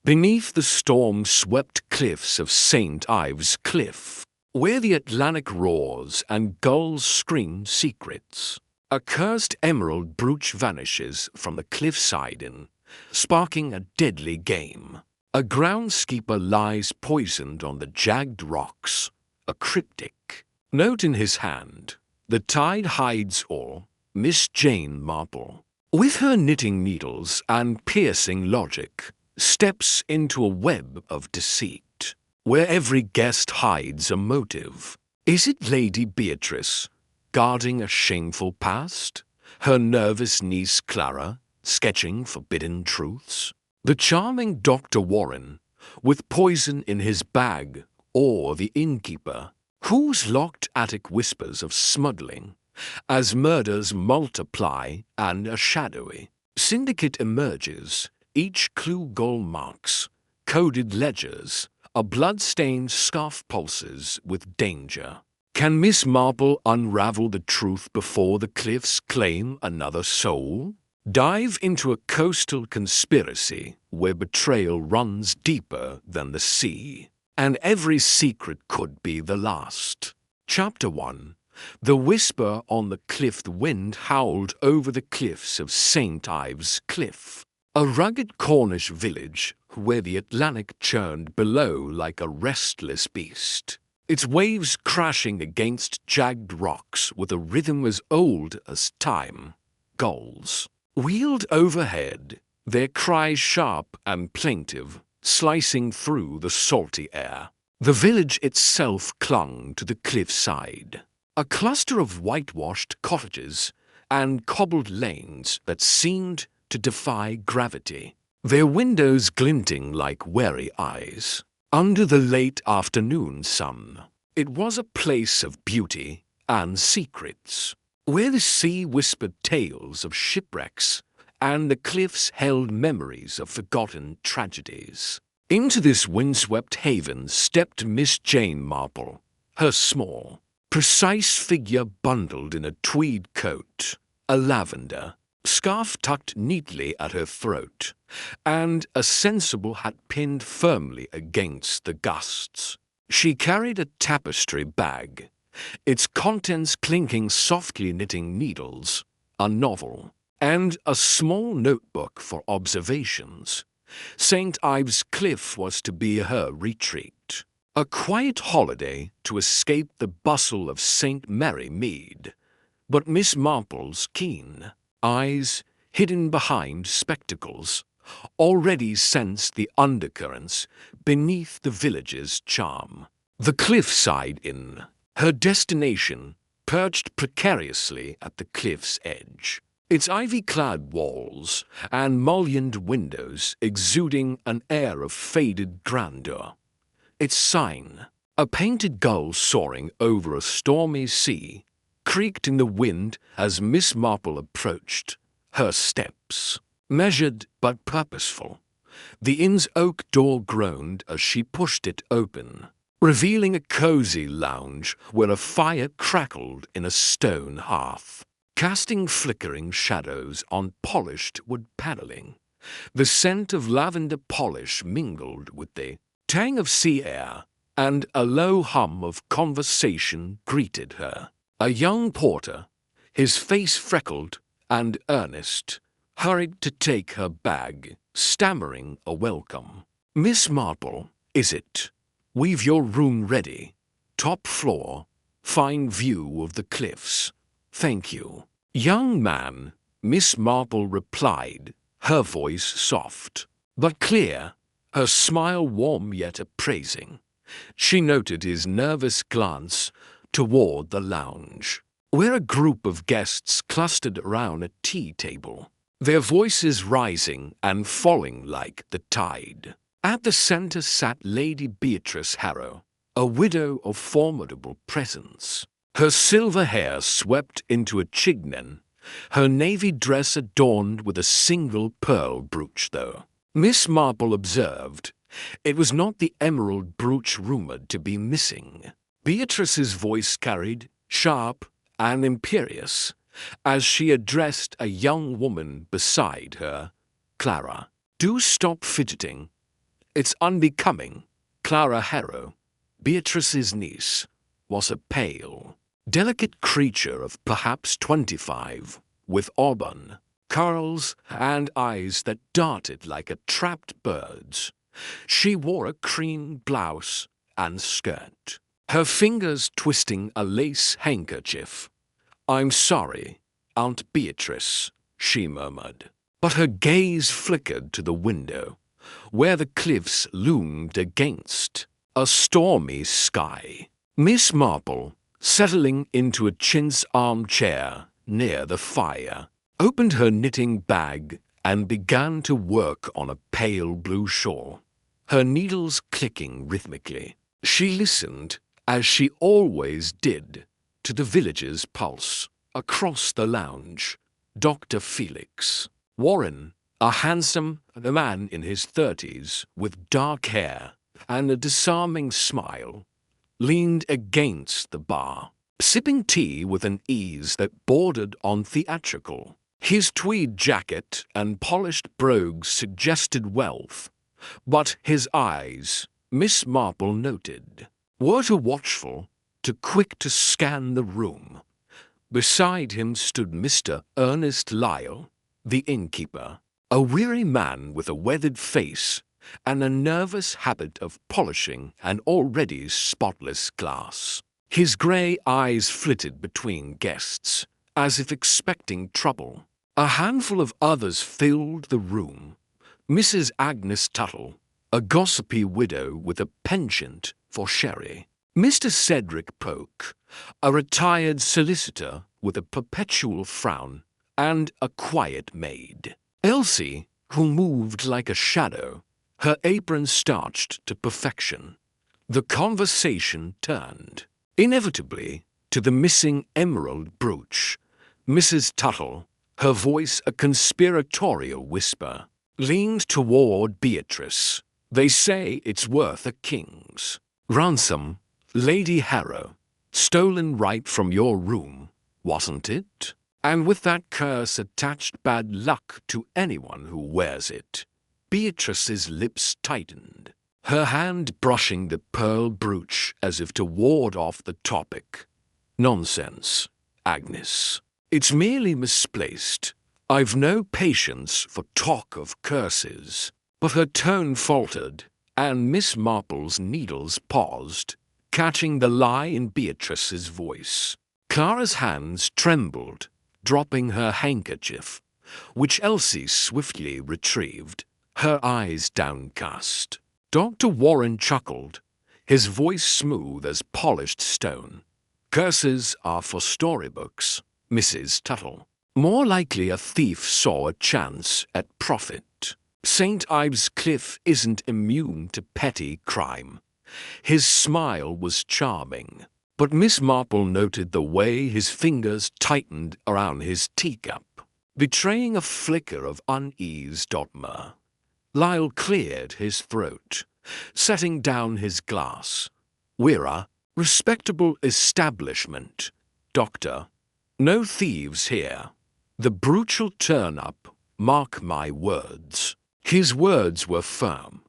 beneath the storm-swept cliffs of St. Ives Cliff, where the Atlantic roars and gulls scream secrets, a cursed emerald brooch vanishes from the cliffside inn, sparking a deadly game. A groundskeeper lies poisoned on the jagged rocks, a cryptic note in his hand. The tide hides all. Miss Jane Marple, with her knitting needles and piercing logic, steps into a web of deceit, where every guest hides a motive. Is it Lady Beatrice, guarding a shameful past? Her nervous niece Clara, sketching forbidden truths? The charming Dr. Warren, with poison in his bag? Or the innkeeper, whose locked attic whispers of smuggling as murders multiply and a shadowy syndicate emerges, each clue goal marks, coded ledgers, a blood-stained scarf pulses with danger. Can Miss Marple unravel the truth before the cliffs claim another soul? Dive into a coastal conspiracy where betrayal runs deeper than the sea, and every secret could be the last. Chapter 1. The whisper on the cliff. The wind howled over the cliffs of St. Ives Cliff, a rugged Cornish village where the Atlantic churned below like a restless beast, its waves crashing against jagged rocks with a rhythm as old as time. Gulls wheeled overhead, their cries sharp and plaintive, slicing through the salty air. The village itself clung to the cliffside, a cluster of whitewashed cottages and cobbled lanes that seemed to defy gravity, their windows glinting like wary eyes under the late afternoon sun. It was a place of beauty and secrets, where the sea whispered tales of shipwrecks and the cliffs held memories of forgotten tragedies. Into this windswept haven stepped Miss Jane Marple, her small, precise figure bundled in a tweed coat, a lavender scarf tucked neatly at her throat, and a sensible hat pinned firmly against the gusts. She carried a tapestry bag, its contents clinking softly knitting needles, a novel, and a small notebook for observations. St. Ives Cliff was to be her retreat, a quiet holiday to escape the bustle of St. Mary Mead. But Miss Marple's keen eyes, hidden behind spectacles, already sensed the undercurrents beneath the village's charm. The Cliffside Inn, her destination, perched precariously at the cliff's edge, its ivy-clad walls and mullioned windows exuding an air of faded grandeur. Its sign, a painted gull soaring over a stormy sea, creaked in the wind as Miss Marple approached, her steps measured but purposeful. The inn's oak door groaned as she pushed it open, revealing a cozy lounge where a fire crackled in a stone hearth, casting flickering shadows on polished wood paneling. The scent of lavender polish mingled with the tang of sea air, and a low hum of conversation greeted her. A young porter, his face freckled and earnest, hurried to take her bag, stammering a welcome. "Miss Marple, is it? We've your room ready. Top floor, fine view of the cliffs. Thank you." "Young man," Miss Marple replied, her voice soft but clear, her smile warm yet appraising. She noted his nervous glance toward the lounge, where a group of guests clustered around a tea table, their voices rising and falling like the tide. At the center sat Lady Beatrice Harrow, a widow of formidable presence, her silver hair swept into a chignon, her navy dress adorned with a single pearl brooch, though. Miss Marple observed it was not the emerald brooch rumored to be missing. Beatrice's voice carried, sharp and imperious, as she addressed a young woman beside her. "Clara, do stop fidgeting. It's unbecoming. Clara Harrow, Beatrice's niece, was a pale, delicate creature of perhaps 25, with auburn, curls, and eyes that darted like a trapped bird's. She wore a cream blouse and skirt, her fingers twisting a lace handkerchief. "I'm sorry, Aunt Beatrice," she murmured. But her gaze flickered to the window, where the cliffs loomed against a stormy sky. Miss Marple, settling into a chintz armchair near the fire, opened her knitting bag and began to work on a pale blue shawl, her needles clicking rhythmically. She listened, as she always did, to the village's pulse. Across the lounge, Dr. Felix Warren, a handsome man in his 30s with dark hair and a disarming smile, leaned against the bar, sipping tea with an ease that bordered on theatrical. His tweed jacket and polished brogues suggested wealth, but his eyes, Miss Marple noted, were too watchful, too quick to scan the room. Beside him stood Mr. Ernest Lyle, the innkeeper, a weary man with a weathered face and a nervous habit of polishing an already spotless glass. His grey eyes flitted between guests, as if expecting trouble. A handful of others filled the room. Mrs. Agnes Tuttle, a gossipy widow with a penchant for sherry. Mr. Cedric Polk, a retired solicitor with a perpetual frown, and a quiet maid. Elsie, who moved like a shadow, her apron starched to perfection. The conversation turned, inevitably, to the missing emerald brooch. Mrs. Tuttle, her voice a conspiratorial whisper, leaned toward Beatrice. "They say it's worth a king's ransom, Lady Harrow. Stolen right from your room, wasn't it? And with that curse attached bad luck to anyone who wears it." Beatrice's lips tightened, her hand brushing the pearl brooch as if to ward off the topic. "Nonsense, Agnes. It's merely misplaced. I've no patience for talk of curses." But her tone faltered, and Miss Marple's needles paused, catching the lie in Beatrice's voice. Clara's hands trembled, dropping her handkerchief, which Elsie swiftly retrieved, her eyes downcast. Dr. Warren chuckled, his voice smooth as polished stone. "Curses are for storybooks, Mrs. Tuttle. More likely a thief saw a chance at profit. St. Ives Cliff isn't immune to petty crime." His smile was charming, but Miss Marple noted the way his fingers tightened around his teacup, betraying a flicker of unease. Dotmer. Lyle cleared his throat, setting down his glass. "We're a respectable establishment, Doctor. No thieves here. The brooch'll turn up, mark my words." His words were firm,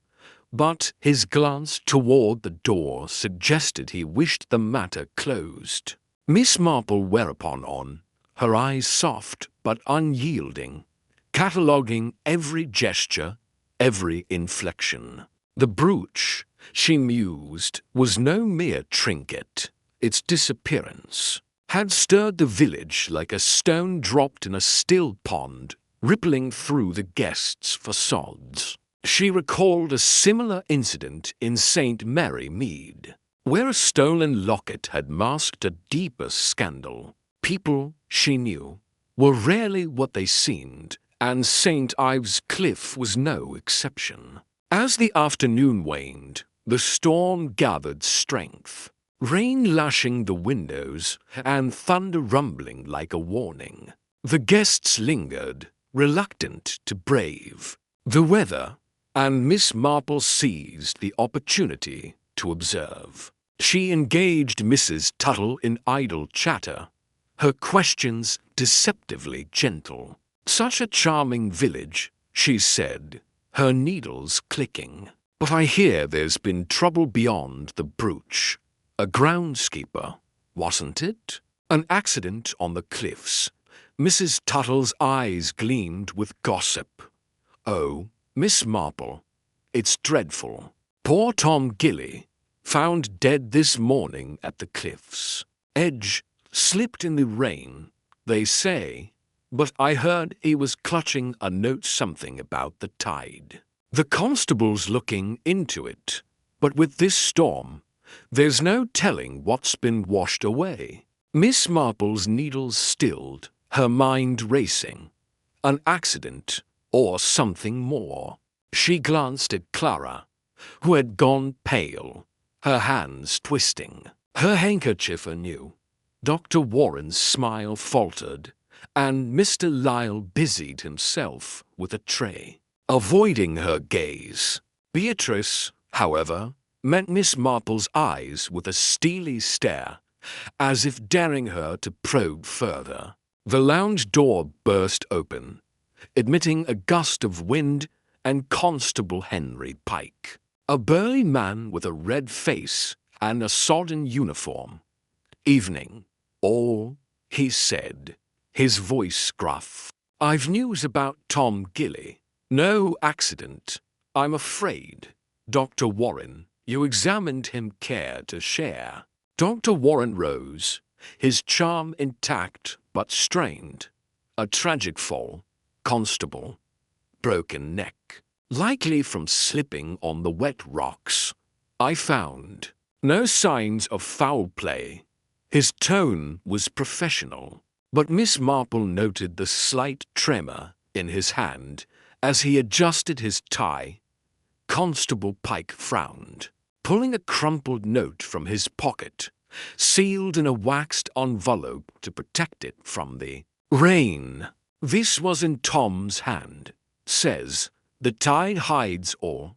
but his glance toward the door suggested he wished the matter closed. Miss Marple whereupon, her eyes soft but unyielding, cataloguing every gesture, every inflection. The brooch, she mused, was no mere trinket. Its disappearance had stirred the village like a stone dropped in a still pond, rippling through the guests' facades. She recalled a similar incident in St. Mary Mead, where a stolen locket had masked a deeper scandal. People, she knew, were rarely what they seemed, and St. Ives Cliff was no exception. As the afternoon waned, the storm gathered strength, rain lashing the windows and thunder rumbling like a warning. The guests lingered, reluctant to brave the weather, and Miss Marple seized the opportunity to observe. She engaged Mrs. Tuttle in idle chatter, her questions deceptively gentle. "Such a charming village," she said, her needles clicking. But I hear there's been trouble beyond the brooch. A groundskeeper, wasn't it? An accident on the cliffs. Mrs. Tuttle's eyes gleamed with gossip. Oh, Miss Marple, it's dreadful. Poor Tom Gilly, found dead this morning at the cliffs. Edge slipped in the rain, they say, but I heard he was clutching a note something about the tide. The constable's looking into it, but with this storm, there's no telling what's been washed away. Miss Marple's needles stilled, her mind racing. An accident, or something more. She glanced at Clara, who had gone pale, her hands twisting. Her handkerchief anew. Dr. Warren's smile faltered, and Mr. Lyle busied himself with a tray. Avoiding her gaze, Beatrice, however, met Miss Marple's eyes with a steely stare, as if daring her to probe further. The lounge door burst open, admitting a gust of wind and Constable Henry Pike, a burly man with a red face and a sodden uniform. "Evening, all," he said, his voice gruff. "I've news about Tom Gilly. No accident, I'm afraid. Dr. Warren, you examined him care to share." Dr. Warren rose, his charm intact but strained. A tragic fall, Constable. Broken neck. Likely from slipping on the wet rocks. I found no signs of foul play. His tone was professional, but Miss Marple noted the slight tremor in his hand as he adjusted his tie. Constable Pike frowned, pulling a crumpled note from his pocket, sealed in a waxed envelope to protect it from the rain. This was in Tom's hand. Says, "The tide hides all."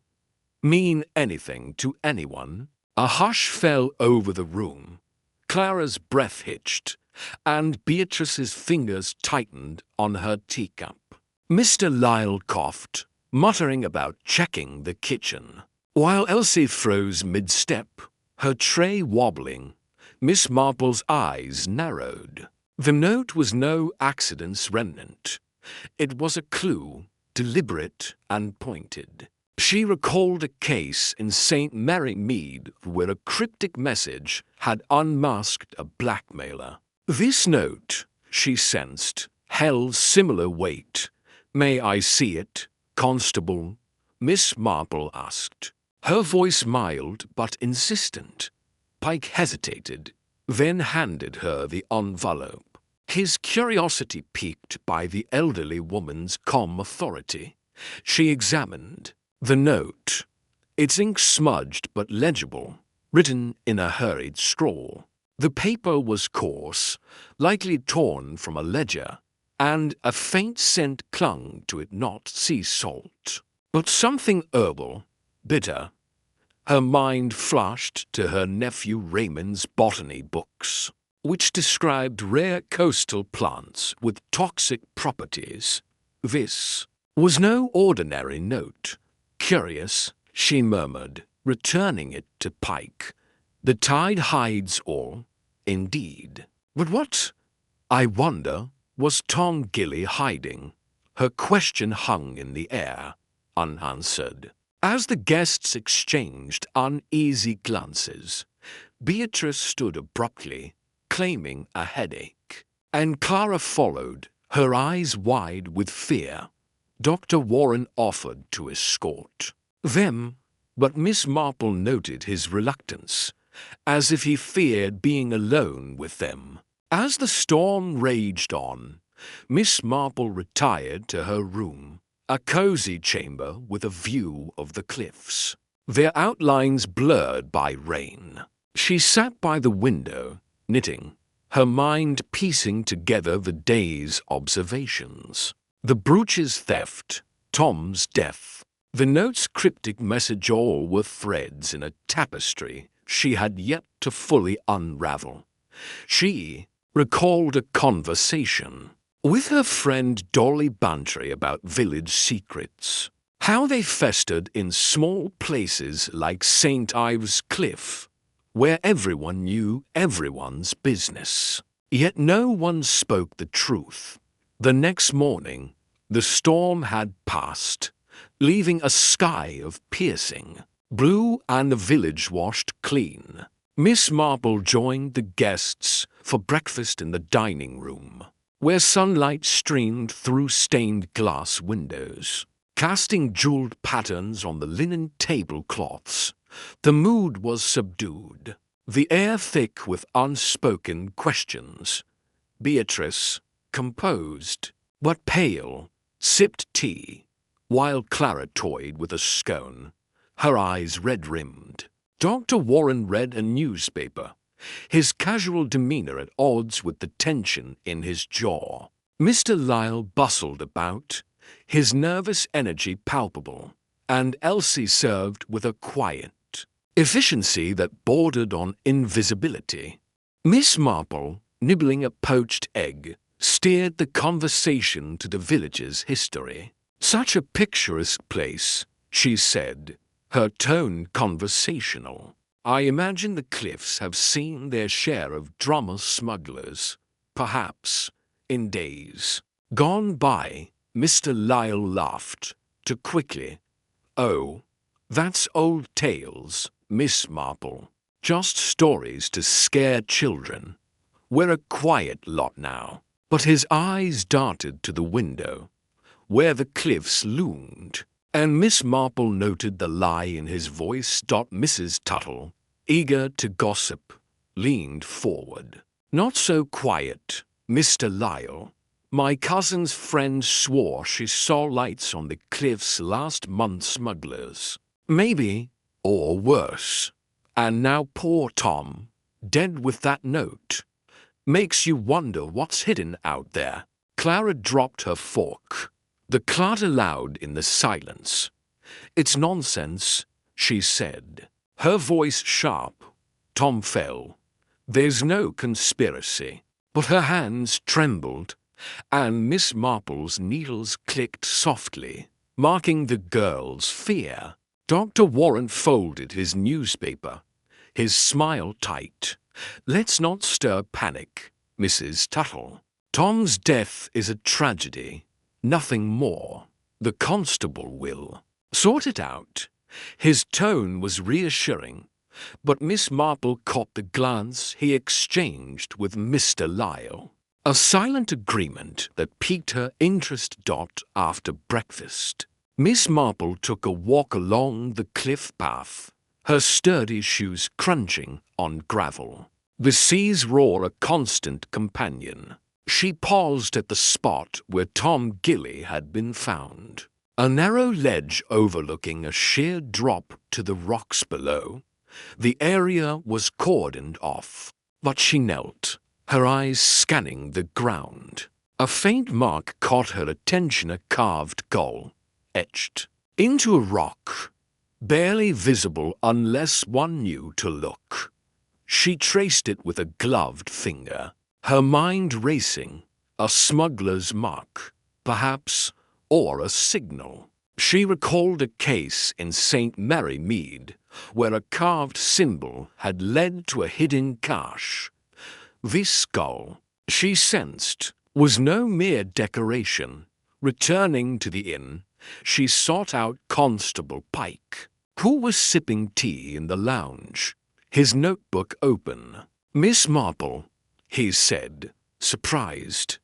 Mean anything to anyone? A hush fell over the room. Clara's breath hitched, and Beatrice's fingers tightened on her teacup. Mr. Lyle coughed, muttering about checking the kitchen. While Elsie froze mid-step, her tray wobbling, Miss Marple's eyes narrowed. The note was no accident's remnant. It was a clue, deliberate and pointed. She recalled a case in St. Mary Mead where a cryptic message had unmasked a blackmailer. This note, she sensed, held similar weight. "May I see it, Constable?" Miss Marple asked, her voice mild but insistent. Pike hesitated, then handed her the envelope. His curiosity piqued by the elderly woman's calm authority. She examined the note. Its ink smudged but legible, written in a hurried scrawl. The paper was coarse, likely torn from a ledger, and a faint scent clung to it, not sea salt, but something herbal, bitter. Her mind flashed to her nephew Raymond's botany books, which described rare coastal plants with toxic properties. This was no ordinary note. "Curious," she murmured, returning it to Pike. "The tide hides all, indeed. But what, I wonder, was Tom Gilly hiding?" Her question hung in the air, unanswered. As the guests exchanged uneasy glances, Beatrice stood abruptly, claiming a headache, and Clara followed, her eyes wide with fear. Dr. Warren offered to escort them, but Miss Marple noted his reluctance, as if he feared being alone with them. As the storm raged on, Miss Marple retired to her room, a cozy chamber with a view of the cliffs, their outlines blurred by rain. She sat by the window, knitting, her mind piecing together the day's observations. The brooch's theft, Tom's death, the note's cryptic message, all were threads in a tapestry she had yet to fully unravel. She recalled a conversation with her friend Dolly Bantry about village secrets. How they festered in small places like St. Ives Cliff, where everyone knew everyone's business. Yet no one spoke the truth. The next morning, the storm had passed, leaving a sky of piercing blue and the village washed clean. Miss Marple joined the guests for breakfast in the dining room, where sunlight streamed through stained glass windows, casting jeweled patterns on the linen tablecloths. The mood was subdued, the air thick with unspoken questions. Beatrice, composed but pale, sipped tea, while Clara toyed with a scone, her eyes red-rimmed. Dr. Warren read a newspaper, his casual demeanor at odds with the tension in his jaw. Mr. Lyle bustled about, his nervous energy palpable, and Elsie served with a quiet efficiency that bordered on invisibility. Miss Marple, nibbling a poached egg, steered the conversation to the village's history. "Such a picturesque place," she said, her tone conversational. "I imagine the Cliffs have seen their share of drummer smugglers, perhaps, in days gone by." Mr. Lyle laughed, too quickly. "Oh, that's old tales, Miss Marple. Just stories to scare children. We're a quiet lot now." But his eyes darted to the window, where the cliffs loomed, and Miss Marple noted the lie in his voice. Mrs. Tuttle, eager to gossip, leaned forward. "Not so quiet, Mr. Lyle. My cousin's friend swore she saw lights on the cliffs last month. Smugglers. Maybe, or worse. And now poor Tom, dead with that note. Makes you wonder what's hidden out there." Clara dropped her fork. The clatter loud in the silence. "It's nonsense," she said, her voice sharp. Tom fell. "There's no conspiracy." But her hands trembled, and Miss Marple's needles clicked softly, marking the girl's fear. Dr. Warren folded his newspaper, his smile tight. "Let's not stir panic, Mrs. Tuttle. Tom's death is a tragedy, nothing more. The constable will sort it out." His tone was reassuring, but Miss Marple caught the glance he exchanged with Mr. Lyle. A silent agreement that piqued her interest. After breakfast, Miss Marple took a walk along the cliff path, her sturdy shoes crunching on gravel. The sea's roar a constant companion. She paused at the spot where Tom Gilly had been found, a narrow ledge overlooking a sheer drop to the rocks below. The area was cordoned off, but she knelt, her eyes scanning the ground. A faint mark caught her attention, a carved gull, etched into a rock, barely visible unless one knew to look. She traced it with a gloved finger, her mind racing. A smuggler's mark, perhaps, or a signal. She recalled a case in St. Mary Mead, where a carved symbol had led to a hidden cache. This skull, she sensed, was no mere decoration. Returning to the inn, she sought out Constable Pike, who was sipping tea in the lounge, his notebook open. "Miss Marple," he said, surprised,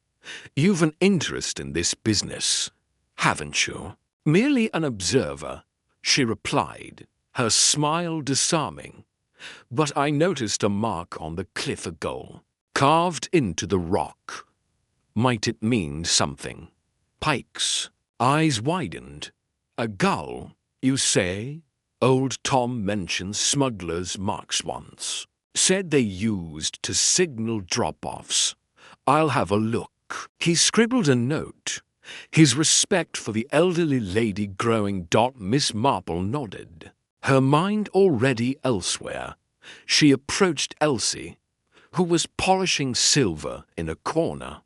"you've an interest in this business, haven't you?" "Merely an observer," she replied, her smile disarming. "But I noticed a mark on the cliff, a gull, carved into the rock. Might it mean something?" Pike's eyes widened. "A gull, you say?" Old Tom mentioned smugglers' marks once. Said they used to signal drop-offs. "I'll have a look." He scribbled a note, his respect for the elderly lady growing. Miss Marple nodded, her mind already elsewhere. She approached Elsie, who was polishing silver in a corner.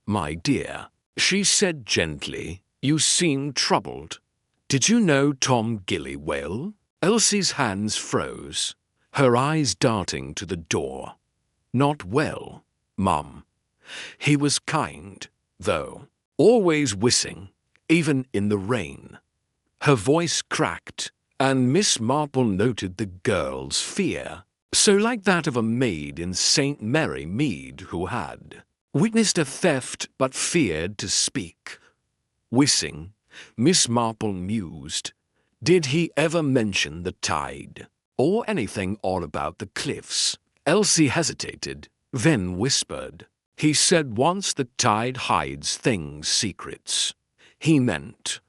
"My dear," she said gently, "you seem troubled. Did you know Tom Gilly well? Elsie's hands froze, her eyes darting to the door. Not well, Mum. He was kind, though, always whistling, even in the rain. Her voice cracked, and Miss Marple noted the girl's fear, so like that of a maid in St. Mary Mead who had witnessed a theft but feared to speak. Whistling, Miss Marple mused. Did he ever mention the tide, or anything odd about the cliffs? Elsie hesitated, then whispered. He said once the tide hides things' secrets. He meant.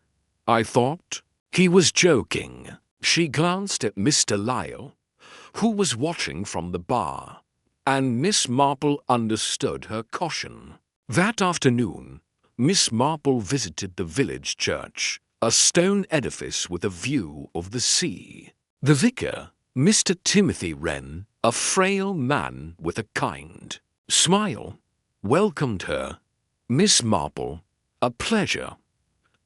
I thought he was joking. She glanced at Mr. Lyle, who was watching from the bar, and Miss Marple understood her caution. That afternoon, Miss Marple visited the village church, a stone edifice with a view of the sea. The vicar, Mr. Timothy Wren, a frail man with a kind smile, welcomed her. Miss Marple, a pleasure.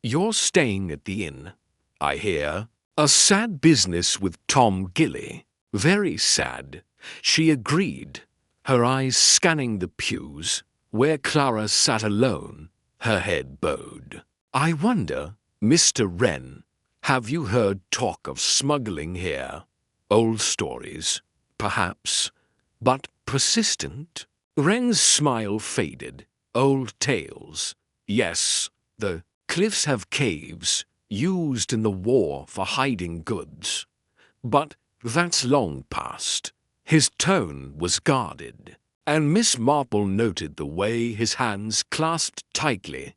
You're staying at the inn, I hear. A sad business with Tom Gilly. Very sad, she agreed, her eyes scanning the pews, where Clara sat alone, her head bowed. I wonder, Mr. Wren, have you heard talk of smuggling here? Old stories, perhaps, but persistent? Wren's smile faded. Old tales. Yes, the cliffs have caves, used in the war for hiding goods. But that's long past. His tone was guarded, and Miss Marple noted the way his hands clasped tightly,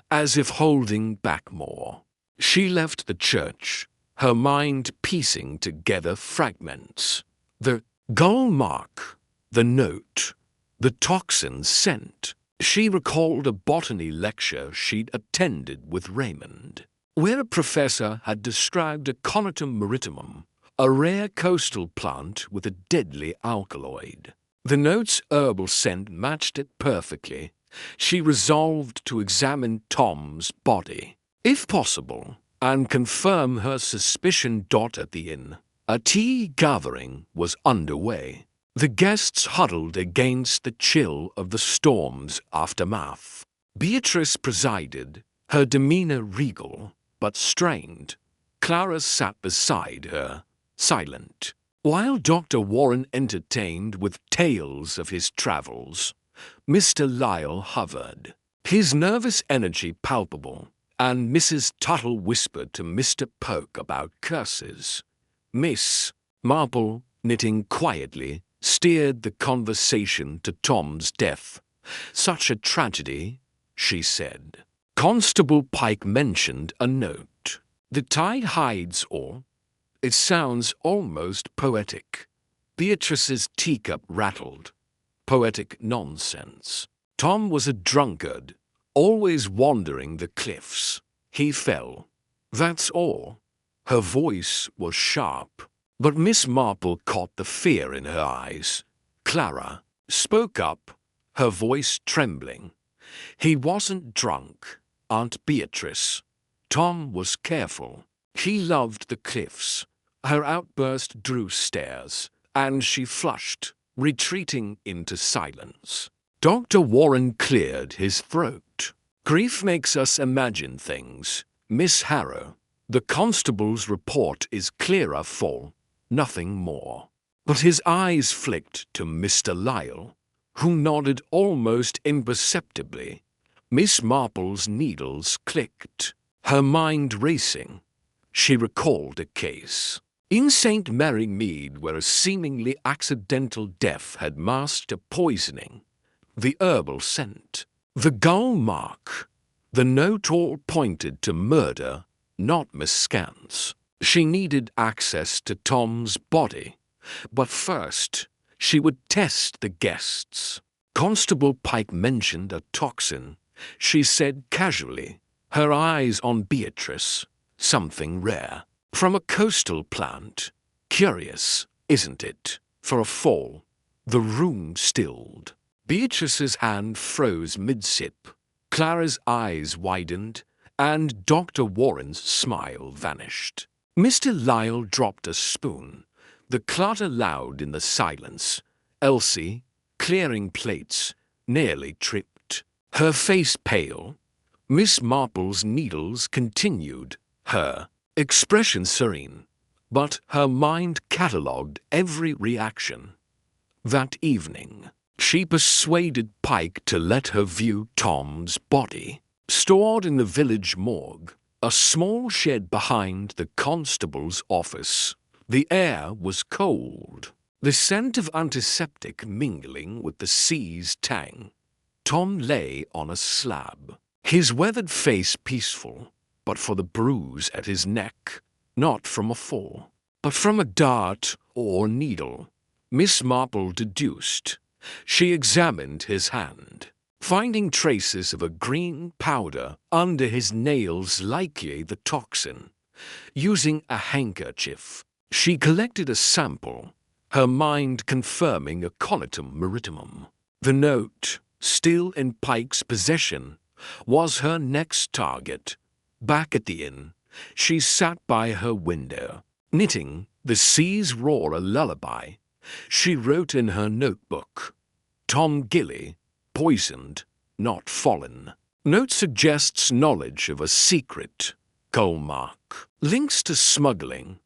as if holding back more. She left the church, her mind piecing together fragments. The gull mark, the note, the toxin scent. She recalled a botany lecture she'd attended with Raymond, where a professor had described a Conatum maritimum, a rare coastal plant with a deadly alkaloid. The note's herbal scent matched it perfectly. She resolved to examine Tom's body, if possible, and confirm her suspicion. At the inn, a tea gathering was underway. The guests huddled against the chill of the storm's aftermath. Beatrice presided, her demeanor regal, but strained. Clara sat beside her, silent, while Dr. Warren entertained with tales of his travels. Mr. Lyle hovered, his nervous energy palpable, and Mrs. Tuttle whispered to Mr. Polk about curses. Miss Marple, knitting quietly, steered the conversation to Tom's death. Such a tragedy, she said. Constable Pike mentioned a note. The tide hides all. It sounds almost poetic. Beatrice's teacup rattled. Poetic nonsense. Tom was a drunkard, always wandering the cliffs. He fell. That's all. Her voice was sharp, but Miss Marple caught the fear in her eyes. Clara spoke up, her voice trembling. He wasn't drunk, Aunt Beatrice. Tom was careful. He loved the cliffs. Her outburst drew stares, and she flushed, retreating into silence. Dr. Warren cleared his throat. Grief makes us imagine things, Miss Harrow. The constable's report is clearer full, nothing more. But his eyes flicked to Mr. Lyle, who nodded almost imperceptibly. Miss Marple's needles clicked, her mind racing. She recalled a case in St. Mary Mead where a seemingly accidental death had masked a poisoning. The herbal scent, the gull mark, the note all pointed to murder, not mischance. She needed access to Tom's body, but first she would test the guests. Constable Pike mentioned a toxin, she said casually, her eyes on Beatrice. Something rare. From a coastal plant. Curious, isn't it? For a fall. The room stilled. Beatrice's hand froze mid-sip. Clara's eyes widened, and Dr. Warren's smile vanished. Mr. Lyle dropped a spoon. The clatter loud in the silence. Elsie, clearing plates, nearly tripped. Her face pale. Miss Marple's needles continued, her expression serene, but her mind catalogued every reaction. That evening, she persuaded Pike to let her view Tom's body, stored in the village morgue, a small shed behind the constable's office. The air was cold, the scent of antiseptic mingling with the sea's tang. Tom lay on a slab, his weathered face peaceful, but for the bruise at his neck, not from a fall, but from a dart or needle. Miss Marple deduced. She examined his hand, finding traces of a green powder under his nails, likely the toxin. Using a handkerchief, she collected a sample, her mind confirming a conatum maritimum. The note, still in Pike's possession, was her next target. Back at the inn, she sat by her window, knitting the sea's roar a lullaby. She wrote in her notebook, Tom Gilly, poisoned, not fallen. Note suggests knowledge of a secret, Colemark. Links to smuggling,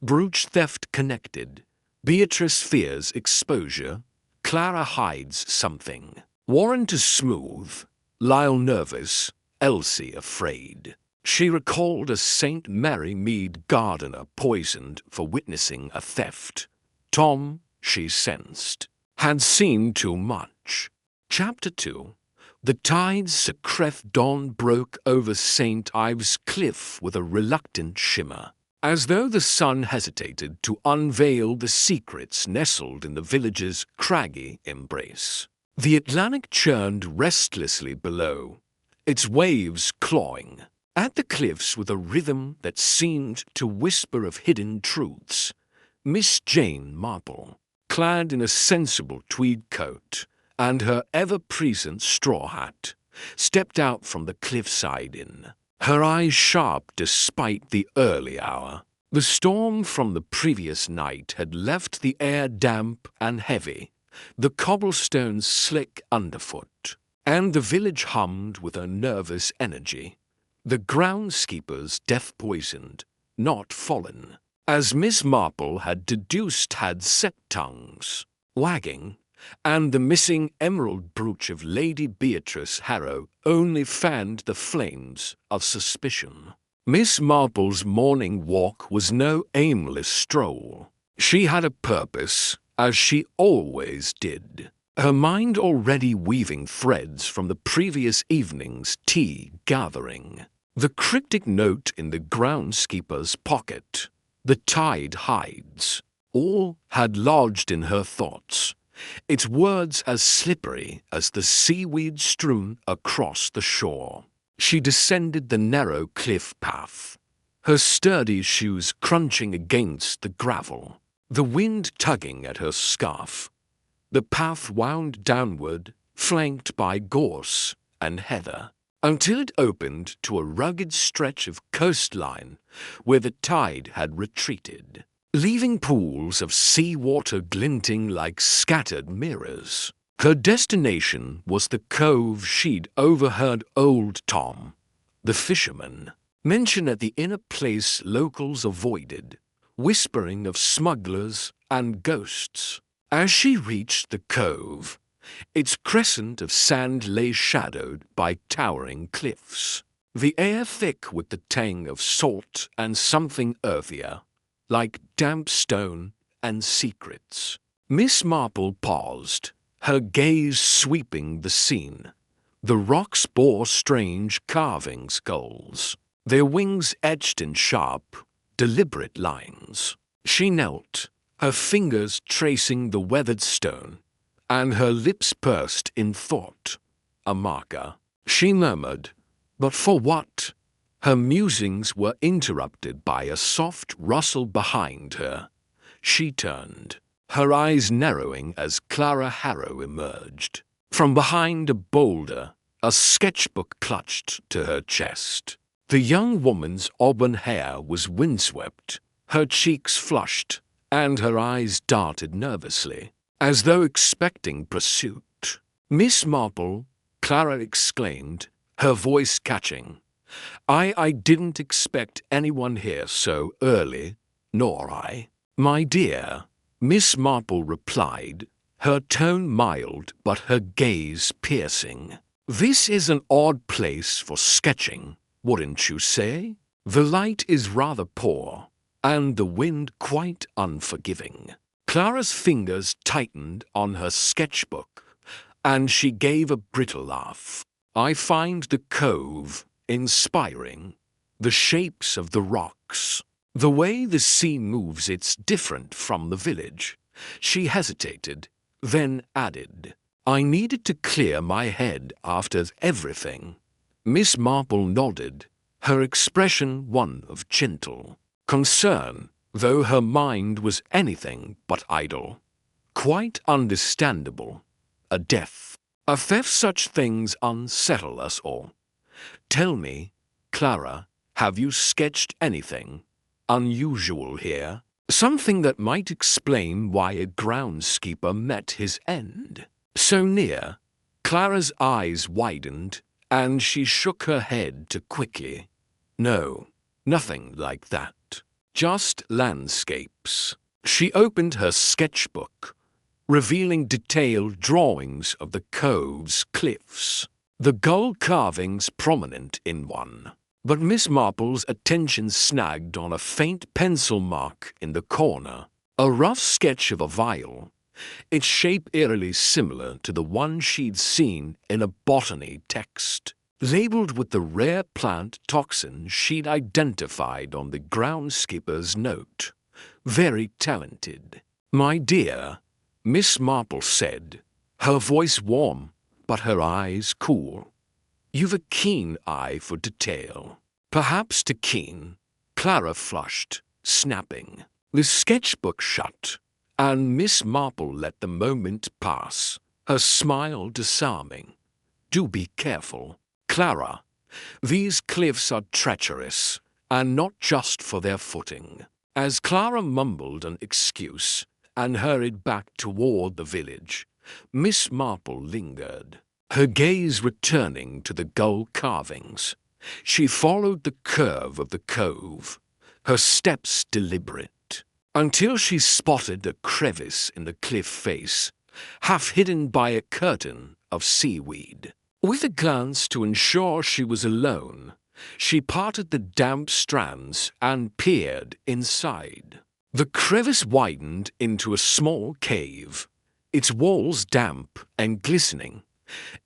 brooch theft connected. Beatrice fears exposure. Clara hides something. Warren to smooth. Lyle nervous. Elsie afraid. She recalled a St. Mary Mead gardener poisoned for witnessing a theft. Tom, she sensed, had seen too much. Chapter 2. The tide's secreth dawn broke over St. Ives Cliff with a reluctant shimmer, as though the sun hesitated to unveil the secrets nestled in the village's craggy embrace. The Atlantic churned restlessly below, its waves clawing at the cliffs with a rhythm that seemed to whisper of hidden truths. Miss Jane Marple, clad in a sensible tweed coat and her ever-present straw hat, stepped out from the Cliffside Inn, her eyes sharp despite the early hour. The storm from the previous night had left the air damp and heavy, the cobblestones slick underfoot, and the village hummed with a nervous energy. The groundskeepers death-poisoned, not fallen, as Miss Marple had deduced, had set tongues, wagging, and the missing emerald brooch of Lady Beatrice Harrow only fanned the flames of suspicion. Miss Marple's morning walk was no aimless stroll. She had a purpose, as she always did, her mind already weaving threads from the previous evening's tea gathering. The cryptic note in the groundskeeper's pocket, "The tide hides," all had lodged in her thoughts, its words as slippery as the seaweed strewn across the shore. She descended the narrow cliff path, her sturdy shoes crunching against the gravel, the wind tugging at her scarf. The path wound downward, flanked by gorse and heather, until it opened to a rugged stretch of coastline where the tide had retreated, leaving pools of sea water glinting like scattered mirrors. Her destination was the cove she'd overheard old Tom, the fisherman, mention at the inner place locals avoided, whispering of smugglers and ghosts. As she reached the cove, its crescent of sand lay shadowed by towering cliffs, the air thick with the tang of salt and something earthier, like damp stone and secrets. Miss Marple paused, her gaze sweeping the scene. The rocks bore strange carving skulls, their wings etched in sharp, deliberate lines. She knelt, her fingers tracing the weathered stone, and her lips pursed in thought. A marker, she murmured, but for what? Her musings were interrupted by a soft rustle behind her. She turned, her eyes narrowing as Clara Harrow emerged. From behind a boulder, a sketchbook clutched to her chest. The young woman's auburn hair was windswept, her cheeks flushed, and her eyes darted nervously, as though expecting pursuit. "Miss Marple," Clara exclaimed, her voice catching. I didn't expect anyone here so early, nor I." "My dear," Miss Marple replied, her tone mild but her gaze piercing. "This is an odd place for sketching, wouldn't you say? The light is rather poor, and the wind quite unforgiving." Clara's fingers tightened on her sketchbook, and she gave a brittle laugh. "I find the cove inspiring. The shapes of the rocks, the way the sea moves, it's different from the village." She hesitated, then added, "I needed to clear my head after everything." Miss Marple nodded, her expression one of gentle concern, though her mind was anything but idle. "Quite understandable. A death, a theft, such things unsettle us all. Tell me, Clara, have you sketched anything unusual here? Something that might explain why a groundskeeper met his end so near?" Clara's eyes widened, and she shook her head too quickly. "No, nothing like that. Just landscapes." She opened her sketchbook, revealing detailed drawings of the cove's cliffs, the gull carvings prominent in one. But Miss Marple's attention snagged on a faint pencil mark in the corner, a rough sketch of a vial, its shape eerily similar to the one she'd seen in a botany text, labeled with the rare plant toxin she'd identified on the groundskeeper's note. "Very talented." "My dear," Miss Marple said, her voice warm but her eyes cool. "You've a keen eye for detail." "Perhaps too keen." Clara flushed, snapping. The sketchbook shut, and Miss Marple let the moment pass, her smile disarming. "Do be careful, Clara. These cliffs are treacherous, and not just for their footing." As Clara mumbled an excuse and hurried back toward the village, Miss Marple lingered, her gaze returning to the gull carvings. She followed the curve of the cove, her steps deliberate, until she spotted a crevice in the cliff face, half hidden by a curtain of seaweed. With a glance to ensure she was alone, she parted the damp strands and peered inside. The crevice widened into a small cave, its walls damp and glistening.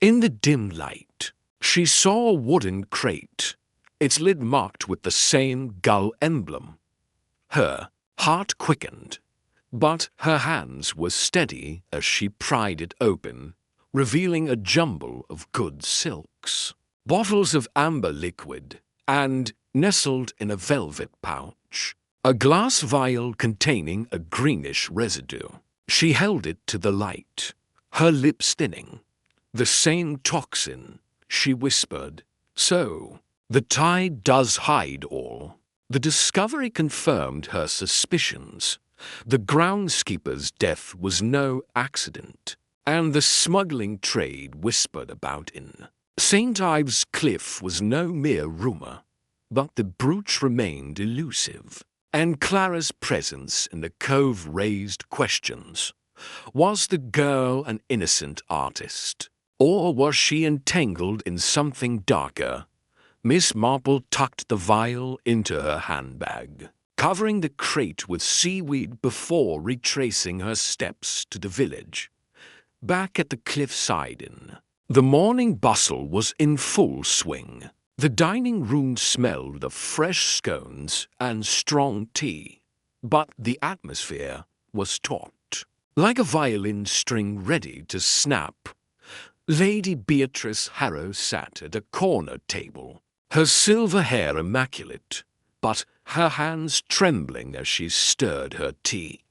In the dim light, she saw a wooden crate, its lid marked with the same gull emblem. Her heart quickened, but her hands were steady as she pried it open, revealing a jumble of good silks, bottles of amber liquid, and, nestled in a velvet pouch, a glass vial containing a greenish residue. She held it to the light, her lips thinning. "The same toxin," she whispered. "So, the tide does hide all." The discovery confirmed her suspicions. The groundskeeper's death was no accident, and the smuggling trade whispered about in St. Ives Cliff was no mere rumor. But the brooch remained elusive, and Clara's presence in the cove raised questions. Was the girl an innocent artist, or was she entangled in something darker? Miss Marple tucked the vial into her handbag, covering the crate with seaweed before retracing her steps to the village. Back at the Cliffside Inn, the morning bustle was in full swing. The dining room smelled of fresh scones and strong tea, but the atmosphere was taut, like a violin string ready to snap. Lady Beatrice Harrow sat at a corner table, her silver hair immaculate, but her hands trembling as she stirred her tea.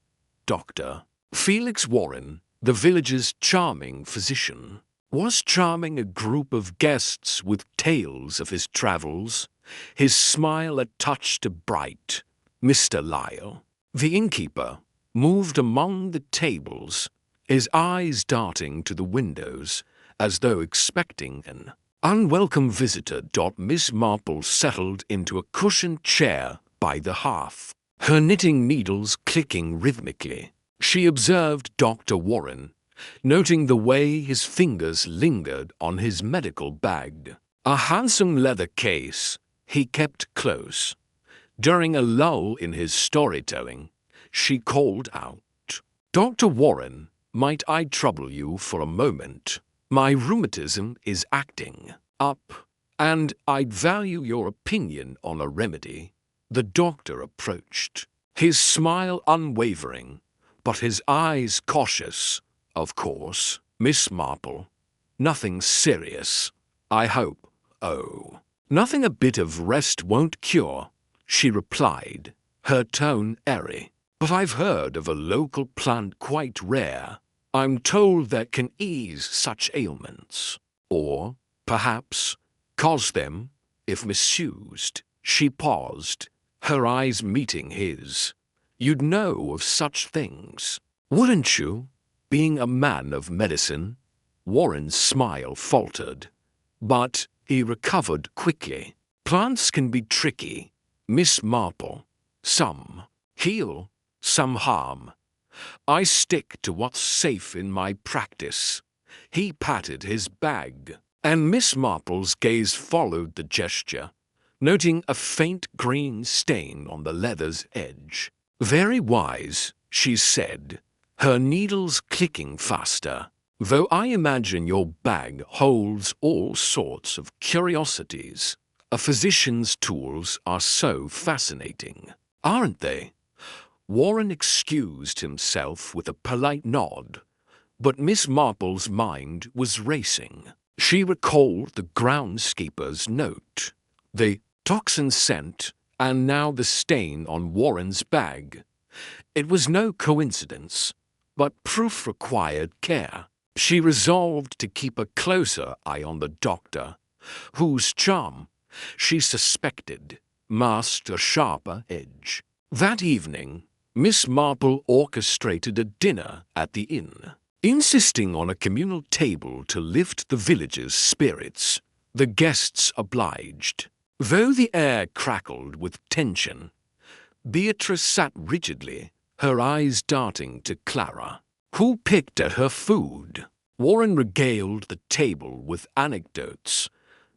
Dr. Felix Warren, the village's charming physician, was charming a group of guests with tales of his travels his smile a touch too bright. "Mr. Lyle." The innkeeper moved among the tables, his eyes darting to the windows as though expecting an unwelcome visitor. Miss Marple settled into a cushioned chair by the hearth, her knitting needles clicking rhythmically. She observed Dr. Warren, noting the way his fingers lingered on his medical bag, a handsome leather case he kept close. During a lull in his storytelling, she called out, "Dr. Warren, might I trouble you for a moment? My rheumatism is acting up, and I'd value your opinion on a remedy." The doctor approached, his smile unwavering, but his eyes cautious. "Of course, Miss Marple. Nothing serious, I hope." "Oh, nothing a bit of rest won't cure," she replied, her tone airy. "But I've heard of a local plant quite rare. I'm told that can ease such ailments, or perhaps cause them, if misused." She paused, her eyes meeting his. "You'd know of such things, wouldn't you, being a man of medicine?" Warren's smile faltered, but he recovered quickly. "Plants can be tricky, Miss Marple. Some heal, some harm. I stick to what's safe in my practice." He patted his bag, and Miss Marple's gaze followed the gesture, noting a faint green stain on the leather's edge. "Very wise," she said, her needles clicking faster. "Though I imagine your bag holds all sorts of curiosities. A physician's tools are so fascinating, aren't they?" Warren excused himself with a polite nod, but Miss Marple's mind was racing. She recalled the groundskeeper's note, the toxin scent, and now the stain on Warren's bag. It was no coincidence, but proof required care. She resolved to keep a closer eye on the doctor, whose charm, she suspected, masked a sharper edge. That evening, Miss Marple orchestrated a dinner at the inn, insisting on a communal table to lift the village's spirits. The guests obliged. Though the air crackled with tension, Beatrice sat rigidly, her eyes darting to Clara, who picked at her food. Warren regaled the table with anecdotes,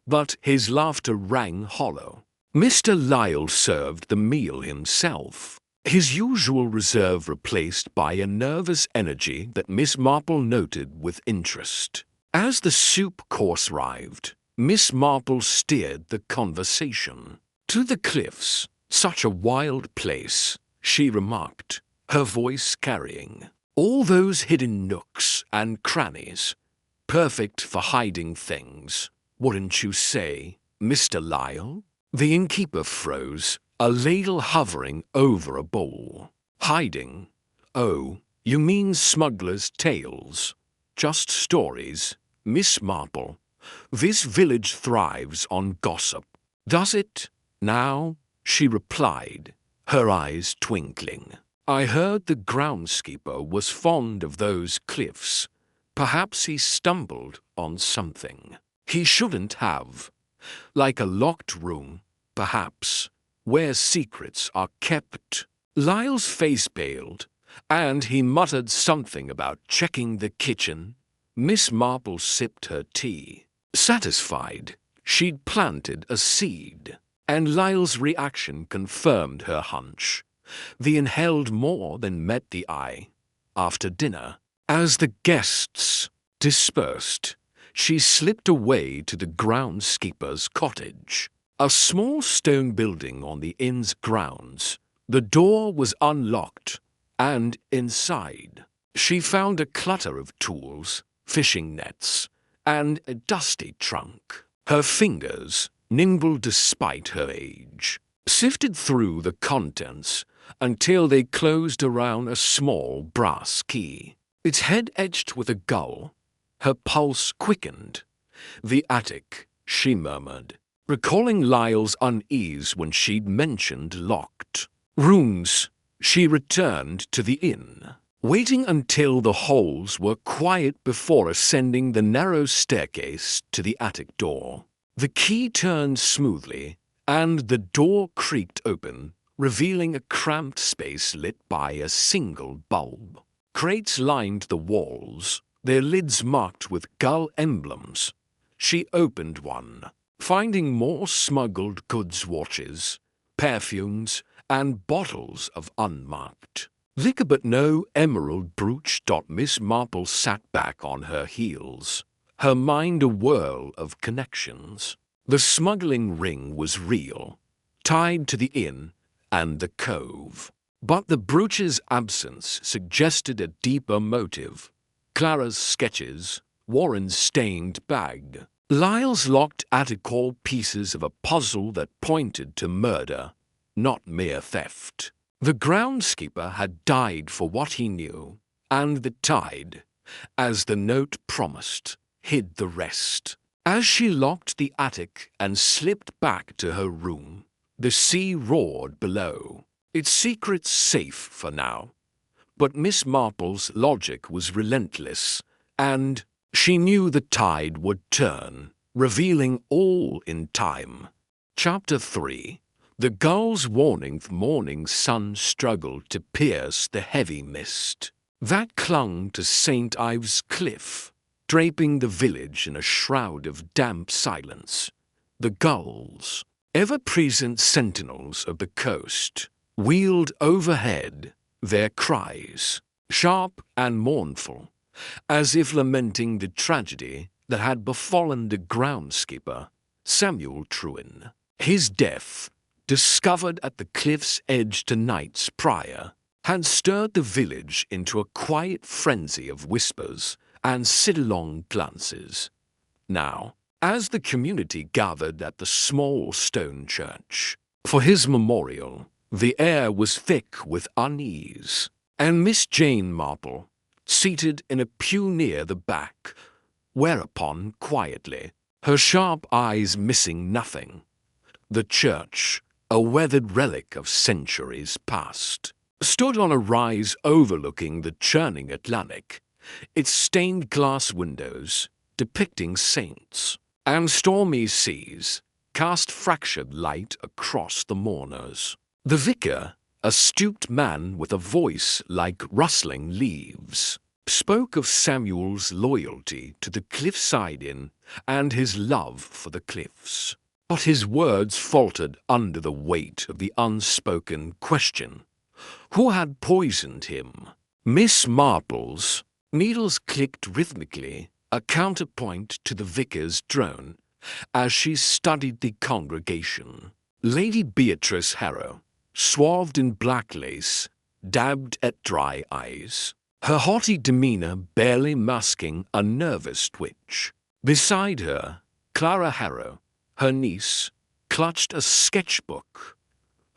but his laughter rang hollow. Mr. Lyle served the meal himself, his usual reserve replaced by a nervous energy that Miss Marple noted with interest. As the soup course arrived, Miss Marple steered the conversation. "To the cliffs, such a wild place," she remarked, her voice carrying. "All those hidden nooks and crannies, perfect for hiding things, wouldn't you say, Mr. Lyle?" The innkeeper froze, a ladle hovering over a bowl. "Hiding? Oh, you mean smugglers' tales. Just stories, Miss Marple. This village thrives on gossip." "Does it, now?" she replied, her eyes twinkling. "I heard the groundskeeper was fond of those cliffs. Perhaps he stumbled on something he shouldn't have. Like a locked room, perhaps, where secrets are kept." Lyle's face paled, and he muttered something about checking the kitchen. Miss Marple sipped her tea, satisfied she'd planted a seed, and Lyle's reaction confirmed her hunch. The inn held more than met the eye. After dinner, as the guests dispersed, she slipped away to the groundskeeper's cottage, a small stone building on the inn's grounds. The door was unlocked, and inside, she found a clutter of tools, fishing nets, and a dusty trunk. Her fingers, nimble despite her age, sifted through the contents until they closed around a small brass key. Its head edged with a gull, her pulse quickened. "The attic," she murmured. recalling Lyle's unease when she'd mentioned locked rooms. She returned to the inn, waiting until the halls were quiet before ascending the narrow staircase to the attic door. The key turned smoothly, and the door creaked open, revealing a cramped space lit by a single bulb. Crates lined the walls, their lids marked with gull emblems. She opened one, finding more smuggled goods watches, perfumes, and bottles of unmarked liquor, but no emerald brooch. Miss Marple sat back on her heels, her mind a whirl of connections. The smuggling ring was real, tied to the inn and the cove. But the brooch's absence suggested a deeper motive. Clara's sketches, Warren's stained bag, Lyle's locked attic, all pieces of a puzzle that pointed to murder, not mere theft. The groundskeeper had died for what he knew, and the tide, as the note promised, hid the rest. As she locked the attic and slipped back to her room, the sea roared below, its secrets safe for now. But Miss Marple's logic was relentless, and she knew the tide would turn, revealing all in time. Chapter 3. The gull's warning. The morning sun struggled to pierce the heavy mist that clung to St. Ives Cliff, draping the village in a shroud of damp silence. The gulls, ever-present sentinels of the coast, wheeled overhead, their cries, sharp and mournful, as if lamenting the tragedy that had befallen the groundskeeper, Samuel Trewin. His death, discovered at the cliff's edge 2 nights prior, had stirred the village into a quiet frenzy of whispers and sidelong glances. Now, as the community gathered at the small stone church for his memorial, the air was thick with unease, and Miss Jane Marple, seated in a pew near the back, whereupon quietly, her sharp eyes missing nothing, the church, a weathered relic of centuries past, stood on a rise overlooking the churning Atlantic, its stained glass windows depicting saints, and stormy seas cast fractured light across the mourners. The vicar, a stooped man with a voice like rustling leaves, spoke of Samuel's loyalty to the Cliffside Inn and his love for the cliffs. But his words faltered under the weight of the unspoken question: who had poisoned him? Miss Marple's needles clicked rhythmically, a counterpoint to the vicar's drone, as she studied the congregation. Lady Beatrice Harrow, swathed in black lace, dabbed at dry eyes, her haughty demeanor barely masking a nervous twitch. Beside her, Clara Harrow, her niece, clutched a sketchbook,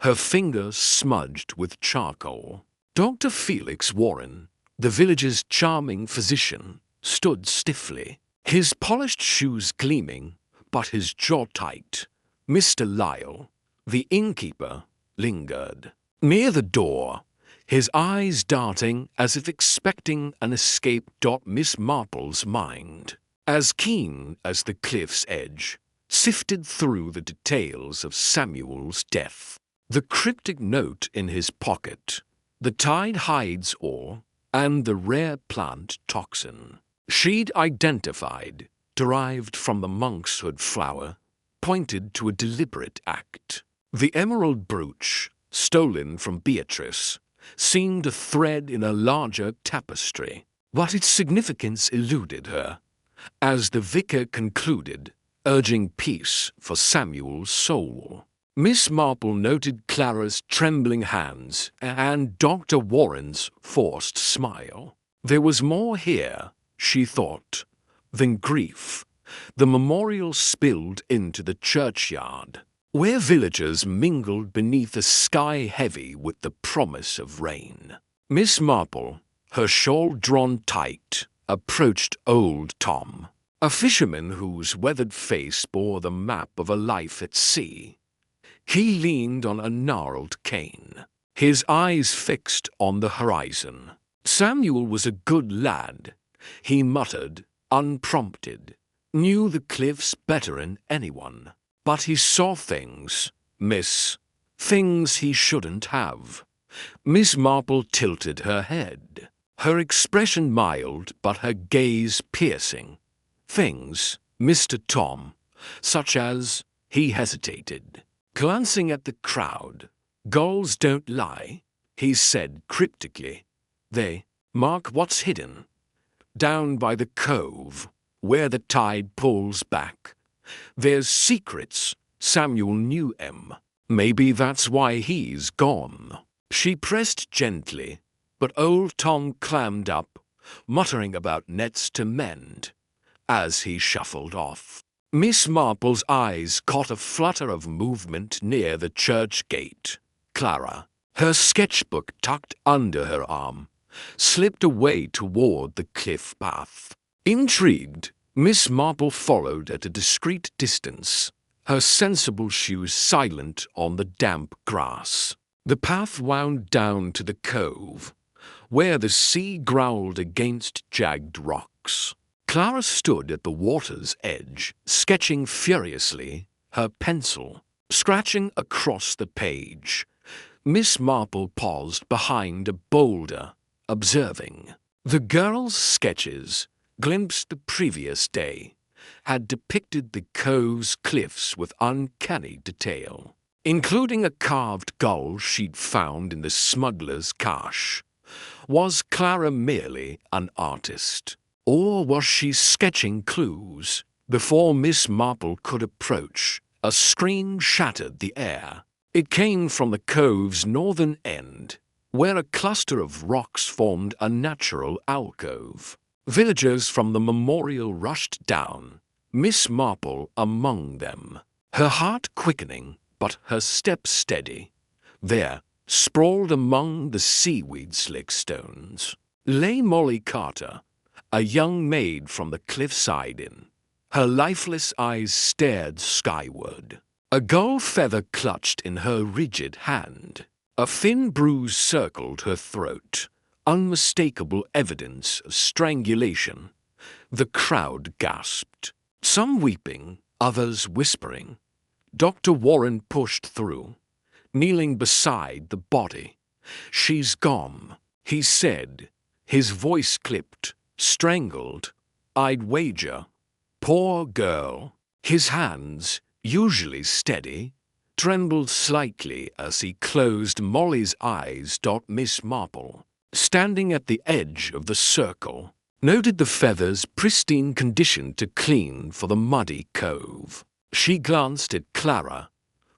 her fingers smudged with charcoal. Dr. Felix Warren, the village's charming physician, stood stiffly, his polished shoes gleaming, but his jaw tight. Mr. Lyle, the innkeeper, lingered near the door, his eyes darting as if expecting an escape. Miss Marple's mind, as keen as the cliff's edge, sifted through the details of Samuel's death. The cryptic note in his pocket, the tide hides ore, and the rare plant toxin she'd identified, derived from the monkshood flower, pointed to a deliberate act. The emerald brooch, stolen from Beatrice, seemed a thread in a larger tapestry, but its significance eluded her, as the vicar concluded, urging peace for Samuel's soul. Miss Marple noted Clara's trembling hands and Dr. Warren's forced smile. There was more here, she thought, than grief. The memorial spilled into the churchyard, where villagers mingled beneath a sky heavy with the promise of rain. Miss Marple, her shawl drawn tight, approached old Tom, a fisherman whose weathered face bore the map of a life at sea. He leaned on a gnarled cane, his eyes fixed on the horizon. Samuel was a good lad, he muttered, unprompted, knew the cliffs better than anyone. But he saw things, miss, things he shouldn't have. Miss Marple tilted her head, her expression mild but her gaze piercing. Things, Mr. Tom, such as, he hesitated, glancing at the crowd. Gulls don't lie, he said cryptically. They mark what's hidden. Down by the cove, where the tide pulls back. There's secrets, Samuel knew 'em. Maybe that's why he's gone. She pressed gently, but old Tom clammed up, muttering about nets to mend, as he shuffled off. Miss Marple's eyes caught a flutter of movement near the church gate. Clara, her sketchbook tucked under her arm, slipped away toward the cliff path. Intrigued, Miss Marple followed at a discreet distance, her sensible shoes silent on the damp grass. The path wound down to the cove, where the sea growled against jagged rocks. Clara stood at the water's edge, sketching furiously, her pencil scratching across the page. Miss Marple paused behind a boulder, observing. The girl's sketches, glimpsed the previous day, had depicted the cove's cliffs with uncanny detail, including a carved gull she'd found in the smuggler's cache. Was Clara merely an artist, or was she sketching clues? Before Miss Marple could approach, a scream shattered the air. It came from the cove's northern end, where a cluster of rocks formed a natural alcove. Villagers from the memorial rushed down, Miss Marple among them, her heart quickening, but her step steady. There, sprawled among the seaweed-slick stones, lay Molly Carter, a young maid from the Cliffside Inn. Her lifeless eyes stared skyward, a gull feather clutched in her rigid hand. A thin bruise circled her throat, unmistakable evidence of strangulation. The crowd gasped, some weeping, others whispering. Dr. Warren pushed through, kneeling beside the body. She's gone, he said, his voice clipped, strangled. I'd wager. Poor girl. His hands, usually steady, trembled slightly as he closed Molly's eyes. Miss Marple, standing at the edge of the circle, noted the feather's pristine condition to clean for the muddy cove. She glanced at Clara,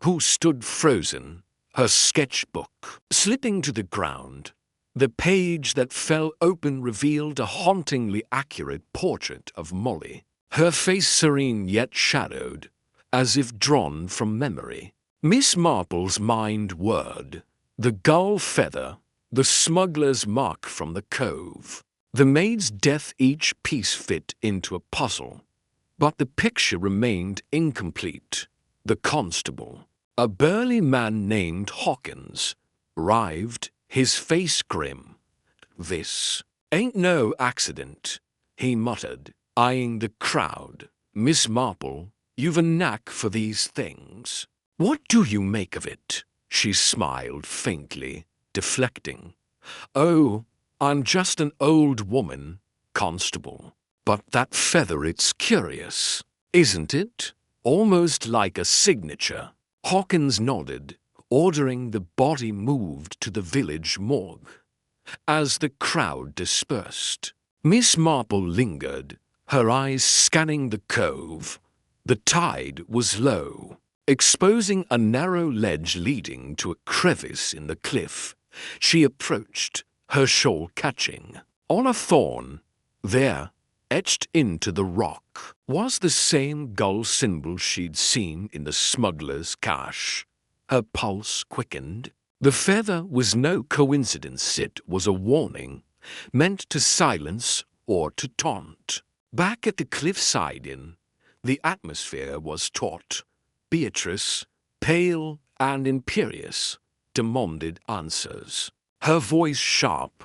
who stood frozen, her sketchbook slipping to the ground. The page that fell open revealed a hauntingly accurate portrait of Molly, her face serene yet shadowed, as if drawn from memory. Miss Marple's mind whirred. The gull feather, the smuggler's mark from the cove, the maid's death, each piece fit into a puzzle. But the picture remained incomplete. The constable, a burly man named Hawkins, arrived, his face grim. This ain't no accident, he muttered, eyeing the crowd. Miss Marple, you've a knack for these things. What do you make of it? She smiled faintly, deflecting. Oh, I'm just an old woman, constable. But that feather, it's curious, isn't it? Almost like a signature. Hawkins nodded, ordering the body moved to the village morgue. As the crowd dispersed, Miss Marple lingered, her eyes scanning the cove. The tide was low, exposing a narrow ledge leading to a crevice in the cliff. She approached, her shawl catching. On a thorn, there, etched into the rock, was the same gull symbol she'd seen in the smuggler's cache. Her pulse quickened. The feather was no coincidence, it was a warning, meant to silence or to taunt. Back at the Cliffside Inn, the atmosphere was taut. Beatrice, pale and imperious, demanded answers. Her voice sharp.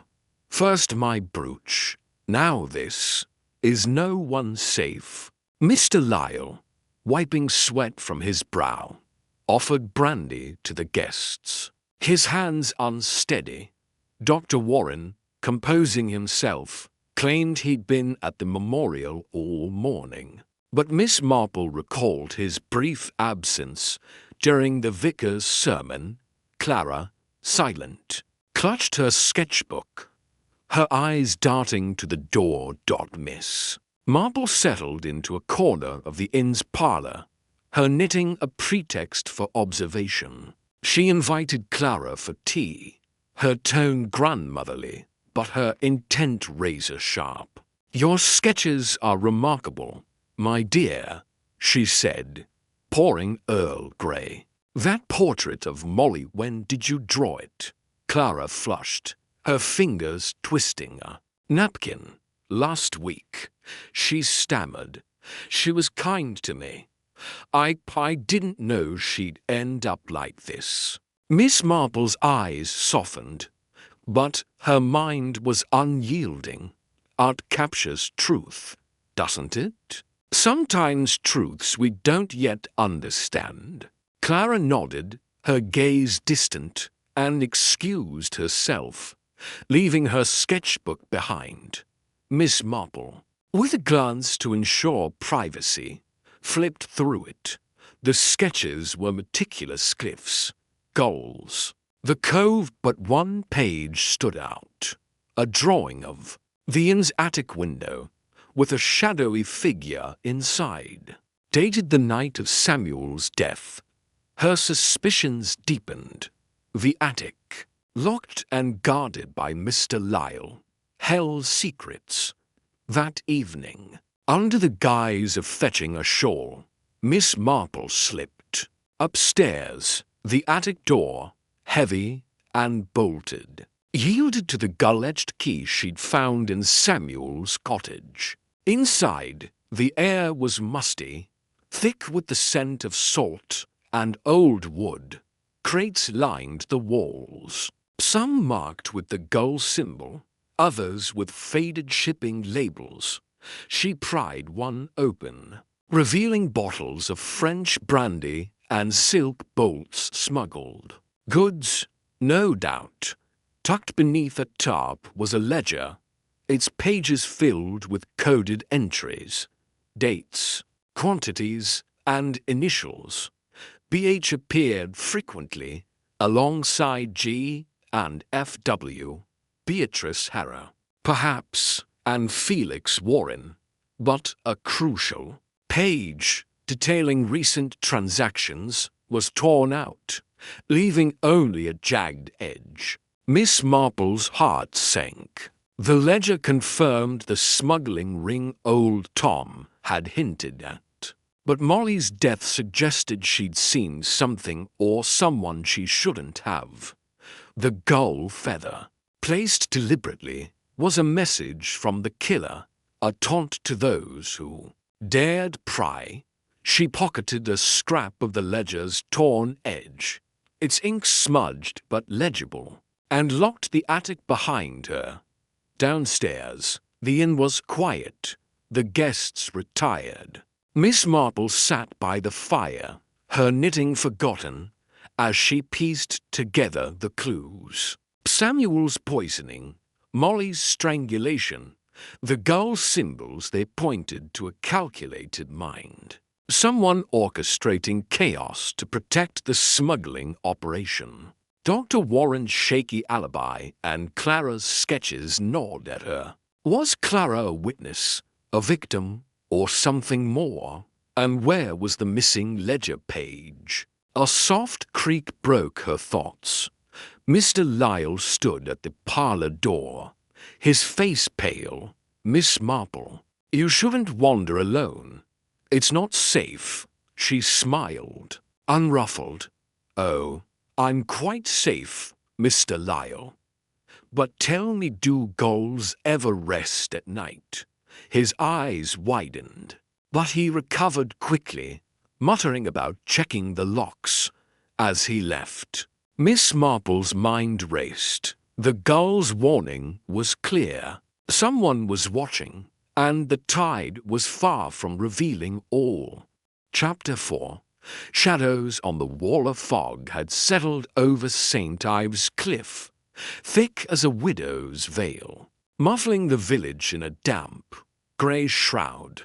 "First my brooch, now this. Is no one safe?" Mr. Lyle, wiping sweat from his brow, offered brandy to the guests. His hands unsteady, Dr. Warren, composing himself, claimed he'd been at the memorial all morning. But Miss Marple recalled his brief absence during the vicar's sermon. Clara, silent, clutched her sketchbook, her eyes darting to the door. Miss Marple settled into a corner of the inn's parlor, her knitting a pretext for observation. She invited Clara for tea, her tone grandmotherly, but her intent razor-sharp. "Your sketches are remarkable, my dear," she said, pouring Earl Grey. "That portrait of Molly, when did you draw it?" Clara flushed, her fingers twisting a napkin. "Last week," she stammered. "She was kind to me. I didn't know she'd end up like this." Miss Marple's eyes softened, but her mind was unyielding. "Art captures truth, doesn't it? Sometimes truths we don't yet understand." Clara nodded, her gaze distant, and excused herself, leaving her sketchbook behind. Miss Marple, with a glance to ensure privacy, flipped through it. The sketches were meticulous glyphs, goals. The cove, but one page stood out. A drawing of the inn's attic window, with a shadowy figure inside. Dated the night of Samuel's death. Her suspicions deepened. The attic, locked and guarded by Mr. Lyle, held secrets. That evening, under the guise of fetching a shawl, Miss Marple slipped upstairs. The attic door, heavy and bolted, yielded to the gull-edged key she'd found in Samuel's cottage. Inside, the air was musty, thick with the scent of salt and old wood. Crates lined the walls, some marked with the gull symbol, others with faded shipping labels. She pried one open, revealing bottles of French brandy and silk bolts smuggled. Goods, no doubt. Tucked beneath a tarp was a ledger, its pages filled with coded entries, dates, quantities, and initials. BH appeared frequently alongside G and FW, Beatrice Harrow, perhaps, and Felix Warren, but a crucial page detailing recent transactions was torn out, leaving only a jagged edge. Miss Marple's heart sank. The ledger confirmed the smuggling ring old Tom had hinted at. But Molly's death suggested she'd seen something or someone she shouldn't have. The gull feather, placed deliberately, was a message from the killer, a taunt to those who dared pry. She pocketed a scrap of the ledger's torn edge, its ink smudged but legible, and locked the attic behind her. Downstairs, the inn was quiet, the guests retired. Miss Marple sat by the fire, her knitting forgotten, as she pieced together the clues. Samuel's poisoning, Molly's strangulation, the gull symbols they pointed to a calculated mind. Someone orchestrating chaos to protect the smuggling operation. Dr. Warren's shaky alibi and Clara's sketches gnawed at her. Was Clara a witness, a victim, or something more? And where was the missing ledger page? A soft creak broke her thoughts. Mr. Lyle stood at the parlor door, his face pale. "Miss Marple, you shouldn't wander alone. It's not safe." She smiled, unruffled. "Oh, I'm quite safe, Mr. Lyle. But tell me, do gulls ever rest at night? His eyes widened, but he recovered quickly, muttering about checking the locks as he left. Miss Marple's mind raced. The gull's warning was clear. Someone was watching, and the tide was far from revealing all. Chapter 4. Shadows on the wall of fog had settled over St. Ives Cliff, thick as a widow's veil, muffling the village in a damp, grey shroud.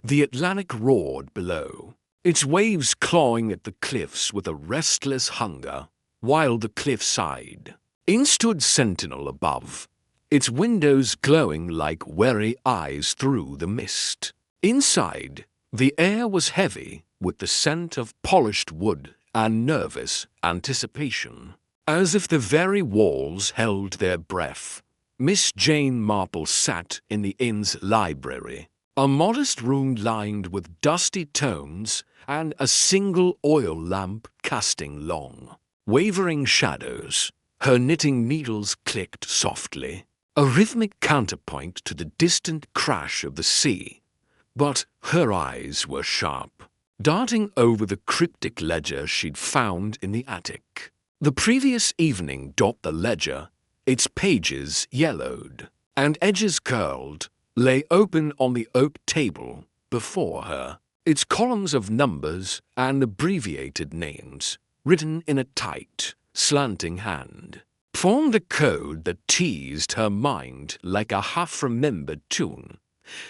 The Atlantic roared below, its waves clawing at the cliffs with a restless hunger, while the cliffside in stood sentinel above, its windows glowing like wary eyes through the mist. Inside, the air was heavy with the scent of polished wood and nervous anticipation, as if the very walls held their breath. Miss Jane Marple sat in the inn's library, a modest room lined with dusty tomes and a single oil lamp casting long, wavering shadows. Her knitting needles clicked softly, a rhythmic counterpoint to the distant crash of the sea. But her eyes were sharp, darting over the cryptic ledger she'd found in the attic. The previous evening the ledger, its pages yellowed, and edges curled, lay open on the oak table before her, its columns of numbers and abbreviated names, written in a tight, slanting hand, formed a code that teased her mind like a half-remembered tune.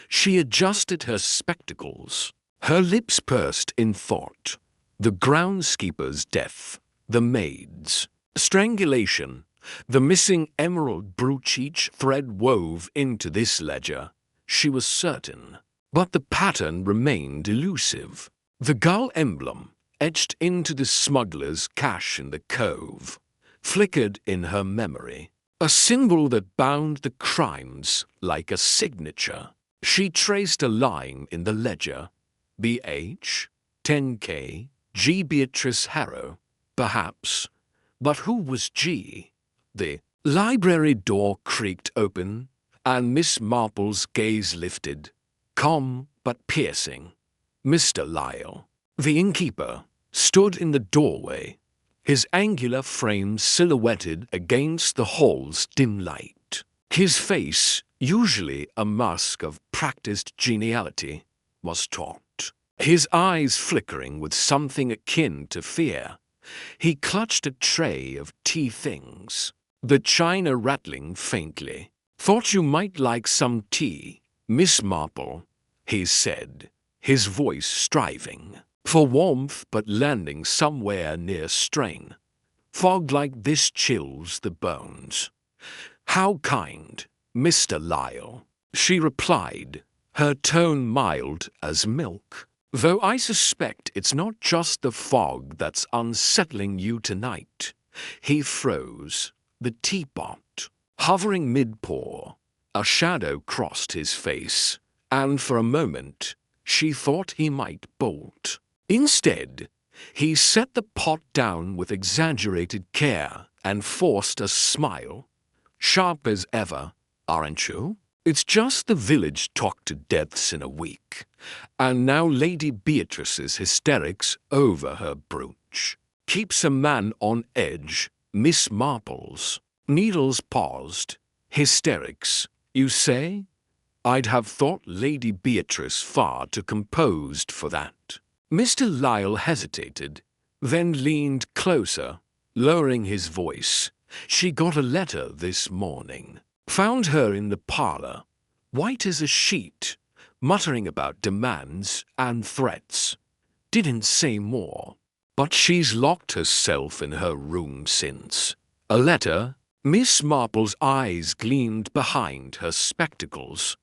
She adjusted her spectacles, her lips pursed in thought. The groundskeeper's death, the maid's strangulation, the missing emerald brooch, each thread wove into this ledger, she was certain. But the pattern remained elusive. The gull emblem, etched into the smuggler's cache in the cove, flickered in her memory, a symbol that bound the crimes like a signature. She traced a line in the ledger, BH, 10K, G. Beatrice Harrow, perhaps. But who was G? The library door creaked open, and Miss Marple's gaze lifted, calm but piercing. Mr. Lyle, the innkeeper, stood in the doorway, his angular frame silhouetted against the hall's dim light. His face, usually a mask of practiced geniality, was taut, his eyes flickering with something akin to fear. He clutched a tray of tea things, the china rattling faintly. "Thought you might like some tea, Miss Marple," he said, his voice striving for warmth but landing somewhere near strain. "Fog like this chills the bones." "How kind, Mr. Lyle," she replied, her tone mild as milk. "Though I suspect it's not just the fog that's unsettling you tonight." He froze, the teapot hovering mid-pour. A shadow crossed his face, and for a moment she thought he might bolt. Instead, he set the pot down with exaggerated care and forced a smile. "Sharp as ever, aren't you? It's just the village talked to deaths in a week, and now Lady Beatrice's hysterics over her brooch keeps a man on edge. Miss Marple's needles paused. Hysterics, you say? I'd have thought Lady Beatrice far too composed for that." Mr. Lyle hesitated, then leaned closer, lowering his voice. "She got a letter this morning. Found her in the parlor, white as a sheet, muttering about demands and threats. Didn't say more, but she's locked herself in her room since." "A letter?" Miss Marple's eyes gleamed behind her spectacles.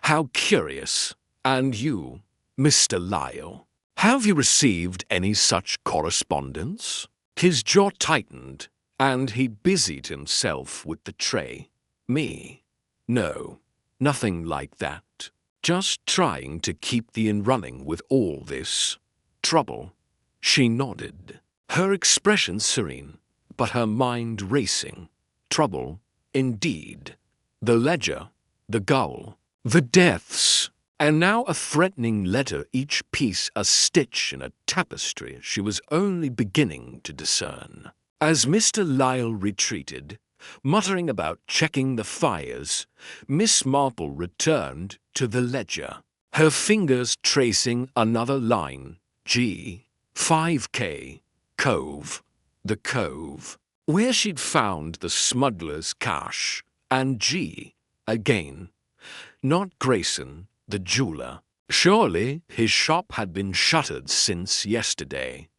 "How curious. And you, Mr. Lyle, have you received any such correspondence?" His jaw tightened, and he busied himself with the tray. "Me? No, nothing like that. Just trying to keep the inn running with all this trouble." She nodded, her expression serene, but her mind racing. Trouble, indeed. The ledger, the gull, The deaths, and now a threatening letter, each piece a stitch in a tapestry she was only beginning to discern. As Mr. Lyle retreated, muttering about checking the fires, Miss Marple returned to the ledger, her fingers tracing another line, G, 5K, Cove, the Cove, where she'd found the smuggler's cache, and G, again, not Grayson, the jeweler. Surely his shop had been shuttered since yesterday,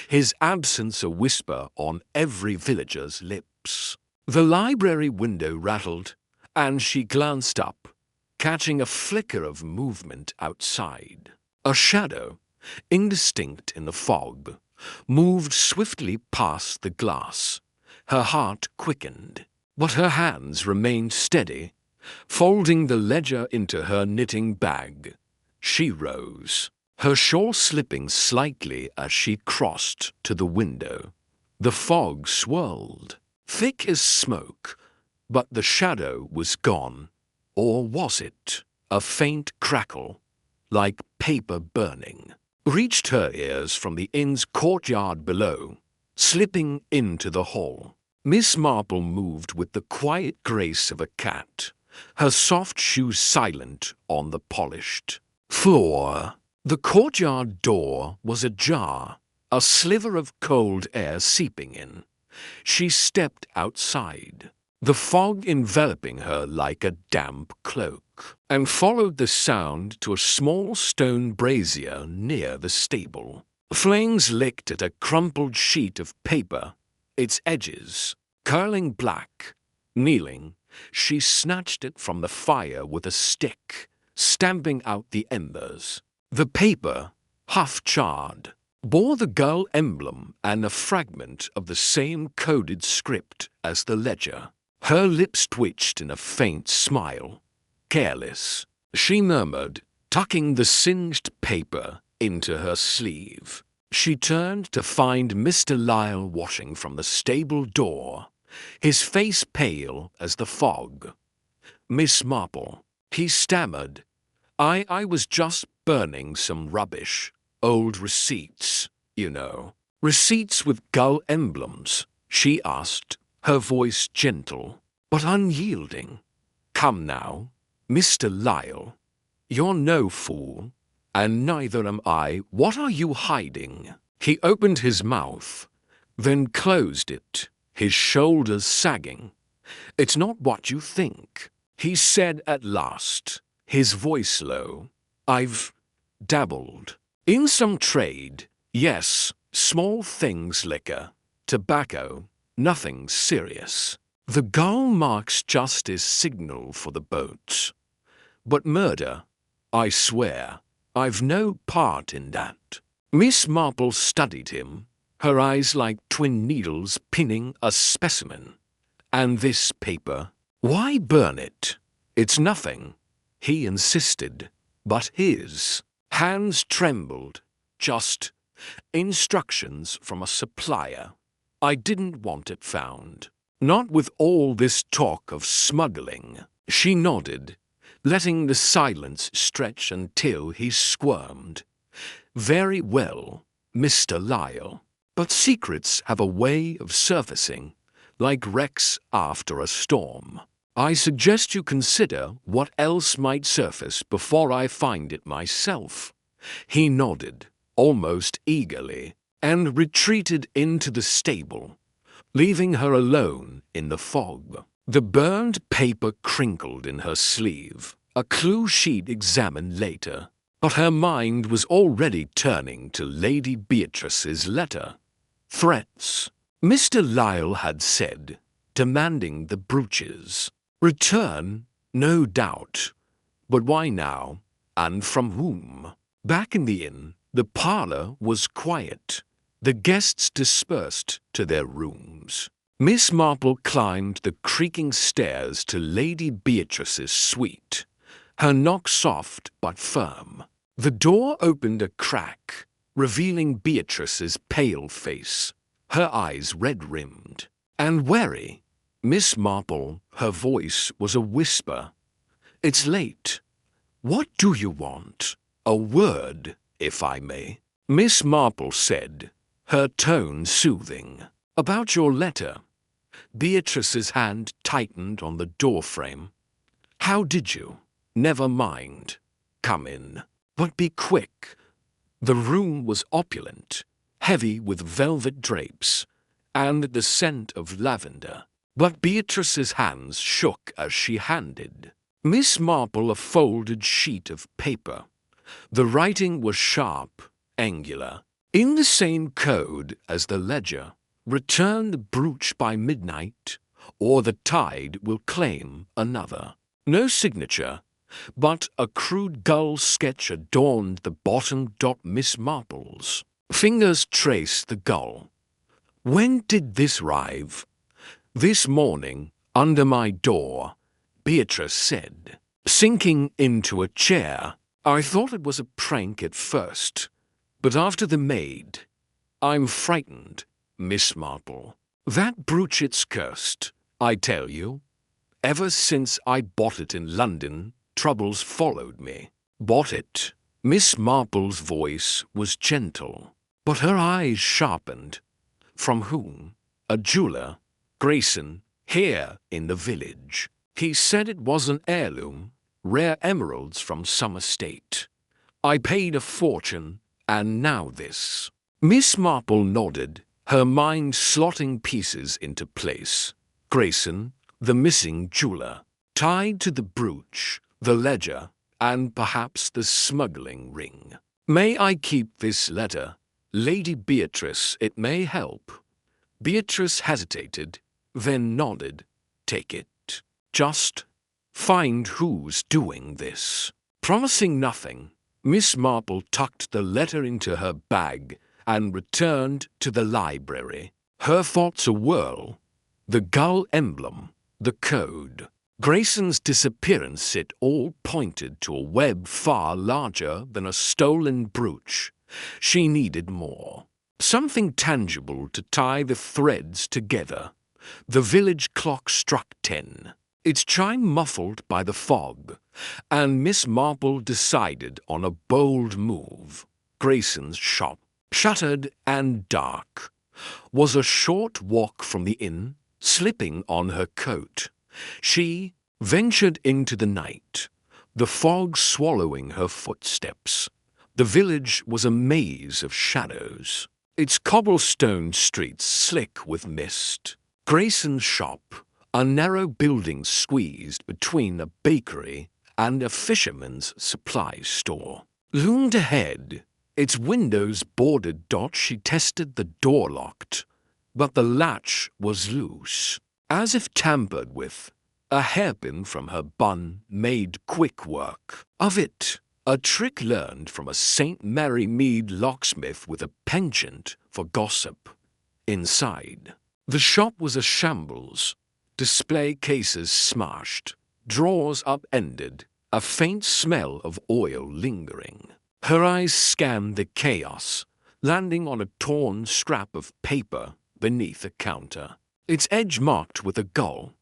his absence a whisper on every villager's lips. The library window rattled, and she glanced up, catching a flicker of movement outside. A shadow, indistinct in the fog, moved swiftly past the glass. Her heart quickened, but her hands remained steady. Folding the ledger into her knitting bag, she rose, her shawl slipping slightly as she crossed to the window. The fog swirled, thick as smoke, but the shadow was gone. Or was it? A faint crackle, like paper burning, reached her ears from the inn's courtyard below, slipping into the hall. Miss Marple moved with the quiet grace of a cat, her soft shoes silent on the polished floor. The courtyard door was ajar, a sliver of cold air seeping in. She stepped outside, the fog enveloping her like a damp cloak, and followed the sound to a small stone brazier near the stable. Flames licked at a crumpled sheet of paper, its edges curling black. Kneeling, she snatched it from the fire with a stick, stamping out the embers. The paper, half-charred, bore the gull emblem and a fragment of the same coded script as the ledger. Her lips twitched in a faint smile. Careless, she murmured, tucking the singed paper into her sleeve. She turned to find Mr. Lyle watching from the stable door, his face pale as the fog. "Miss Marple," he stammered, I was just burning some rubbish. Old receipts, you know." "Receipts with gull emblems?" she asked, her voice gentle, but unyielding. "Come now, Mr. Lyle. You're no fool, and neither am I. What are you hiding?" He opened his mouth, then closed it, his shoulders sagging. "It's not what you think," he said at last, his voice low. "I've dabbled in some trade, yes, small things, liquor, tobacco, nothing serious. The gull marks just his signal for the boats. But murder, I swear, I've no part in that." Miss Marple studied him, her eyes like twin needles pinning a specimen. "And this paper? Why burn it? It's nothing," he insisted, but his hands trembled. "Just instructions from a supplier. I didn't want it found. Not with all this talk of smuggling." She nodded, letting the silence stretch until he squirmed. "Very well, Mr. Lyle. But secrets have a way of surfacing, like wrecks after a storm. I suggest you consider what else might surface before I find it myself." He nodded, almost eagerly, and retreated into the stable, leaving her alone in the fog. The burned paper crinkled in her sleeve, a clue she'd examine later, but her mind was already turning to Lady Beatrice's letter. Threats, Mr. Lyle had said, demanding the brooches. Return, no doubt. But why now, and from whom? Back in the inn, the parlor was quiet. The guests dispersed to their rooms. Miss Marple climbed the creaking stairs to Lady Beatrice's suite, her knock soft but firm. The door opened a crack, revealing Beatrice's pale face, her eyes red-rimmed and wary. "Miss Marple," her voice was a whisper. "It's late. "What do you want? A word, if I may," Miss Marple said, her tone soothing. "About your letter." Beatrice's hand tightened on the doorframe. "How did you? Never mind. Come in. But be quick." The room was opulent, heavy with velvet drapes, and the scent of lavender. But Beatrice's hands shook as she handed Miss Marple a folded sheet of paper. The writing was sharp, angular, in the same code as the ledger. "Return the brooch by midnight, or the tide will claim another." No signature, but a crude gull sketch adorned the bottom. Miss Marple's fingers traced the gull. "When did this arrive?" "This morning, under my door," Beatrice said, sinking into a chair. "I thought it was a prank at first, but after the maid, I'm frightened, Miss Marple. That brooch, it's cursed, I tell you. Ever since I bought it in London, troubles followed me." "Bought it?" Miss Marple's voice was gentle, but her eyes sharpened. "From whom?" "A jeweller, Grayson, here in the village. He said it was an heirloom, rare emeralds from some estate. I paid a fortune, and now this." Miss Marple nodded, her mind slotting pieces into place. Grayson, the missing jeweller, tied to the brooch, the ledger, and perhaps the smuggling ring. "May I keep this letter, Lady Beatrice? It may help." Beatrice hesitated, then nodded. "Take it. Just find who's doing this." Promising nothing, Miss Marple tucked the letter into her bag and returned to the library. Her thoughts awhirl. The gull emblem, the code, Grayson's disappearance, it all pointed to a web far larger than a stolen brooch. She needed more. Something tangible to tie the threads together. The village clock struck 10. Its chime muffled by the fog, and Miss Marple decided on a bold move. Grayson's shop, shuttered and dark, was a short walk from the inn. Slipping on her coat, she ventured into the night, the fog swallowing her footsteps. The village was a maze of shadows, its cobblestone streets slick with mist. Grayson's shop, a narrow building squeezed between a bakery and a fisherman's supply store, loomed ahead, its windows boarded. She tested the door locked, but the latch was loose, as if tampered with. A hairpin from her bun made quick work of it, a trick learned from a St. Mary Mead locksmith with a penchant for gossip. Inside, the shop was a shambles. Display cases smashed, drawers upended, a faint smell of oil lingering. Her eyes scanned the chaos, landing on a torn scrap of paper beneath a counter, its edge marked with a gull.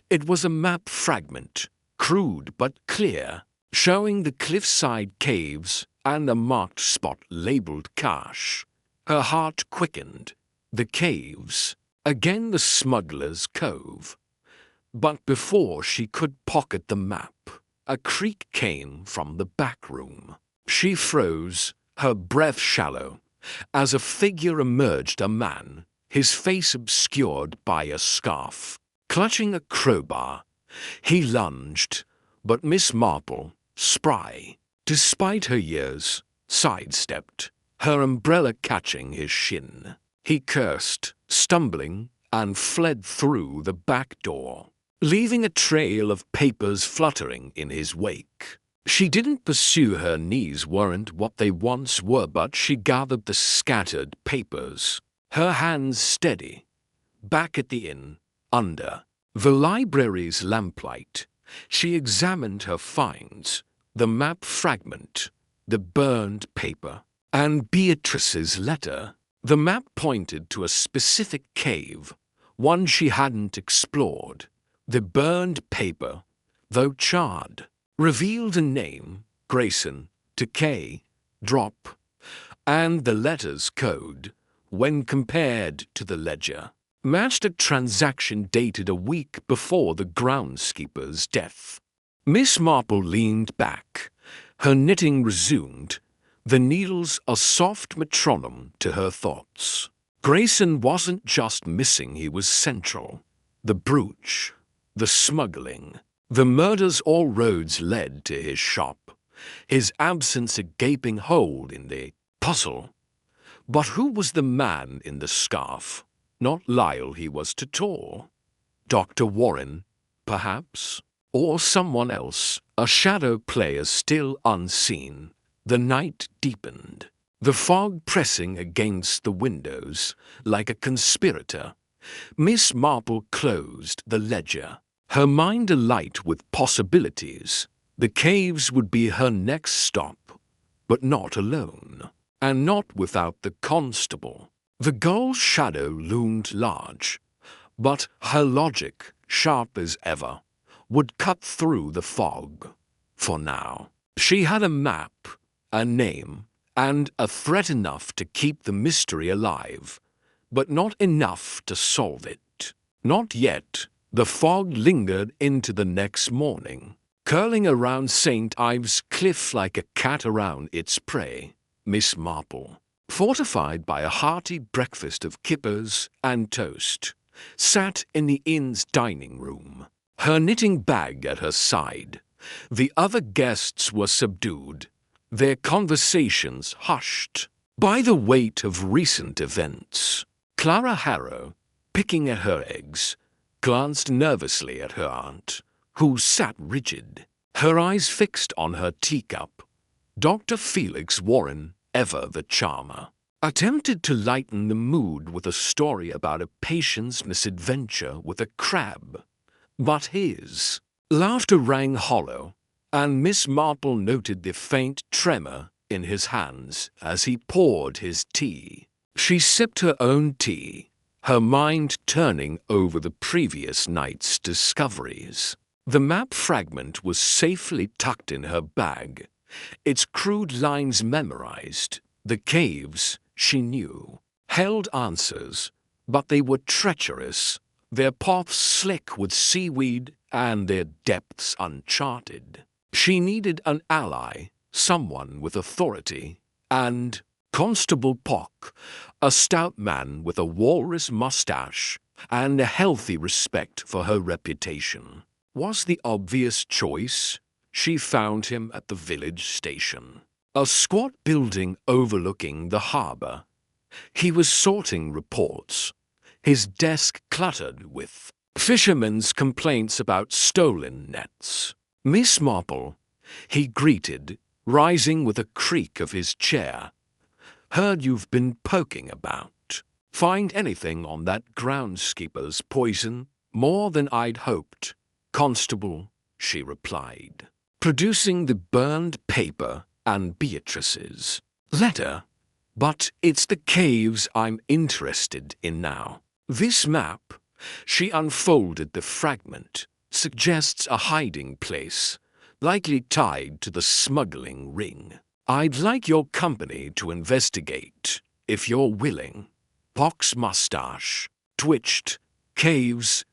It was a map fragment, crude but clear, showing the cliffside caves and a marked spot labeled cache. Her heart quickened. The caves, again the smuggler's cove. But before she could pocket the map, a creak came from the back room. She froze, her breath shallow, as a figure emerged, a man, his face obscured by a scarf. Clutching a crowbar, he lunged, but Miss Marple, spry, despite her years, sidestepped, her umbrella catching his shin. He cursed, stumbling, and fled through the back door, leaving a trail of papers fluttering in his wake. She didn't pursue. Her knees weren't what they once were, but she gathered the scattered papers, her hands steady. Back at the inn, under the library's lamplight, she examined her finds, the map fragment, the burned paper, and Beatrice's letter. The map pointed to a specific cave, one she hadn't explored. The burned paper, though charred, revealed a name, Grayson, to K, drop, and the letter's code, when compared to the ledger, matched a transaction dated a week before the groundskeeper's death. Miss Marple leaned back, her knitting resumed, the needles a soft metronome to her thoughts. Grayson wasn't just missing, he was central. The brooch, the smuggling, the murders, all roads led to his shop, his absence a gaping hole in the puzzle. But who was the man in the scarf? Not Lyle he was to tall. Dr. Warren, perhaps? Or someone else, a shadow player still unseen. The night deepened, the fog pressing against the windows like a conspirator. Miss Marple closed the ledger, her mind alight with possibilities. The caves would be her next stop, but not alone, and not without the constable. The girl's shadow loomed large, but her logic, sharp as ever, would cut through the fog. For now, she had a map, a name, and a threat enough to keep the mystery alive, but not enough to solve it. Not yet. The fog lingered into the next morning, curling around St. Ives Cliff like a cat around its prey. Miss Marple, fortified by a hearty breakfast of kippers and toast, sat in the inn's dining room, her knitting bag at her side. The other guests were subdued, their conversations hushed by the weight of recent events. Clara Harrow, picking at her eggs, glanced nervously at her aunt, who sat rigid, her eyes fixed on her teacup. Dr. Felix Warren, ever the charmer, attempted to lighten the mood with a story about a patient's misadventure with a crab. But his laughter rang hollow, and Miss Marple noted the faint tremor in his hands as he poured his tea. She sipped her own tea, her mind turning over the previous night's discoveries. The map fragment was safely tucked in her bag, its crude lines memorized. The caves, she knew, held answers, but they were treacherous, their paths slick with seaweed and their depths uncharted. She needed an ally, someone with authority, and Constable Pock, a stout man with a walrus mustache and a healthy respect for her reputation, was the obvious choice. She found him at the village station, a squat building overlooking the harbor. He was sorting reports, his desk cluttered with fishermen's complaints about stolen nets. Miss Marple, he greeted, rising with a creak of his chair. Heard you've been poking about. Find anything on that groundskeeper's poison? More than I'd hoped, Constable, she replied, producing the burned paper and Beatrice's letter. But it's the caves I'm interested in now. This map, she unfolded the fragment, suggests a hiding place, likely tied to the smuggling ring. I'd like your company to investigate, if you're willing. Pock's mustache twitched. Caves,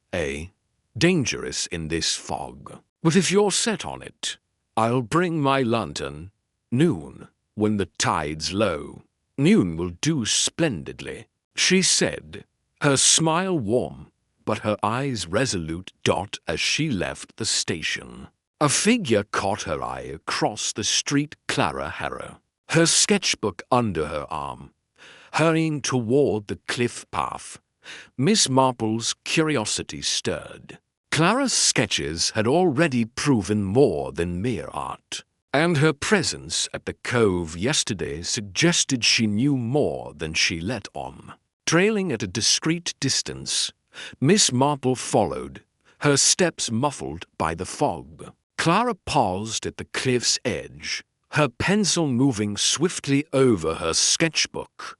dangerous in this fog. But if you're set on it, I'll bring my lantern. Noon, when the tide's low. Noon will do splendidly, she said, her smile warm, but her eyes resolute. As she left the station, a figure caught her eye across the street. Clara Harrow, her sketchbook under her arm, hurrying toward the cliff path. Miss Marple's curiosity stirred. Clara's sketches had already proven more than mere art, and her presence at the cove yesterday suggested she knew more than she let on. Trailing at a discreet distance, Miss Marple followed, her steps muffled by the fog. Clara paused at the cliff's edge, her pencil moving swiftly over her sketchbook.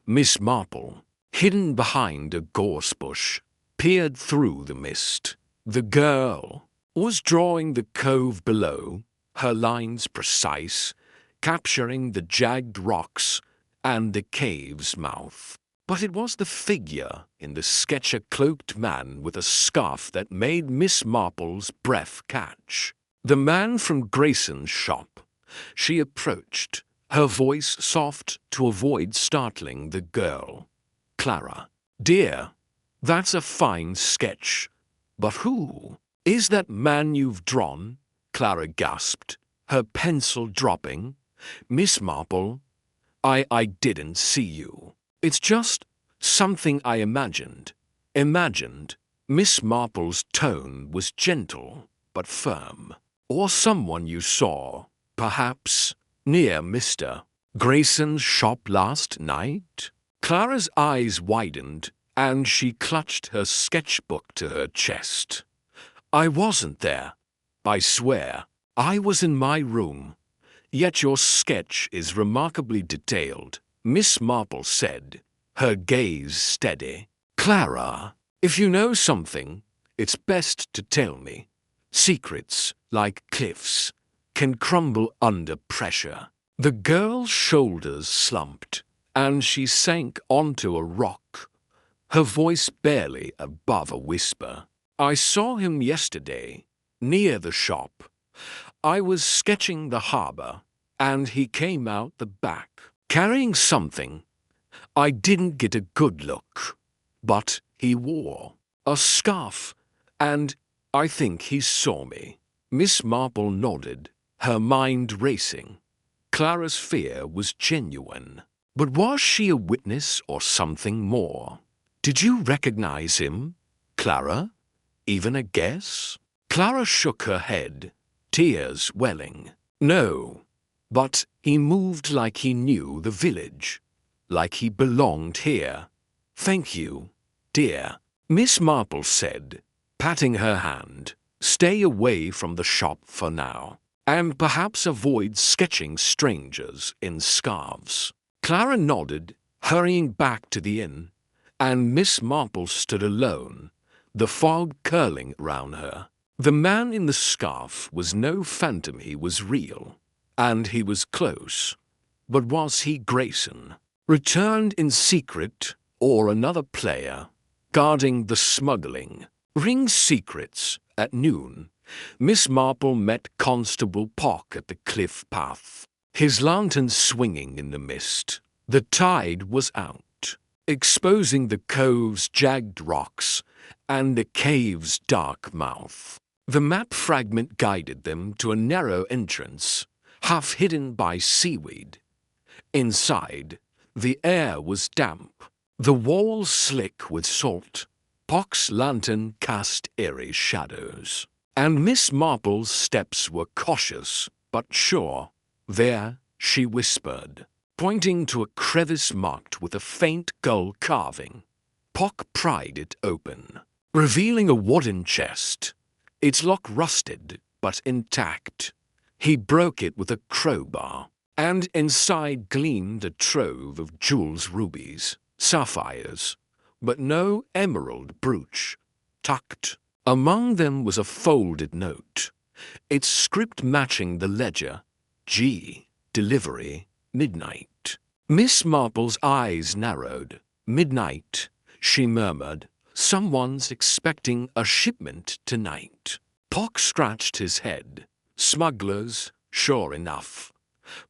Miss Marple, hidden behind a gorse bush, peered through the mist. The girl was drawing the cove below, her lines precise, capturing the jagged rocks and the cave's mouth. But it was the figure in the sketch, a cloaked man with a scarf, that made Miss Marple's breath catch. The man from Grayson's shop. She approached, her voice soft to avoid startling the girl. "Clara, dear, that's a fine sketch. But who is that man you've drawn?" Clara gasped, her pencil dropping. "Miss Marple, I didn't see you. It's just something I imagined." Imagined? Miss Marple's tone was gentle but firm. "Or someone you saw, perhaps, near Mr. Grayson's shop last night?" Clara's eyes widened, and she clutched her sketchbook to her chest. "I wasn't there. I swear. I was in my room. Yet your sketch is remarkably detailed," Miss Marple said, her gaze steady. "Clara, if you know something, it's best to tell me. Secrets, like cliffs, can crumble under pressure." The girl's shoulders slumped, and she sank onto a rock, her voice barely above a whisper. "I saw him yesterday, near the shop. I was sketching the harbor, and he came out the back, carrying something. I didn't get a good look, but he wore a scarf, and I think he saw me." Miss Marple nodded, her mind racing. Clara's fear was genuine. But was she a witness or something more? "Did you recognize him, Clara? Even a guess?" Clara shook her head, tears welling. "No, but he moved like he knew the village, like he belonged here." "Thank you, dear," Miss Marple said, patting her hand. "Stay away from the shop for now, and perhaps avoid sketching strangers in scarves." Clara nodded, hurrying back to the inn, and Miss Marple stood alone, the fog curling round her. The man in the scarf was no phantom, he was real, and he was close. But was he Grayson, returned in secret, or another player, guarding the smuggling ring secrets? At noon, Miss Marple met Constable Pock at the cliff path, his lantern swinging in the mist. The tide was out, exposing the cove's jagged rocks and the cave's dark mouth. The map fragment guided them to a narrow entrance, half hidden by seaweed. Inside, the air was damp, the walls slick with salt. Pock's lantern cast eerie shadows, and Miss Marple's steps were cautious but sure. "There," she whispered, pointing to a crevice marked with a faint gull carving. Pock pried it open, revealing a wooden chest, its lock rusted but intact. He broke it with a crowbar, and inside gleamed a trove of jewels, rubies, sapphires, but no emerald brooch. Tucked among them was a folded note, its script matching the ledger: G. Delivery, midnight. Miss Marple's eyes narrowed. "Midnight," she murmured. "Someone's expecting a shipment tonight." Pock scratched his head. "Smugglers, sure enough.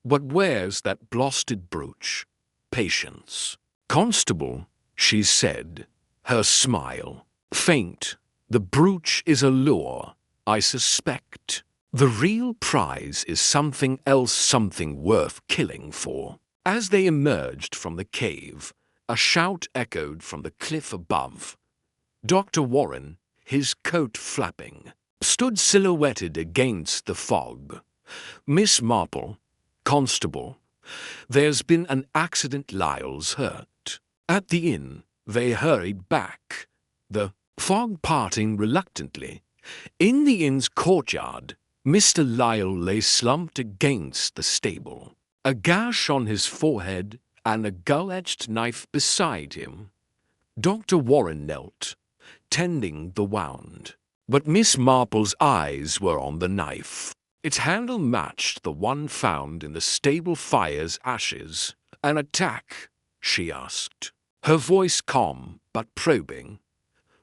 But where's that blasted brooch? Patience." "Constable," she said, her smile faint. "The brooch is a lure, I suspect. The real prize is something else, something worth killing for." As they emerged from the cave, a shout echoed from the cliff above. Dr. Warren, his coat flapping, stood silhouetted against the fog. "Miss Marple, Constable, there's been an accident. Lyle's hurt." At the inn, they hurried back, the fog parting reluctantly. In the inn's courtyard, Mr. Lyle lay slumped against the stable, a gash on his forehead and a gull-edged knife beside him. Dr. Warren knelt, tending the wound. But Miss Marple's eyes were on the knife. Its handle matched the one found in the stable fire's ashes. "An attack?" she asked, her voice calm but probing.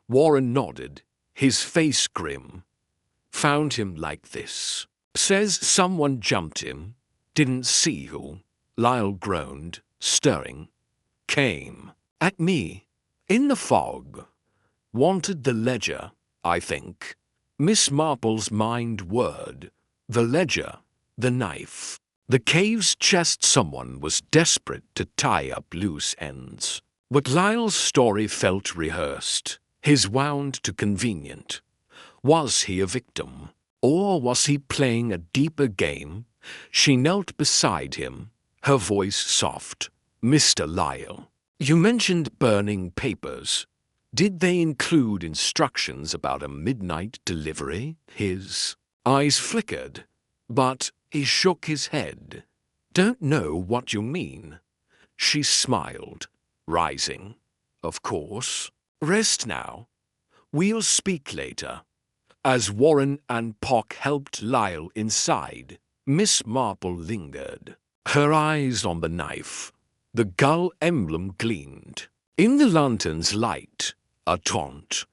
Warren nodded, his face grim. "Found him like this. Says someone jumped him. Didn't see who." Lyle groaned, stirring. "Came at me. In the fog. Wanted the ledger, I think." Miss Marple's mind whirred. The ledger, the knife. The cave's chest. Someone was desperate to tie up loose ends. But Lyle's story felt rehearsed, his wound too convenient. Was he a victim? Or was he playing a deeper game? She knelt beside him, her voice soft. "Mr. Lyle, you mentioned burning papers. Did they include instructions about a midnight delivery?" His eyes flickered, but he shook his head. "Don't know what you mean." She smiled, rising. "Of course. Rest now. We'll speak later." As Warren and Pock helped Lyle inside, Miss Marple lingered, her eyes on the knife. The gull emblem gleamed. In the lantern's light, a taunt.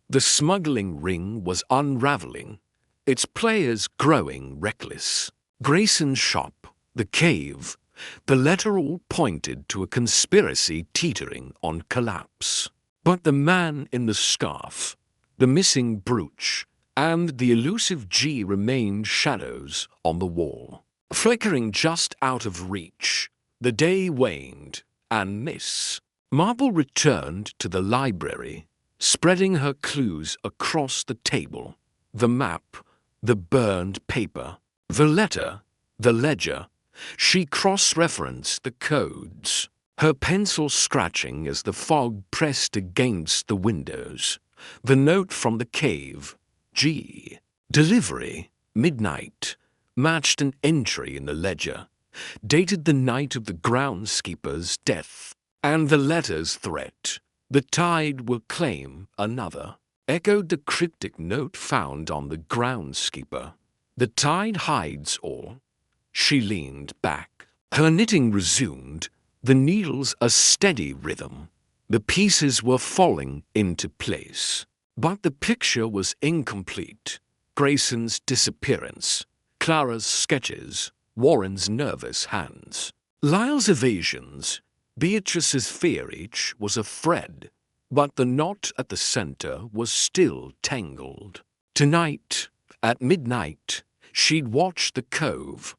The smuggling ring was unraveling, its players growing reckless. Grayson's shop, the cave, the letter all pointed to a conspiracy teetering on collapse. But the man in the scarf, the missing brooch, and the elusive G remained shadows on the wall. Flickering just out of reach, the day waned, and Miss Marple returned to the library, spreading her clues across the table. The map, the burned paper, the letter, the ledger. She cross-referenced the codes, her pencil scratching as the fog pressed against the windows. The note from the cave, G, delivery, midnight, matched an entry in the ledger, dated the night of the groundskeeper's death, and the letter's threat, "The tide will claim another," echoed the cryptic note found on the groundskeeper. "The tide hides all." She leaned back. Her knitting resumed, the needles a steady rhythm. The pieces were falling into place. But the picture was incomplete. Grayson's disappearance, Clara's sketches, Warren's nervous hands, Lyle's evasions, Beatrice's fear. Each was a thread, but the knot at the center was still tangled. Tonight, at midnight, she'd watch the cove.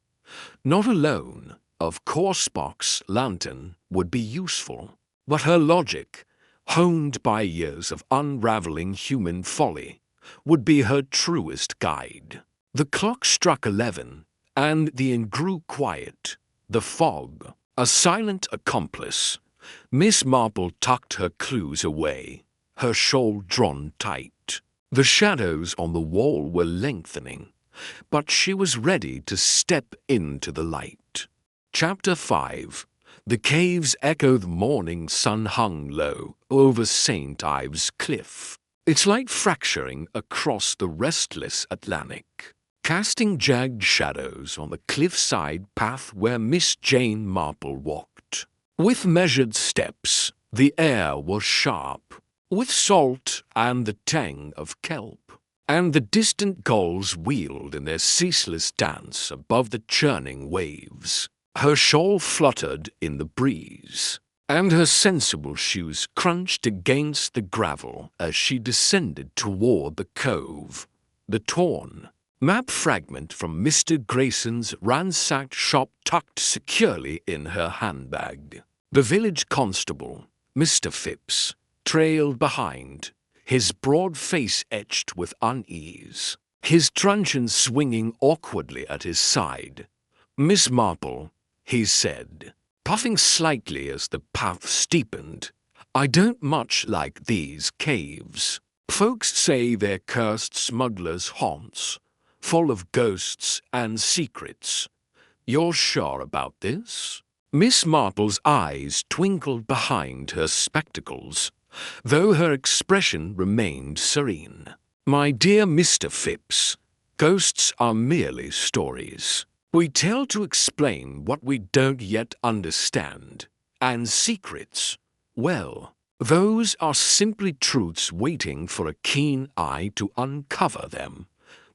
Not alone, of course Spock's lantern would be useful, but her logic, honed by years of unraveling human folly, would be her truest guide. The clock struck 11, and the inn grew quiet. The fog, a silent accomplice. Miss Marple tucked her clues away, her shawl drawn tight. The shadows on the wall were lengthening, but she was ready to step into the light. Chapter 5. The cave's echo. The morning sun hung low over St. Ives Cliff, its light fracturing across the restless Atlantic, casting jagged shadows on the cliffside path where Miss Jane Marple walked. With measured steps, the air was sharp, with salt and the tang of kelp, and the distant gulls wheeled in their ceaseless dance above the churning waves. Her shawl fluttered in the breeze, and her sensible shoes crunched against the gravel as she descended toward the cove. The torn map fragment from Mr. Grayson's ransacked shop tucked securely in her handbag. The village constable, Mr. Phipps, trailed behind, his broad face etched with unease, his truncheon swinging awkwardly at his side. "Miss Marple," he said, puffing slightly as the path steepened, "I don't much like these caves. Folks say they're cursed smugglers' haunts, full of ghosts and secrets. You're sure about this?" Miss Marple's eyes twinkled behind her spectacles, though her expression remained serene. My dear Mr. Phipps, ghosts are merely stories. We tell to explain what we don't yet understand. And secrets, well, those are simply truths waiting for a keen eye to uncover them.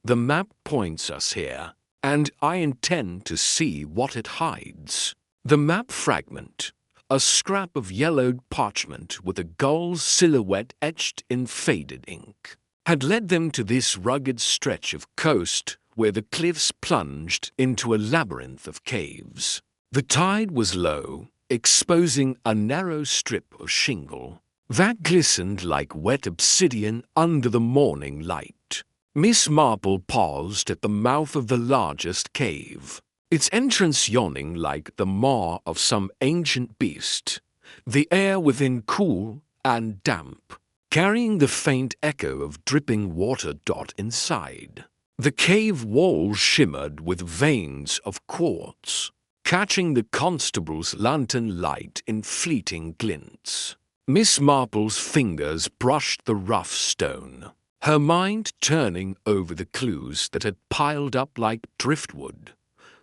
The map points us here, and I intend to see what it hides. The map fragment, a scrap of yellowed parchment with a gull's silhouette etched in faded ink, had led them to this rugged stretch of coast where the cliffs plunged into a labyrinth of caves. The tide was low, exposing a narrow strip of shingle that glistened like wet obsidian under the morning light. Miss Marple paused at the mouth of the largest cave, its entrance yawning like the maw of some ancient beast, the air within cool and damp, carrying the faint echo of dripping water inside. The cave walls shimmered with veins of quartz, catching the constable's lantern light in fleeting glints. Miss Marple's fingers brushed the rough stone, her mind turning over the clues that had piled up like driftwood.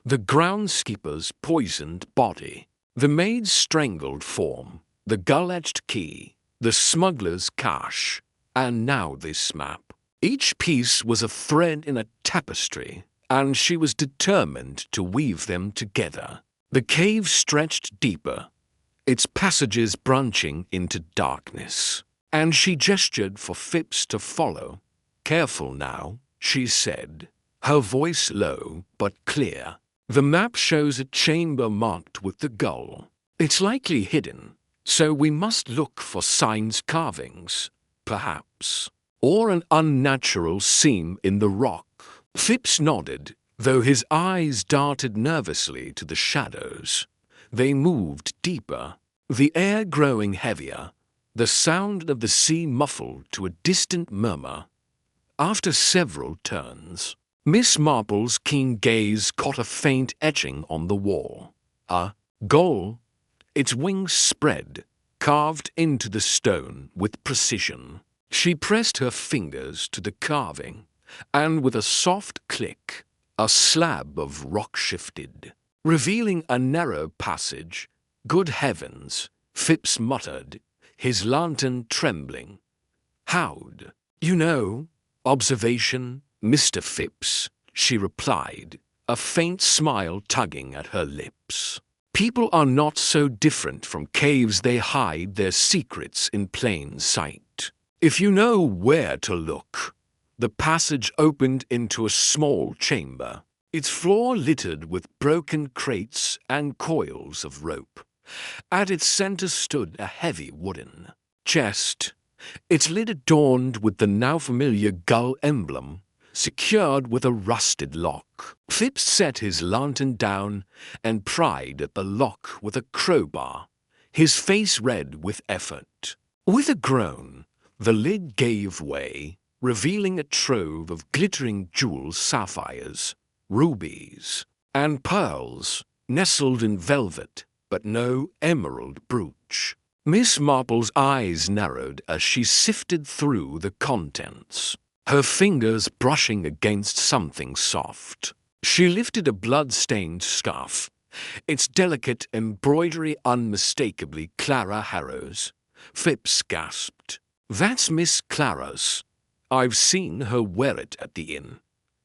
The groundskeeper's poisoned body, the maid's strangled form, the gull-edged key, the smuggler's cache, and now this map. Each piece was a thread in a tapestry, and she was determined to weave them together. The cave stretched deeper, its passages branching into darkness, and she gestured for Phipps to follow. "Careful now," she said, her voice low but clear. "The map shows a chamber marked with the gull. It's likely hidden, so we must look for signs, carvings, perhaps, or an unnatural seam in the rock." Phipps nodded, though his eyes darted nervously to the shadows. They moved deeper, the air growing heavier, the sound of the sea muffled to a distant murmur. After several turns, Miss Marple's keen gaze caught a faint etching on the wall. A gull, its wings spread, carved into the stone with precision. She pressed her fingers to the carving, and with a soft click, a slab of rock shifted, revealing a narrow passage. "Good heavens," Phipps muttered, his lantern trembling. "How'd you know?" "Observation, Mr. Phipps," she replied, a faint smile tugging at her lips. "People are not so different from caves. They hide their secrets in plain sight. If you know where to look." The passage opened into a small chamber, its floor littered with broken crates and coils of rope. At its center stood a heavy wooden chest, its lid adorned with the now familiar gull emblem, secured with a rusted lock. Phipps set his lantern down and pried at the lock with a crowbar, his face red with effort. With a groan, the lid gave way, revealing a trove of glittering jewels, sapphires, rubies, and pearls, nestled in velvet, but no emerald brooch. Miss Marple's eyes narrowed as she sifted through the contents, her fingers brushing against something soft. She lifted a blood-stained scarf, its delicate embroidery unmistakably Clara Harrow's. Phipps gasped. "That's Miss Clara's. I've seen her wear it at the inn."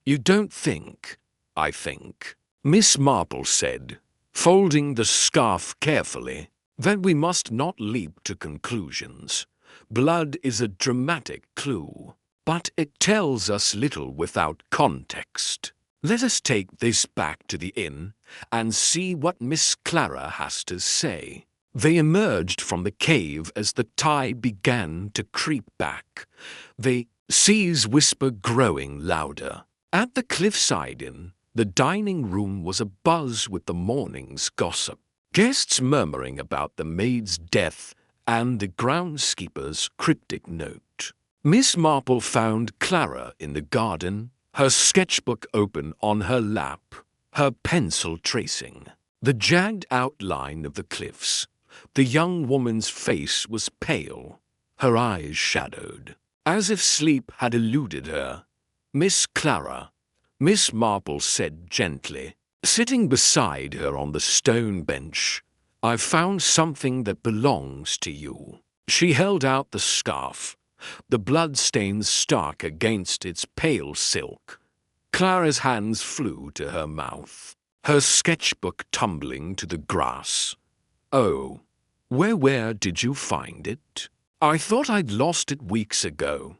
"You don't think?" "I think," Miss Marple said, folding the scarf carefully, "that we must not leap to conclusions. Blood is a dramatic clue, but it tells us little without context. Let us take this back to the inn and see what Miss Clara has to say." They emerged from the cave as the tide began to creep back, the sea's whisper growing louder. At the Cliffside Inn, the dining room was abuzz with the morning's gossip, guests murmuring about the maid's death and the groundskeeper's cryptic note. Miss Marple found Clara in the garden, her sketchbook open on her lap, her pencil tracing the jagged outline of the cliffs. The young woman's face was pale, her eyes shadowed, As if sleep had eluded her, Miss Clara, Miss Marple said gently, sitting beside her on the stone bench, "I've found something that belongs to you." She held out the scarf, the bloodstains stark against its pale silk. Clara's hands flew to her mouth, her sketchbook tumbling to the grass. "Oh, where did you find it?" "I thought I'd lost it weeks ago.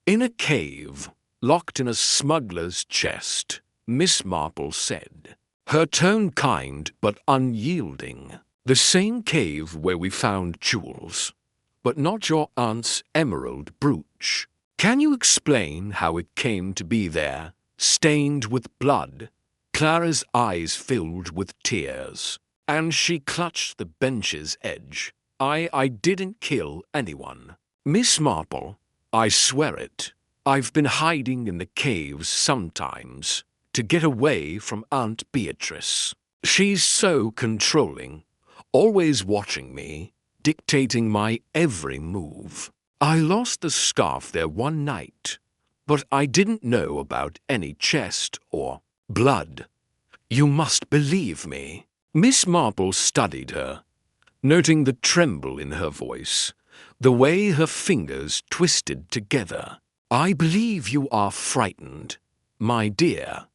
In a cave, locked in a smuggler's chest," Miss Marple said, her tone kind but unyielding. "The same cave where we found jewels, but not your aunt's emerald brooch. Can you explain how it came to be there, stained with blood?" Clara's eyes filled with tears, and she clutched the bench's edge. I didn't kill anyone. Miss Marple, I swear it. I've been hiding in the caves sometimes to get away from Aunt Beatrice. She's so controlling, always watching me, dictating my every move. I lost the scarf there one night, but I didn't know about any chest or blood. You must believe me." Miss Marple studied her, noting the tremble in her voice, the way her fingers twisted together. "I believe you are frightened, my dear,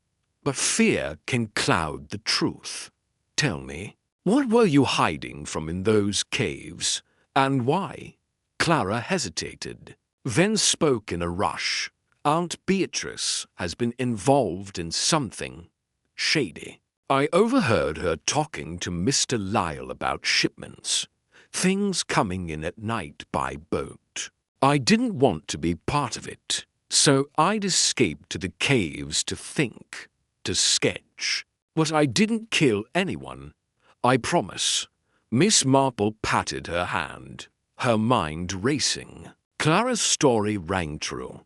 but fear can cloud the truth. Tell me, what were you hiding from in those caves, and why?" Clara hesitated, then spoke in a rush. "Aunt Beatrice has been involved in something shady. I overheard her talking to Mr. Lyle about shipments, things coming in at night by boat. I didn't want to be part of it, so I'd escaped to the caves to think, to sketch. But I didn't kill anyone, I promise." Miss Marple patted her hand, her mind racing. Clara's story rang true,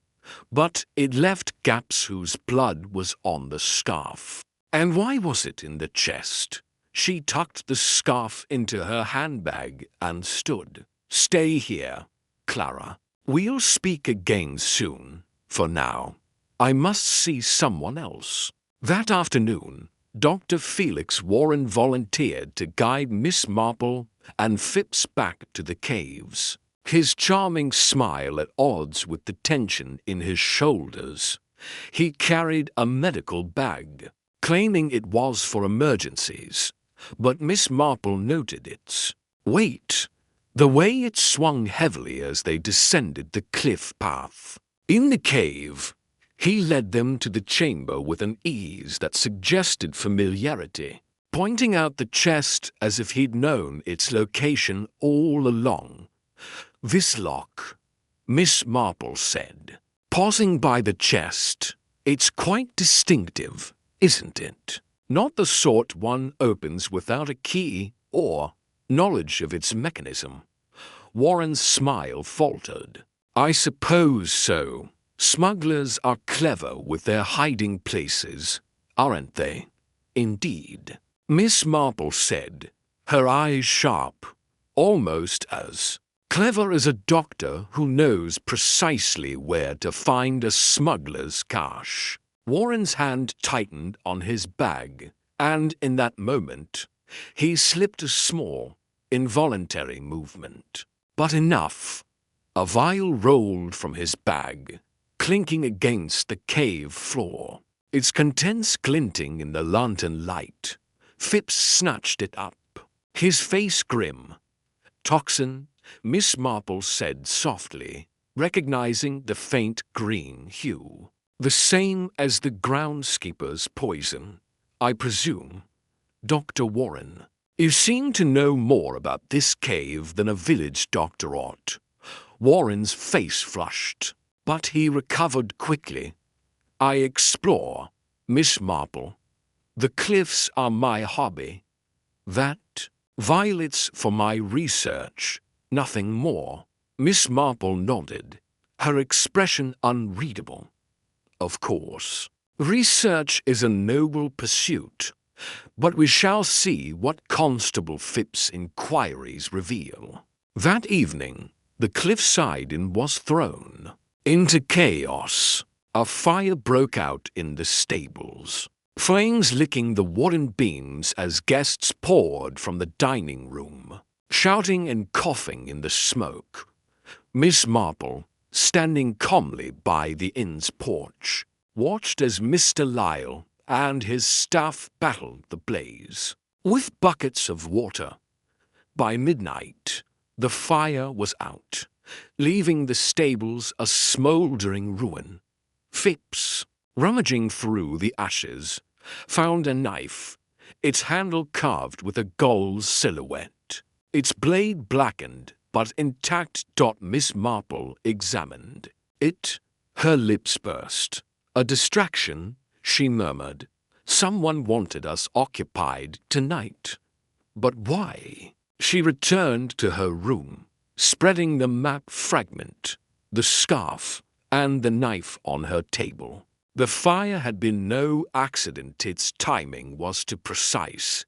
but it left gaps whose blood was on the scarf. And why was it in the chest? She tucked the scarf into her handbag and stood. "Stay here, Clara. We'll speak again soon. For now, I must see someone else." That afternoon, Dr. Felix Warren volunteered to guide Miss Marple and Phipps back to the caves. His charming smile at odds with the tension in his shoulders. He carried a medical bag, claiming it was for emergencies, but Miss Marple noted its weight, the way it swung heavily as they descended the cliff path. In the cave, he led them to the chamber with an ease that suggested familiarity, pointing out the chest as if he'd known its location all along. "This lock," Miss Marple said, pausing by the chest. "It's quite distinctive, isn't it? Not the sort one opens without a key or knowledge of its mechanism." Warren's smile faltered. "I suppose so. Smugglers are clever with their hiding places, aren't they?" "Indeed," Miss Marple said, her eyes sharp, almost as clever as a doctor who knows precisely where to find a smuggler's cache. Warren's hand tightened on his bag, and in that moment, he slipped a small, involuntary movement. But enough. A vial rolled from his bag, clinking against the cave floor, its contents glinting in the lantern light. Phipps snatched it up, his face grim. "Toxin," Miss Marple said softly, recognizing the faint green hue. "The same as the groundskeeper's poison, I presume, Dr. Warren. You seem to know more about this cave than a village doctor ought." Warren's face flushed, but he recovered quickly. "I explore, Miss Marple. The cliffs are my hobby. That, violets for my research, nothing more." Miss Marple nodded, her expression unreadable. "Of course, research is a noble pursuit, but we shall see what Constable Phipps' inquiries reveal." That evening, the Cliffside Inn was thrown. into chaos. A fire broke out in the stables, flames licking the wooden beams as guests poured from the dining room, shouting and coughing in the smoke. Miss Marple, standing calmly by the inn's porch, watched as Mr. Lyle and his staff battled the blaze with buckets of water. By midnight, the fire was out, leaving the stables a smouldering ruin. Phipps, rummaging through the ashes, found a knife, its handle carved with a gull's silhouette, its blade blackened but intact. Miss Marple examined it. Her lips burst. "A distraction," she murmured. "Someone wanted us occupied tonight." But why? She returned to her room, spreading the map fragment, the scarf, and the knife on her table. The fire had been no accident. Its timing was too precise,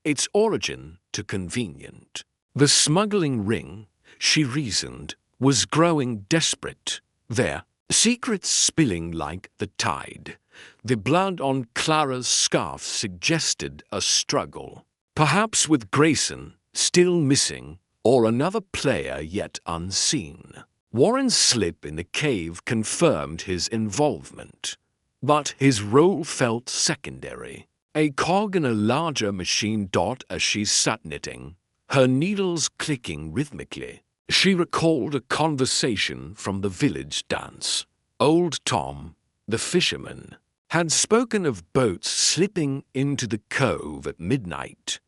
its origin too convenient. The smuggling ring, she reasoned, was growing desperate. Their secrets spilling like the tide. The blood on Clara's scarf suggested a struggle, perhaps with Grayson still missing, or another player yet unseen. Warren's slip in the cave confirmed his involvement, but his role felt secondary, a cog in a larger machine. As she sat knitting, her needles clicking rhythmically, she recalled a conversation from the village dance. Old Tom, the fisherman, had spoken of boats slipping into the cove at midnight,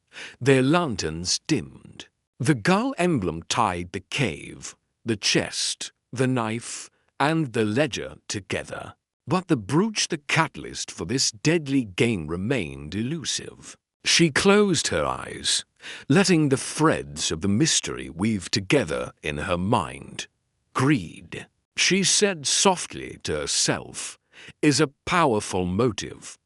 their lanterns dimmed. The gull emblem tied the cave, the chest, the knife, and the ledger together. But the brooch, the catalyst for this deadly game, remained elusive. She closed her eyes, letting the threads of the mystery weave together in her mind. Greed, she said softly to herself, is a powerful motive,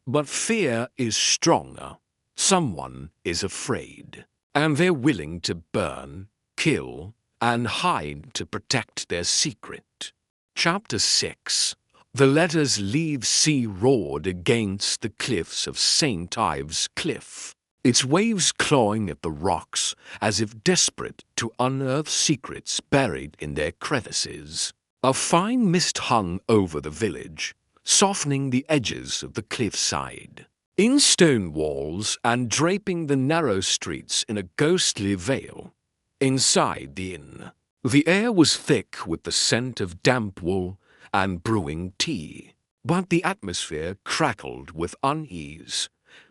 but fear is stronger. Someone is afraid, and they're willing to burn, kill, and hide to protect their secret. Chapter 6. The letters leave sea roared against the cliffs of St. Ives Cliff, its waves clawing at the rocks as if desperate to unearth secrets buried in their crevices. A fine mist hung over the village, softening the edges of the cliffside. In stone walls and draping the narrow streets in a ghostly veil. Inside the inn, the air was thick with the scent of damp wool and brewing tea, but the atmosphere crackled with unease.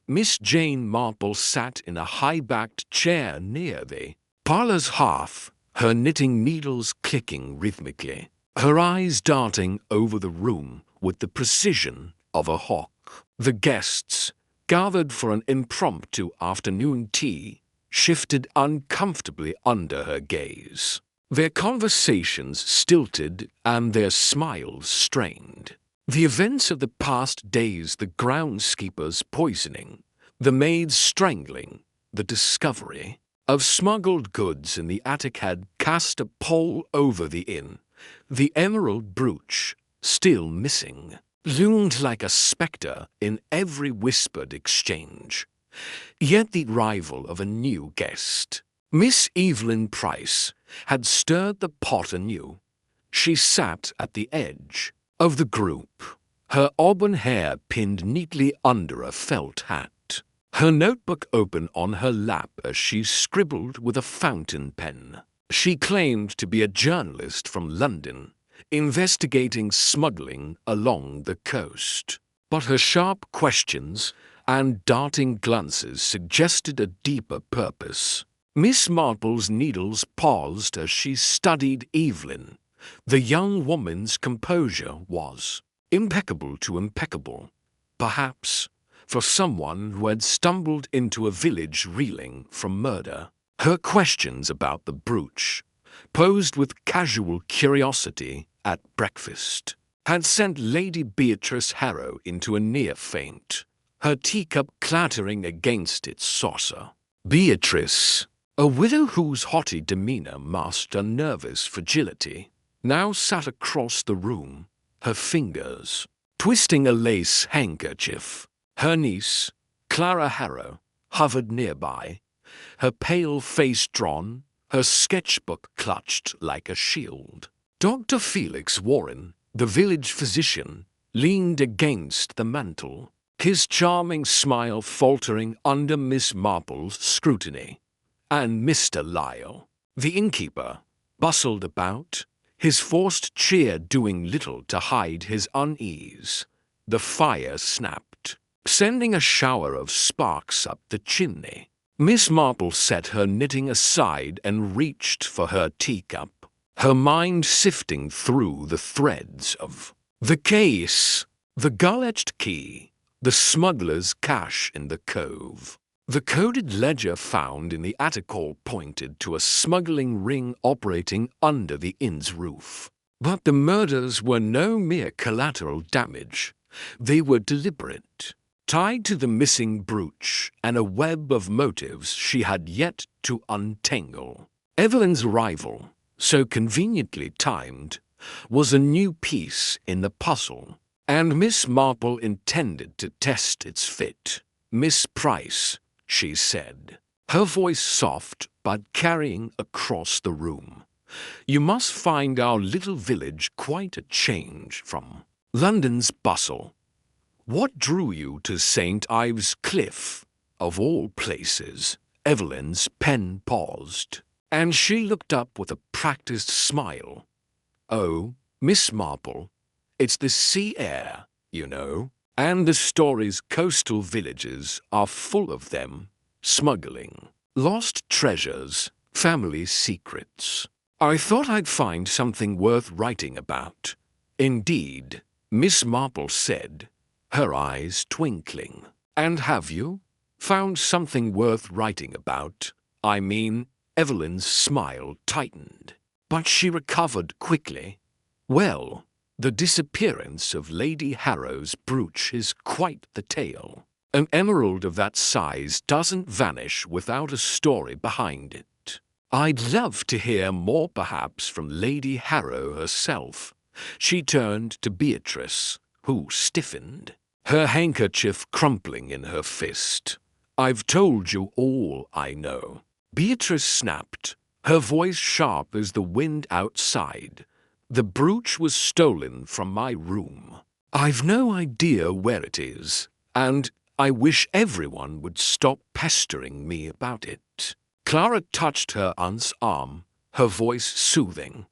Miss Jane Marple sat in a high-backed chair near the parlor's hearth, her knitting needles clicking rhythmically, her eyes darting over the room with the precision of a hawk. The guests, gathered for an impromptu afternoon tea, shifted uncomfortably under her gaze. Their conversations stilted and their smiles strained. The events of the past days, the groundskeeper's poisoning, the maid's strangling, the discovery of smuggled goods in the attic had cast a pall over the inn. The emerald brooch, still missing, loomed like a spectre in every whispered exchange. Yet the arrival of a new guest, Miss Evelyn Price, had stirred the pot anew. She sat at the edge of the group, her auburn hair pinned neatly under a felt hat, her notebook open on her lap as she scribbled with a fountain pen. She claimed to be a journalist from London, investigating smuggling along the coast. But her sharp questions and darting glances suggested a deeper purpose. Miss Marple's needles paused as she studied Evelyn. The young woman's composure was impeccable to impeccable, perhaps for someone who had stumbled into a village reeling from murder. Her questions about the brooch, posed with casual curiosity at breakfast, had sent Lady Beatrice Harrow into a near faint, her teacup clattering against its saucer. Beatrice, a widow whose haughty demeanor masked a nervous fragility, now sat across the room, her fingers twisting a lace handkerchief. Her niece, Clara Harrow, hovered nearby, her pale face drawn, her sketchbook clutched like a shield. Dr. Felix Warren, the village physician, leaned against the mantel, his charming smile faltering under Miss Marple's scrutiny. And Mr. Lyle, the innkeeper, bustled about, his forced cheer doing little to hide his unease. The fire snapped, sending a shower of sparks up the chimney. Miss Marple set her knitting aside and reached for her teacup, her mind sifting through the threads of the case, the gull-edged key, the smuggler's cache in the cove. The coded ledger found in the attic hall pointed to a smuggling ring operating under the inn's roof. But the murders were no mere collateral damage. They were deliberate, tied to the missing brooch and a web of motives she had yet to untangle. Evelyn's arrival, so conveniently timed, was a new piece in the puzzle, and Miss Marple intended to test its fit. "Miss Price," she said, her voice soft but carrying across the room, "you must find our little village quite a change from London's bustle. What drew you to St. Ives Cliff, of all places?" Evelyn's pen paused, and she looked up with a practiced smile. "Oh, Miss Marple, it's the sea air, you know, and the stories coastal villages are full of them. Smuggling, lost treasures, family secrets. I thought I'd find something worth writing about." "Indeed," Miss Marple said, her eyes twinkling. "And have you found something worth writing about? I mean," Evelyn's smile tightened, but she recovered quickly. "Well, the disappearance of Lady Harrow's brooch is quite the tale. An emerald of that size doesn't vanish without a story behind it. I'd love to hear more perhaps from Lady Harrow herself." She turned to Beatrice, who stiffened, her handkerchief crumpling in her fist. "I've told you all I know." Beatrice snapped, her voice sharp as the wind outside. "The brooch was stolen from my room. I've no idea where it is, and I wish everyone would stop pestering me about it." Clara touched her aunt's arm, her voice soothing.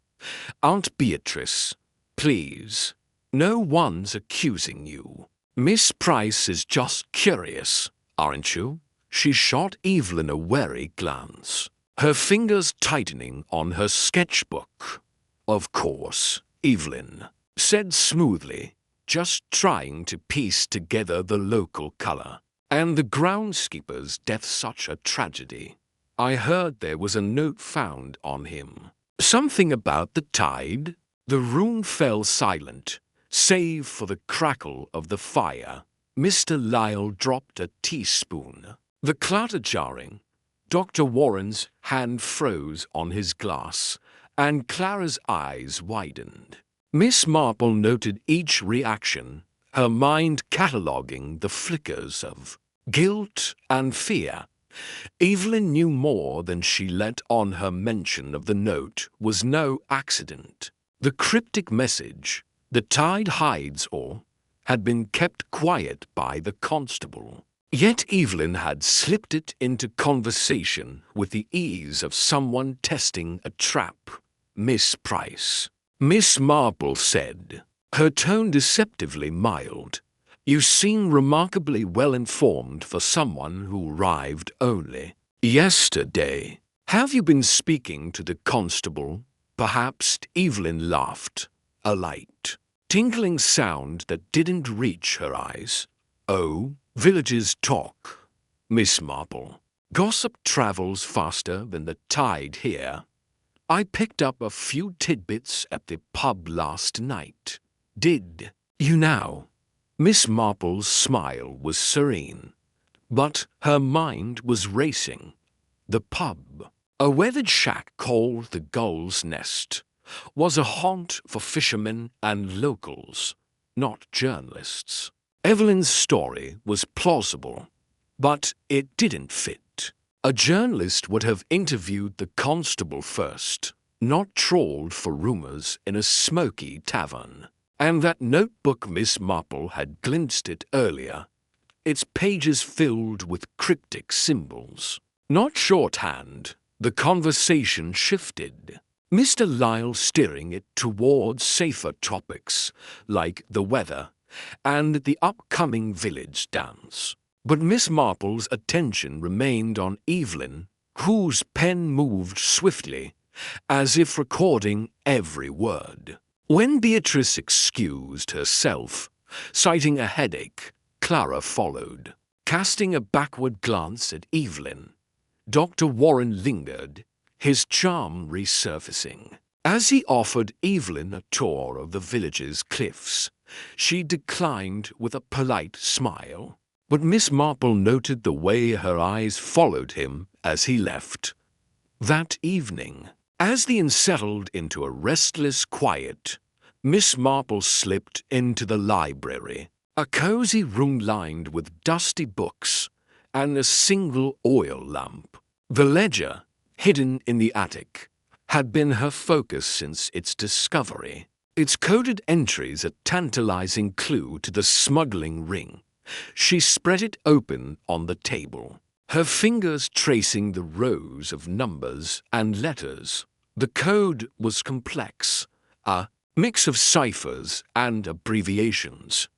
"Aunt Beatrice, please, no one's accusing you. Miss Price is just curious, aren't you?" She shot Evelyn a wary glance, her fingers tightening on her sketchbook. "Of course," Evelyn said smoothly, just trying to piece together the local color. "And the groundskeeper's death such a tragedy. I heard there was a note found on him. Something about the tide?" The room fell silent, save for the crackle of the fire. Mr. Lyle dropped a teaspoon. The clatter jarring. Dr. Warren's hand froze on his glass, and Clara's eyes widened. Miss Marple noted each reaction, her mind cataloguing the flickers of guilt and fear. Evelyn knew more than she let on. Her mention of the note was no accident. The cryptic message, "The tide hides all," had been kept quiet by the constable. Yet Evelyn had slipped it into conversation with the ease of someone testing a trap. "Miss Price," Miss Marple said, her tone deceptively mild, "you seem remarkably well informed for someone who arrived only yesterday. Have you been speaking to the constable, perhaps?" Evelyn laughed, a light, tinkling sound that didn't reach her eyes. "Oh, villages talk, Miss Marple. Gossip travels faster than the tide here. I picked up a few tidbits at the pub last night." "Did you now?" Miss Marple's smile was serene, but her mind was racing. The pub, a weathered shack called the Gull's Nest, was a haunt for fishermen and locals, not journalists. Evelyn's story was plausible, but it didn't fit. A journalist would have interviewed the constable first, not trawled for rumors in a smoky tavern. And that notebook Miss Marple had glimpsed it earlier, its pages filled with cryptic symbols. Not shorthand, the conversation shifted. Mr. Lyle steering it towards safer topics like the weather and the upcoming village dance. But Miss Marple's attention remained on Evelyn, whose pen moved swiftly, as if recording every word. When Beatrice excused herself, citing a headache, Clara followed. Casting a backward glance at Evelyn, Dr. Warren lingered, his charm resurfacing. As he offered Evelyn a tour of the village's cliffs, she declined with a polite smile. But Miss Marple noted the way her eyes followed him as he left. That evening, as the inn settled into a restless quiet, Miss Marple slipped into the library, a cozy room lined with dusty books and a single oil lamp. The ledger, hidden in the attic, had been her focus since its discovery. Its coded entries a tantalizing clue to the smuggling ring. She spread it open on the table, her fingers tracing the rows of numbers and letters. The code was complex, a mix of ciphers and abbreviations,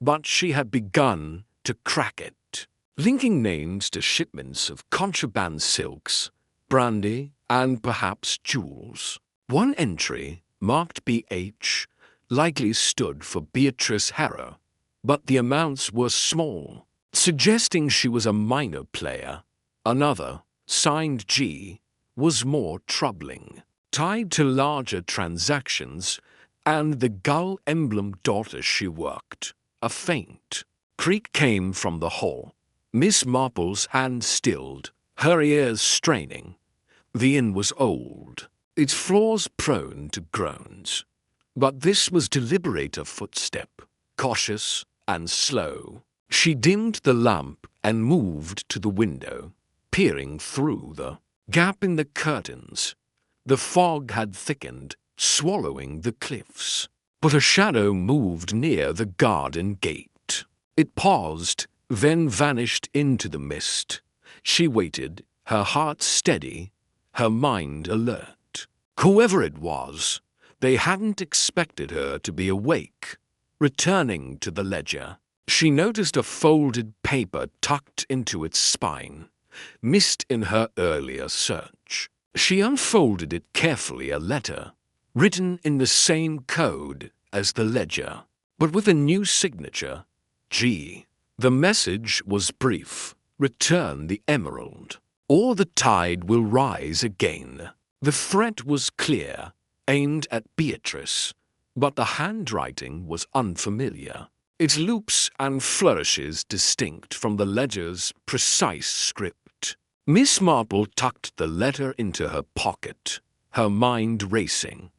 but she had begun to crack it, linking names to shipments of contraband silks, brandy, and perhaps jewels. One entry, marked BH, likely stood for Beatrice Harrow, but the amounts were small, suggesting she was a minor player. Another, signed G, was more troubling, tied to larger transactions and the gull emblem daughter she worked. A faint creak came from the hall. Miss Marple's hand stilled, her ears straining. The inn was old, its floors prone to groans. But this was deliberate of footstep, cautious and slow. She dimmed the lamp and moved to the window, peering through the gap in the curtains. The fog had thickened, swallowing the cliffs. But a shadow moved near the garden gate. It paused, then vanished into the mist. She waited, her heart steady, her mind alert. Whoever it was, they hadn't expected her to be awake. Returning to the ledger, she noticed a folded paper tucked into its spine, missed in her earlier search. She unfolded it carefully, a letter, written in the same code as the ledger, but with a new signature, G. The message was brief: return the emerald, or the tide will rise again. The threat was clear, aimed at Beatrice, but the handwriting was unfamiliar, its loops and flourishes distinct from the ledger's precise script. Miss Marple tucked the letter into her pocket, her mind racing.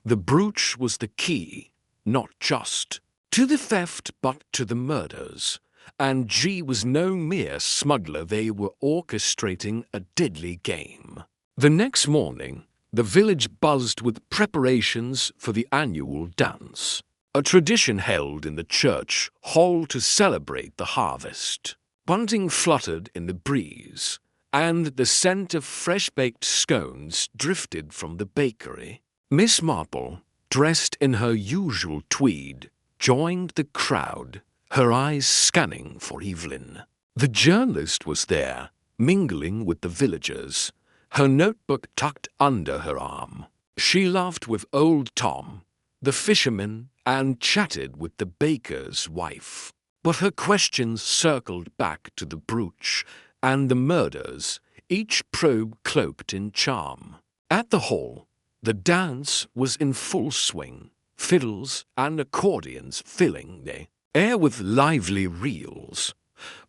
The brooch was the key, not just to the theft but to the murders, and G was no mere smuggler. They were orchestrating a deadly game. The next morning, the village buzzed with preparations for the annual dance, a tradition held in the church hall to celebrate the harvest. Bunting fluttered in the breeze, and the scent of fresh-baked scones drifted from the bakery. Miss Marple, dressed in her usual tweed, joined the crowd, her eyes scanning for Evelyn. The journalist was there, mingling with the villagers, her notebook tucked under her arm. She laughed with old Tom, the fisherman, and chatted with the baker's wife. But her questions circled back to the brooch and the murders, each probe cloaked in charm. At the hall, the dance was in full swing, fiddles and accordions filling the air with lively reels.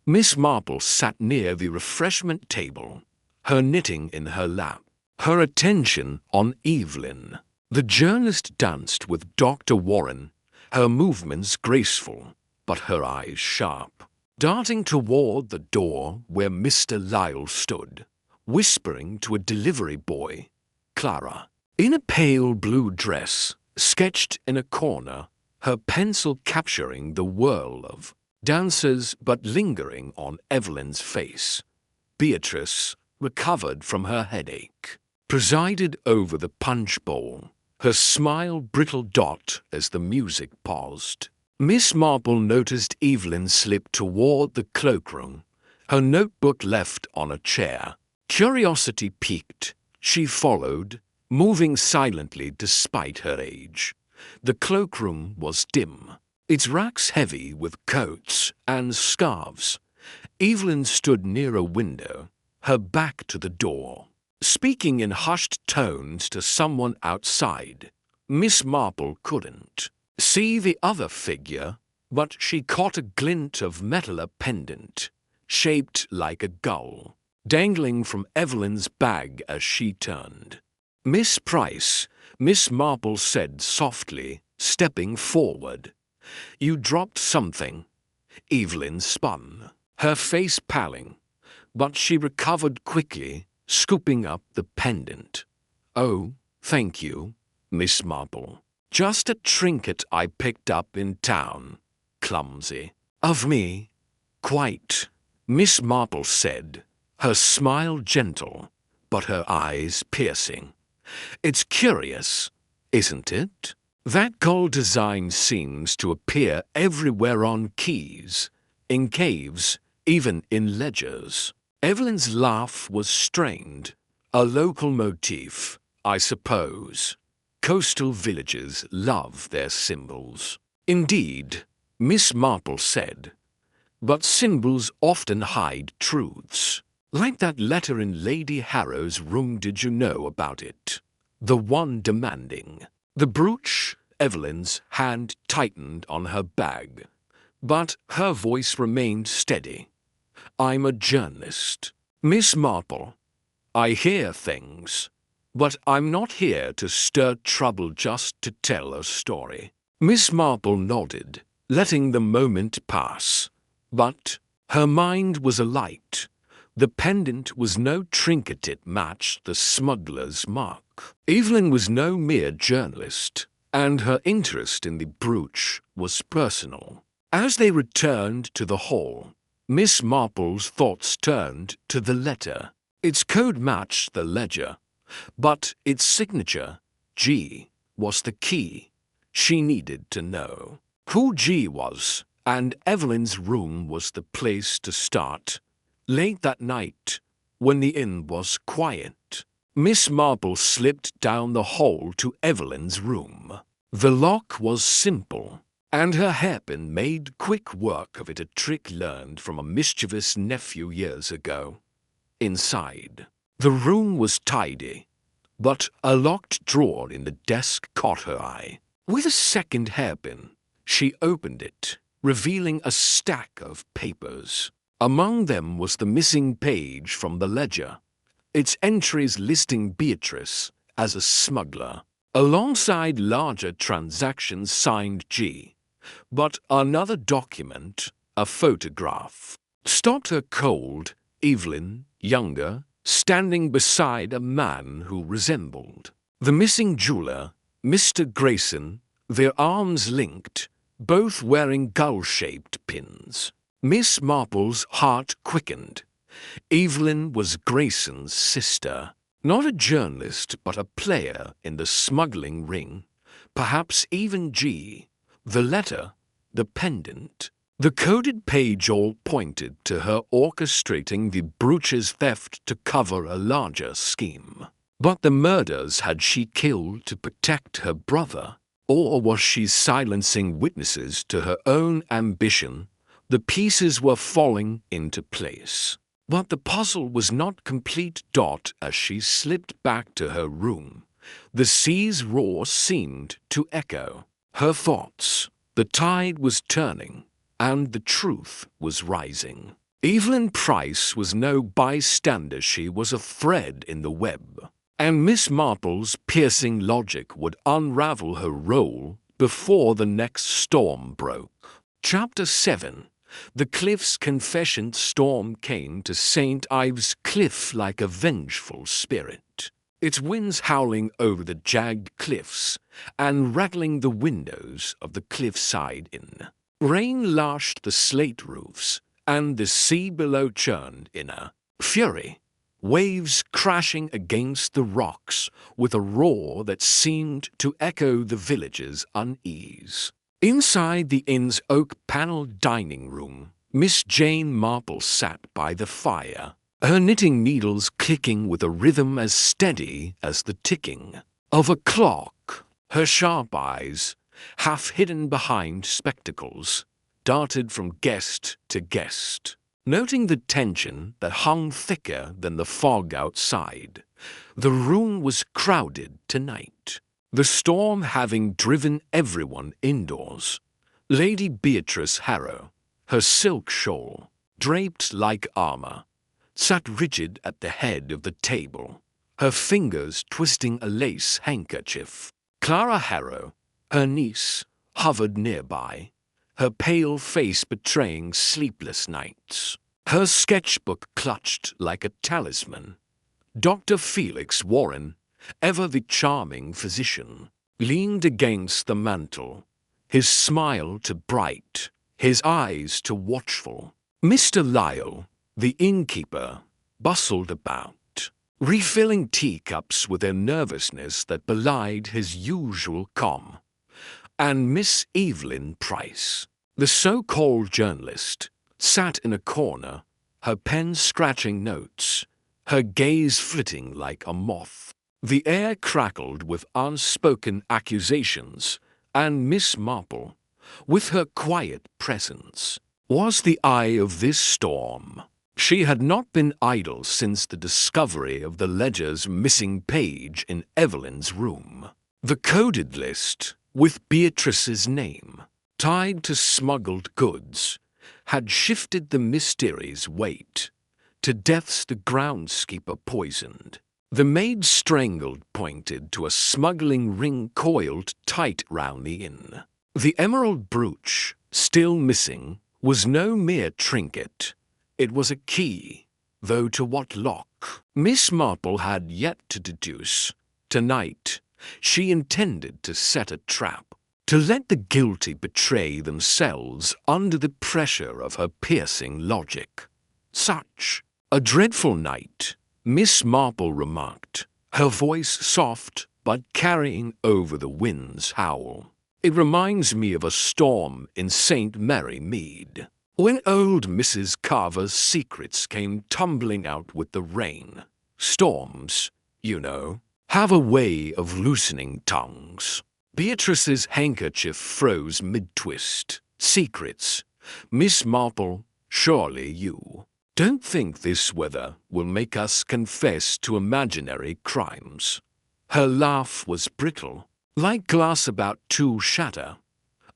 Miss Marple sat near the refreshment table, her knitting in her lap, her attention on Evelyn. The journalist danced with Dr. Warren, her movements graceful, but her eyes sharp, darting toward the door where Mr. Lyle stood, whispering to a delivery boy, Clara. In a pale blue dress, sketched in a corner, her pencil capturing the whirl of dancers but lingering on Evelyn's face. Beatrice, recovered from her headache, presided over the punch bowl, her smile brittle dot as the music paused. Miss Marple noticed Evelyn slip toward the cloakroom, her notebook left on a chair. Curiosity piqued, she followed, moving silently despite her age. The cloakroom was dim, its racks heavy with coats and scarves. Evelyn stood near a window, her back to the door, speaking in hushed tones to someone outside. Miss Marple couldn't see the other figure, but she caught a glint of metal pendant, shaped like a gull, dangling from Evelyn's bag as she turned. Miss Price, Miss Marple said softly, stepping forward. You dropped something. Evelyn spun, her face paling, but she recovered quickly, scooping up the pendant. Oh, thank you, Miss Marple. Just a trinket I picked up in town. Clumsy. Of me? Quite, Miss Marple said, her smile gentle, but her eyes piercing. It's curious, isn't it? That gold design seems to appear everywhere on keys, in caves, even in ledgers. Evelyn's laugh was strained. A local motif, I suppose. Coastal villages love their symbols. Indeed, Miss Marple said, but symbols often hide truths. Like that letter in Lady Harrow's room, did you know about it? The one demanding. The brooch, Evelyn's hand tightened on her bag, but her voice remained steady. I'm a journalist. Miss Marple, I hear things, but I'm not here to stir trouble, just to tell a story. Miss Marple nodded, letting the moment pass, but her mind was alight. The pendant was no trinket, it matched the smuggler's mark. Evelyn was no mere journalist, and her interest in the brooch was personal. As they returned to the hall, Miss Marple's thoughts turned to the letter. Its code matched the ledger, but its signature, G, was the key. She needed to know who G was, and Evelyn's room was the place to start. Late that night, when the inn was quiet, Miss Marple slipped down the hall to Evelyn's room. The lock was simple, and her hairpin made quick work of it, a trick learned from a mischievous nephew years ago. Inside, the room was tidy, but a locked drawer in the desk caught her eye. With a second hairpin, she opened it, revealing a stack of papers. Among them was the missing page from the ledger, its entries listing Beatrice as a smuggler, alongside larger transactions signed G. But another document, a photograph, stopped her cold. Evelyn, younger, standing beside a man who resembled the missing jeweler, Mr. Grayson, their arms linked, both wearing gull-shaped pins. Miss Marple's heart quickened. Evelyn was Grayson's sister, not a journalist but a player in the smuggling ring, perhaps even G. The letter, the pendant, the coded page all pointed to her orchestrating the brooch's theft to cover a larger scheme. But the murders had she killed to protect her brother, or was she silencing witnesses to her own ambition? The pieces were falling into place. But the puzzle was not complete. As she slipped back to her room, the sea's roar seemed to echo her thoughts. The tide was turning, and the truth was rising. Evelyn Price was no bystander, she was a thread in the web. and Miss Marple's piercing logic would unravel her role before the next storm broke. Chapter 7. The Cliff's confession. Storm came to St. Ives Cliff like a vengeful spirit, its winds howling over the jagged cliffs and rattling the windows of the Cliffside Inn. Rain lashed the slate roofs, and the sea below churned in a fury, waves crashing against the rocks with a roar that seemed to echo the village's unease. Inside the inn's oak-paneled dining room, Miss Jane Marple sat by the fire, her knitting needles clicking with a rhythm as steady as the ticking of a clock. Her sharp eyes, half hidden behind spectacles, darted from guest to guest, noting the tension that hung thicker than the fog outside. The room was crowded tonight, the storm having driven everyone indoors. Lady Beatrice Harrow, her silk shawl draped like armor, sat rigid at the head of the table, her fingers twisting a lace handkerchief. Clara Harrow, her niece, hovered nearby, her pale face betraying sleepless nights, her sketchbook clutched like a talisman. Dr. Felix Warren, ever the charming physician, leaned against the mantel, his smile too bright, his eyes too watchful. Mr. Lyle, the innkeeper, bustled about, refilling teacups with a nervousness that belied his usual calm. And Miss Evelyn Price, the so-called journalist, sat in a corner, her pen scratching notes, her gaze flitting like a moth. The air crackled with unspoken accusations, and Miss Marple, with her quiet presence, was the eye of this storm. She had not been idle since the discovery of the ledger's missing page in Evelyn's room. The coded list, with Beatrice's name, tied to smuggled goods, had shifted the mystery's weight. To deaths the groundskeeper poisoned, the maid strangled pointed to a smuggling ring coiled tight round the inn. The emerald brooch, still missing, was no mere trinket. It was a key, though to what lock? Miss Marple had yet to deduce. Tonight, she intended to set a trap, to let the guilty betray themselves under the pressure of her piercing logic. Such a dreadful night, Miss Marple remarked, her voice soft but carrying over the wind's howl. It reminds me of a storm in St. Mary Mead, when old Mrs. Carver's secrets came tumbling out with the rain. Storms, you know, have a way of loosening tongues. Beatrice's handkerchief froze mid-twist. Secrets. Miss Marple, surely you don't think this weather will make us confess to imaginary crimes? Her laugh was brittle, like glass about to shatter.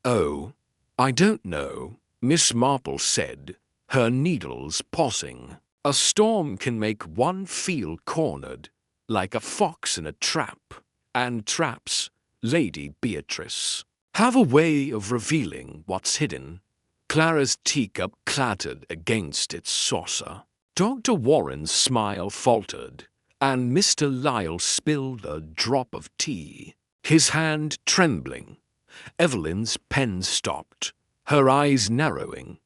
Oh, I don't know, Miss Marple said, her needles pausing. A storm can make one feel cornered, like a fox in a trap, and traps, Lady Beatrice, have a way of revealing what's hidden. Clara's teacup clattered against its saucer. Dr. Warren's smile faltered, and Mr. Lyle spilled a drop of tea, his hand trembling. Evelyn's pen stopped, her eyes narrowing.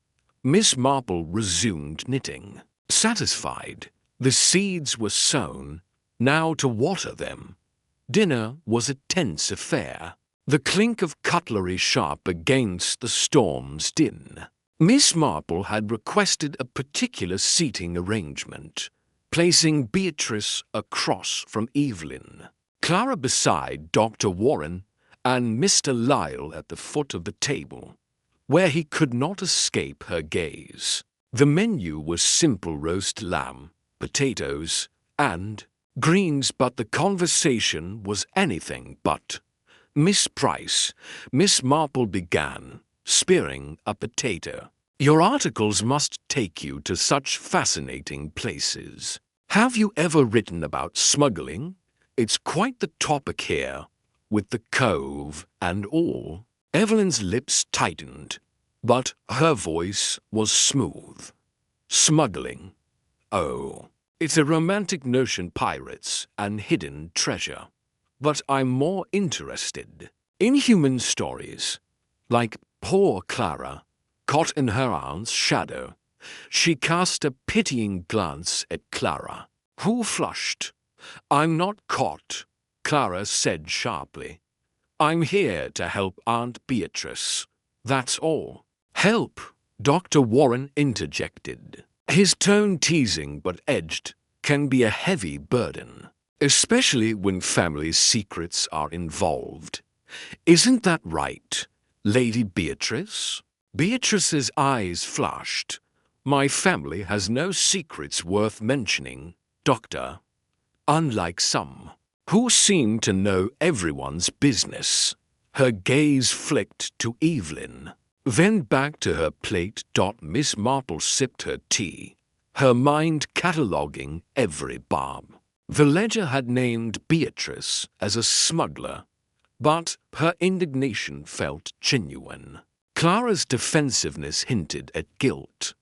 Miss Marple resumed knitting. Satisfied, the seeds were sown, now to water them. Dinner was a tense affair, the clink of cutlery sharp against the storm's din. Miss Marple had requested a particular seating arrangement, placing Beatrice across from Evelyn, Clara beside Dr. Warren, and Mr. Lyle at the foot of the table, where he could not escape her gaze. The menu was simple roast lamb, potatoes, and greens, but the conversation was anything but. Miss Price, Miss Marple began, spearing a potato. Your articles must take you to such fascinating places. Have you ever written about smuggling? It's quite the topic here, with the cove and all. Evelyn's lips tightened, but her voice was smooth. Smuggling. Oh, it's a romantic notion, pirates and hidden treasure. But I'm more interested in human stories, like poor Clara, caught in her aunt's shadow. She cast a pitying glance at Clara, who flushed. I'm not caught, Clara said sharply. I'm here to help Aunt Beatrice. That's all. Help, Dr. Warren interjected. His tone teasing but edged can be a heavy burden, especially when family secrets are involved. Isn't that right, Lady Beatrice? Beatrice's eyes flashed. My family has no secrets worth mentioning, Doctor. Unlike some, who seem to know everyone's business. Her gaze flicked to Evelyn, then back to her plate. Miss Marple sipped her tea, her mind cataloguing every barb. The ledger had named Beatrice as a smuggler, but her indignation felt genuine. Clara's defensiveness hinted at guilt,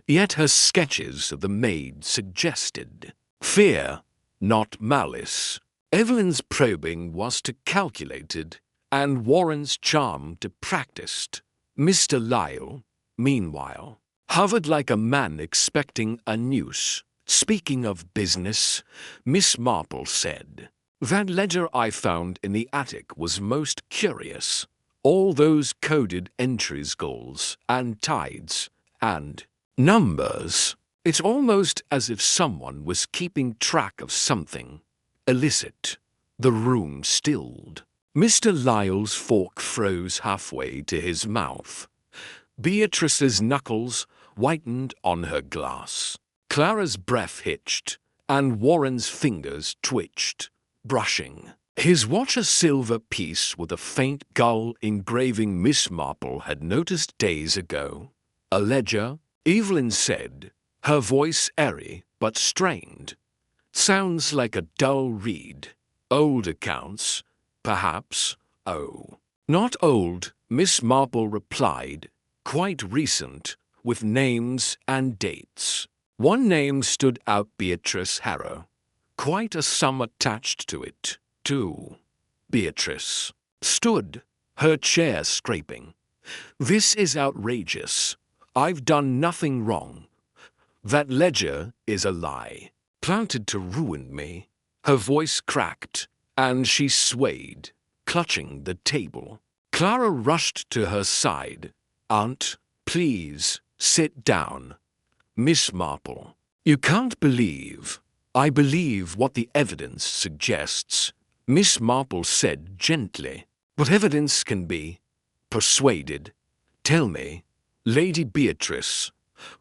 yet her sketches of the maid suggested fear, not malice. Evelyn's probing was to calculated, and Warren's charm to practiced. Mr. Lyle, meanwhile, hovered like a man expecting a noose. Speaking of business, Miss Marple said, that ledger I found in the attic was most curious. All those coded entries, goals and tides and numbers. It's almost as if someone was keeping track of something illicit. The room stilled. Mr. Lyle's fork froze halfway to his mouth. Beatrice's knuckles whitened on her glass. Clara's breath hitched, and Warren's fingers twitched, brushing his watch, a silver piece with a faint gull engraving Miss Marple had noticed days ago. A ledger, Evelyn said, her voice airy but strained. Sounds like a dull read. Old accounts, perhaps. Oh, not old, Miss Marple replied. Quite recent, with names and dates. One name stood out, Beatrice Harrow. Quite a sum attached to it, too. Beatrice stood, her chair scraping. This is outrageous. I've done nothing wrong. That ledger is a lie, planted to ruin me. Her voice cracked, and she swayed, clutching the table. Clara rushed to her side. Aunt, please, sit down. Miss Marple, you can't believe. I believe what the evidence suggests, Miss Marple said gently. What evidence can be persuaded? Tell me, Lady Beatrice,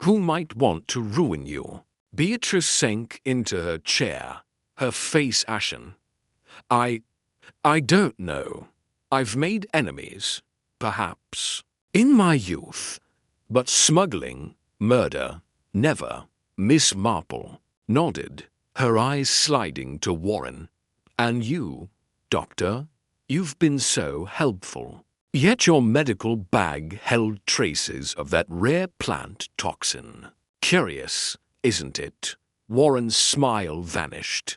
who might want to ruin you? Beatrice sank into her chair, her face ashen. I don't know. I've made enemies, perhaps, in my youth, but smuggling, murder, never. Miss Marple nodded, her eyes sliding to Warren. And you, Doctor, you've been so helpful. Yet your medical bag held traces of that rare plant toxin. Curious, isn't it? Warren's smile vanished.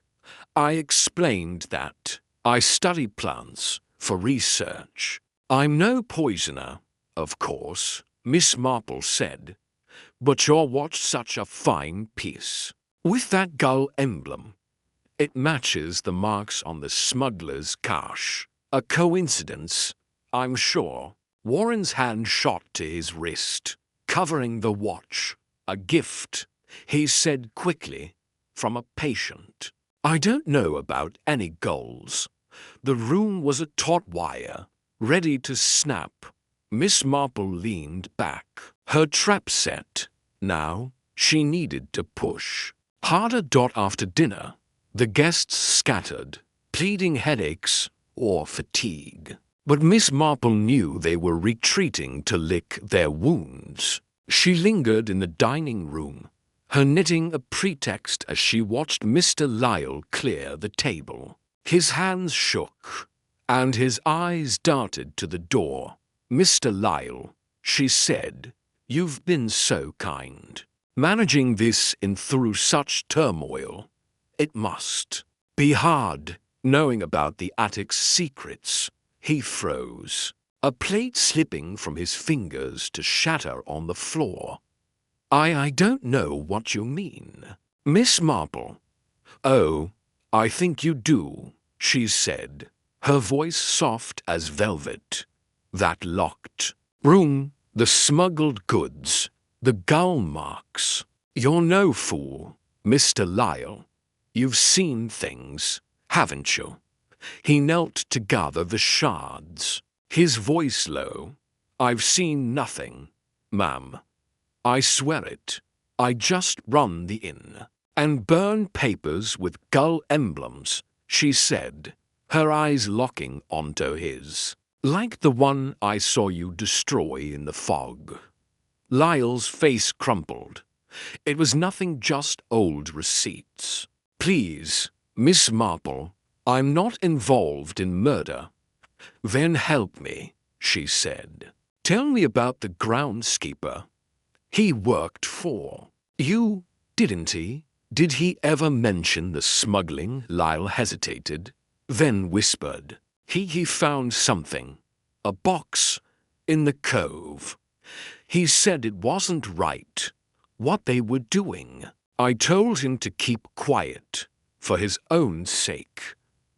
I explained that. I study plants for research. I'm no poisoner, of course, Miss Marple said. But your watch such a fine piece. With that gull emblem. It matches the marks on the smuggler's cash. A coincidence, I'm sure. Warren's hand shot to his wrist, covering the watch. A gift, he said quickly, from a patient. I don't know about any goals. The room was a taut wire, ready to snap. Miss Marple leaned back, her trap set. Now, she needed to push harder. After dinner, the guests scattered, pleading headaches or fatigue. But Miss Marple knew they were retreating to lick their wounds. She lingered in the dining room, her knitting a pretext as she watched Mr. Lyle clear the table. His hands shook, and his eyes darted to the door. "Mr. Lyle," she said, "you've been so kind. Managing this in through such turmoil, it must be hard, knowing about the attic's secrets." He froze, a plate slipping from his fingers to shatter on the floor. I don't know what you mean, Miss Marple." "Oh, I think you do," she said, her voice soft as velvet. "That locked room, the smuggled goods, the gull marks. You're no fool, Mr. Lyle. You've seen things, haven't you?" He knelt to gather the shards, his voice low. "I've seen nothing, ma'am. I swear it. I just run the inn and burn papers with gull emblems," she said, her eyes locking onto his, "like the one I saw you destroy in the fog." Lyle's face crumpled. It was nothing, just old receipts. "Please, Miss Marple, I'm not involved in murder." "Then help me," she said. "Tell me about the groundskeeper. He worked for you, didn't he?" "Did he ever mention the smuggling?" Lyle hesitated, then whispered. He found something, a box, in the cove. He said it wasn't right, what they were doing. I told him to keep quiet, for his own sake.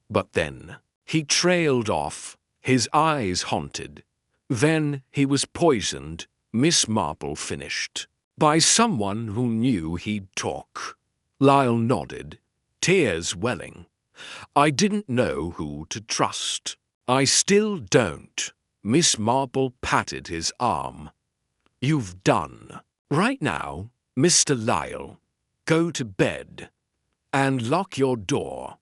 But then he trailed off, his eyes haunted. Then he was poisoned," Miss Marple finished, "by someone who knew he'd talk." Lyle nodded, tears welling. "I didn't know who to trust." "I still don't." Miss Marple patted his arm. "You've done. Right now, Mr. Lyle, go to bed and lock your door."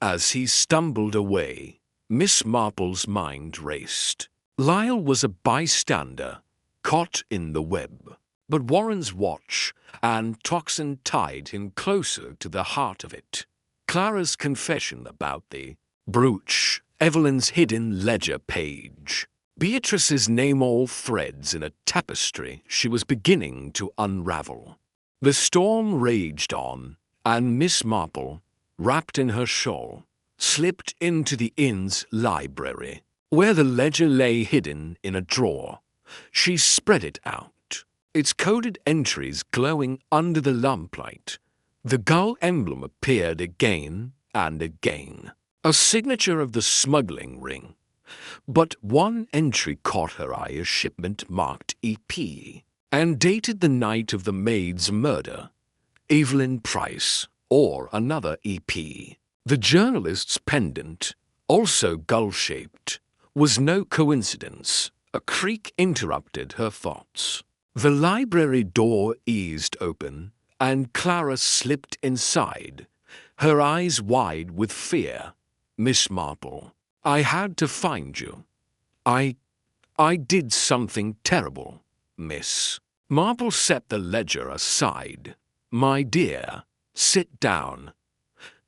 As he stumbled away, Miss Marple's mind raced. Lyle was a bystander, caught in the web. But Warren's watch and toxin tied him closer to the heart of it. Clara's confession about the brooch, Evelyn's hidden ledger page, Beatrice's name, all threads in a tapestry she was beginning to unravel. The storm raged on, and Miss Marple, wrapped in her shawl, slipped into the inn's library, where the ledger lay hidden in a drawer. She spread it out, its coded entries glowing under the lamplight. The gull emblem appeared again and again, a signature of the smuggling ring. But one entry caught her eye, a shipment marked EP, and dated the night of the maid's murder. Evelyn Price, or another EP. The journalist's pendant, also gull-shaped, was no coincidence. A creak interrupted her thoughts. The library door eased open, and Clara slipped inside, her eyes wide with fear. "Miss Marple, I had to find you. I did something terrible, Miss." Marple set the ledger aside. "My dear, sit down.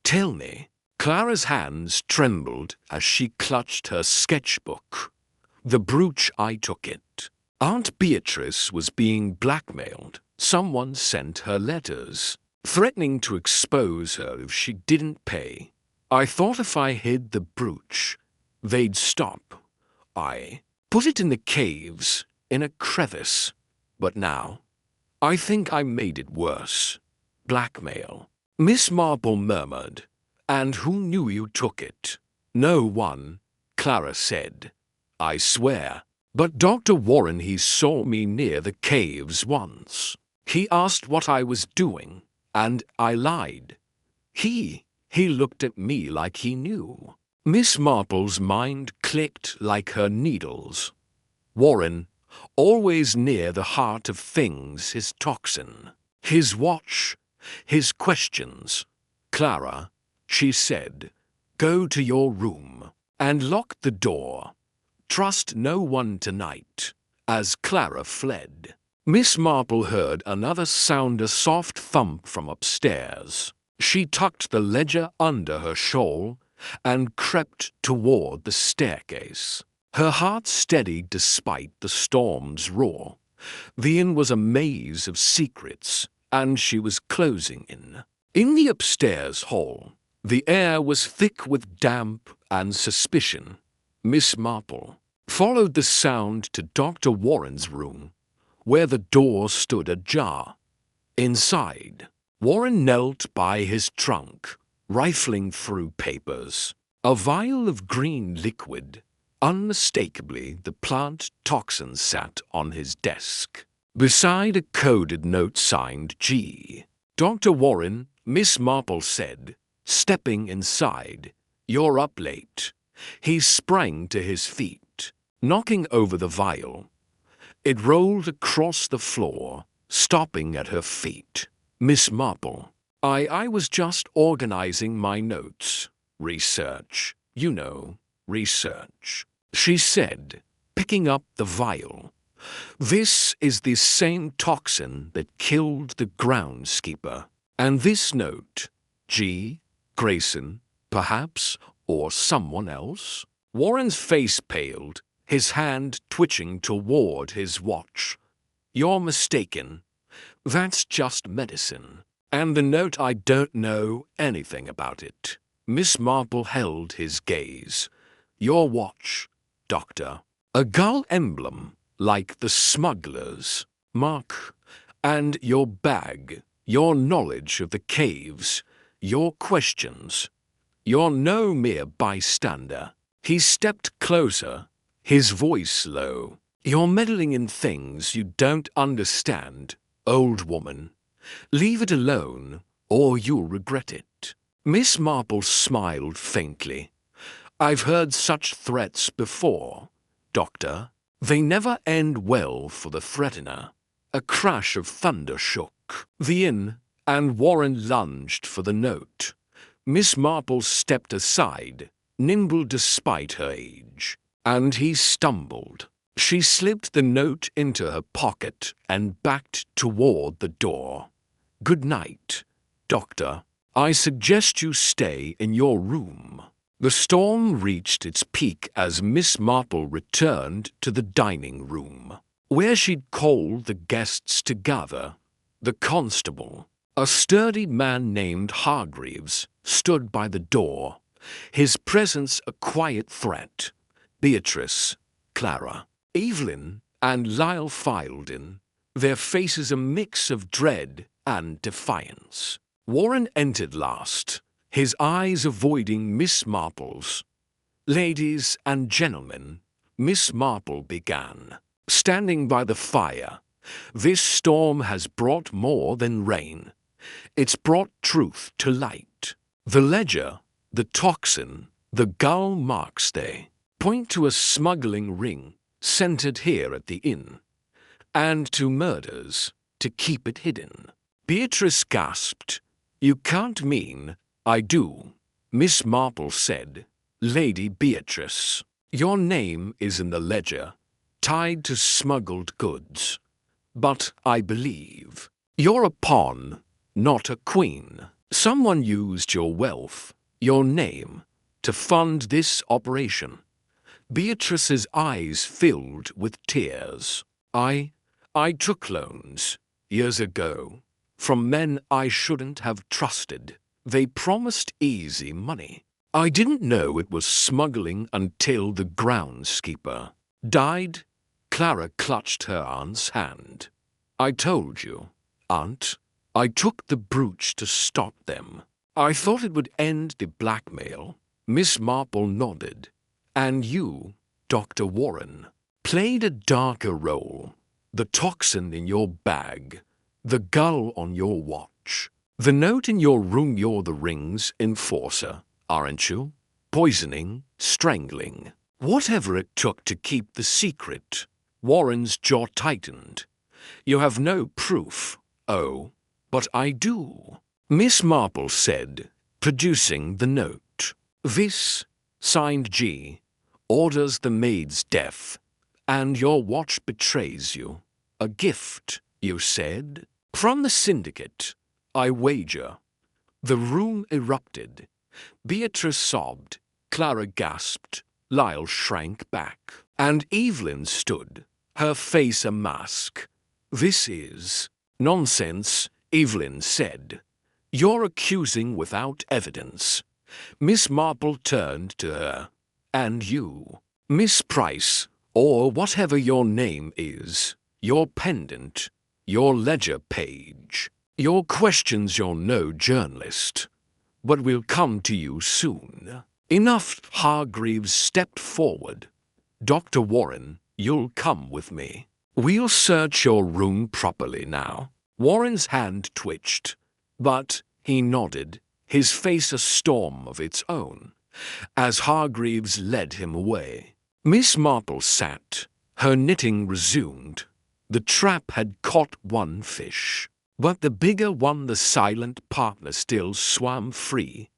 Tell me." Clara's hands trembled as she clutched her sketchbook. "The brooch, I took it. Aunt Beatrice was being blackmailed. Someone sent her letters, threatening to expose her if she didn't pay. I thought if I hid the brooch, they'd stop. I put it in the caves, in a crevice. But now, I think I made it worse. Blackmail." Miss Marple murmured. "And who knew you took it?" "No one," Clara said. "I swear. But Dr. Warren, he saw me near the caves once. He asked what I was doing, and I lied. He looked at me like he knew." Miss Marple's mind clicked like her needles. Warren, always near the heart of things, his toxin, his watch, his questions. "Clara," she said, "go to your room and lock the door. Trust no one tonight." As Clara fled, Miss Marple heard another sound, a soft thump from upstairs. She tucked the ledger under her shawl and crept toward the staircase. Her heart steadied despite the storm's roar. The inn was a maze of secrets, and she was closing in. In the upstairs hall, the air was thick with damp and suspicion. Miss Marple followed the sound to Dr. Warren's room, where the door stood ajar. Inside, Warren knelt by his trunk, rifling through papers. A vial of green liquid, unmistakably the plant toxin, sat on his desk, beside a coded note signed G. Dr. Warren, Miss Marple said, stepping inside. "You're up late." He sprang to his feet, knocking over the vial. It rolled across the floor, stopping at her feet. "Miss Marple, I was just organizing my notes. Research, you know, research," she said, picking up the vial. "This is the same toxin that killed the groundskeeper. And this note, G. Grayson, perhaps, or someone else?" Warren's face paled, his hand twitching toward his watch. "You're mistaken. That's just medicine. And the note, I don't know anything about it." Miss Marple held his gaze. "Your watch, Doctor. A gull emblem, like the smuggler's mark. And your bag, your knowledge of the caves, your questions. You're no mere bystander." He stepped closer, his voice low. "You're meddling in things you don't understand, old woman. Leave it alone, or you'll regret it." Miss Marple smiled faintly. "I've heard such threats before, Doctor. They never end well for the threatener." A crash of thunder shook the inn, and Warren lunged for the note. Miss Marple stepped aside, nimble despite her age, and he stumbled. She slipped the note into her pocket and backed toward the door. "Good night, Doctor. I suggest you stay in your room." The storm reached its peak as Miss Marple returned to the dining room, where she'd called the guests to gather. The constable, a sturdy man named Hargreaves, stood by the door, his presence a quiet threat. Beatrice, Clara, Evelyn, and Lyle filed in, their faces a mix of dread and defiance. Warren entered last, his eyes avoiding Miss Marple's. "Ladies and gentlemen," Miss Marple began, standing by the fire, "this storm has brought more than rain. It's brought truth to light. The ledger, the toxin, the gull marks, they point to a smuggling ring centered here at the inn, and to murders to keep it hidden." Beatrice gasped. "You can't mean—" "I do," Miss Marple said. "Lady Beatrice, your name is in the ledger, tied to smuggled goods. But I believe you're a pawn, not a queen. Someone used your wealth, your name, to fund this operation." Beatrice's eyes filled with tears. I took loans, years ago, from men I shouldn't have trusted. They promised easy money. I didn't know it was smuggling until the groundskeeper died." Clara clutched her aunt's hand. "I told you, Aunt. I took the brooch to stop them. I thought it would end the blackmail." Miss Marple nodded. "And you, Dr. Warren, played a darker role. The toxin in your bag, the gull on your watch, the note in your room. You're the ring's enforcer, aren't you? Poisoning, strangling, whatever it took to keep the secret." Warren's jaw tightened. "You have no proof." "Oh, but I do," Miss Marple said, producing the note. "This, signed G, orders the maid's death, and your watch betrays you. A gift, you said? From the syndicate, I wager." The room erupted. Beatrice sobbed, Clara gasped, Lyle shrank back, and Evelyn stood, her face a mask. "This is nonsense," Evelyn said. "You're accusing without evidence." Miss Marple turned to her. "And you, Miss Price, or whatever your name is, your pendant, your ledger page. Your questions, you're no journalist. But we'll come to you soon." "Enough," Hargreaves stepped forward. "Dr. Warren, you'll come with me. We'll search your room properly now." Warren's hand twitched, but he nodded, his face a storm of its own, as Hargreaves led him away. Miss Marple sat, her knitting resumed. The trap had caught one fish, but the bigger one, the silent partner, still swam free.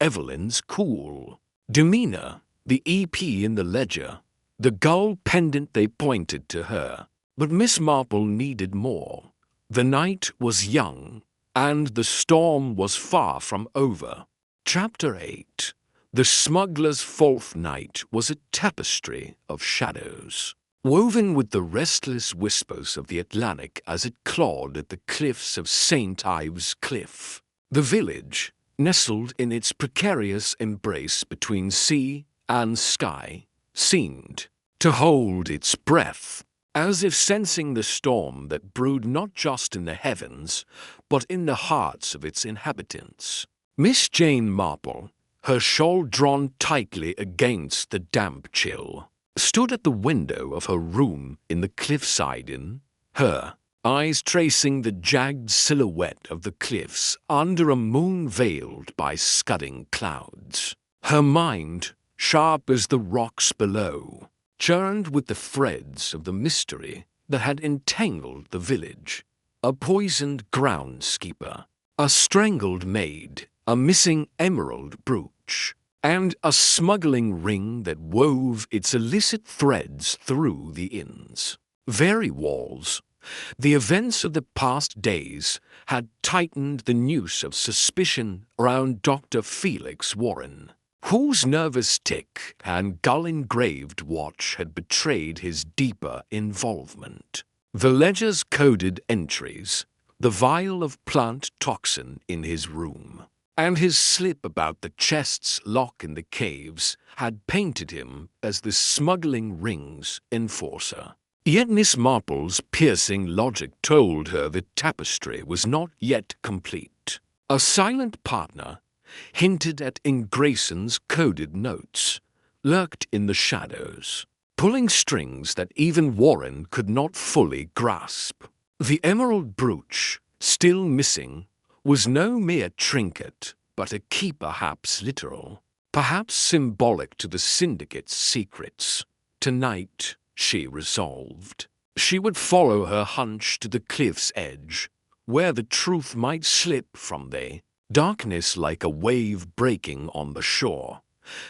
Evelyn's cool demeanor, the EP in the ledger, the gold pendant, they pointed to her. But Miss Marple needed more. The night was young, and the storm was far from over. Chapter 8. The smuggler's fourth night was a tapestry of shadows, woven with the restless whispers of the Atlantic as it clawed at the cliffs of St. Ives Cliff. The village, nestled in its precarious embrace between sea and sky, seemed to hold its breath, as if sensing the storm that brewed not just in the heavens, but in the hearts of its inhabitants. Miss Jane Marple, her shawl drawn tightly against the damp chill, stood at the window of her room in the Cliffside Inn, her eyes tracing the jagged silhouette of the cliffs under a moon veiled by scudding clouds. Her mind, sharp as the rocks below, churned with the threads of the mystery that had entangled the village. A poisoned groundskeeper, a strangled maid, a missing emerald brooch, and a smuggling ring that wove its illicit threads through the inn's very walls. The events of the past days had tightened the noose of suspicion around Dr. Felix Warren, whose nervous tick and gull-engraved watch had betrayed his deeper involvement. The ledger's coded entries, the vial of plant toxin in his room, and his slip about the chest's lock in the caves had painted him as the smuggling ring's enforcer. Yet Miss Marple's piercing logic told her the tapestry was not yet complete. A silent partner, hinted at in Grayson's coded notes, lurked in the shadows, pulling strings that even Warren could not fully grasp. The emerald brooch, still missing, was no mere trinket, but a key, perhaps literal, perhaps symbolic to the syndicate's secrets. Tonight, she resolved, she would follow her hunch to the cliff's edge, where the truth might slip from the darkness like a wave breaking on the shore.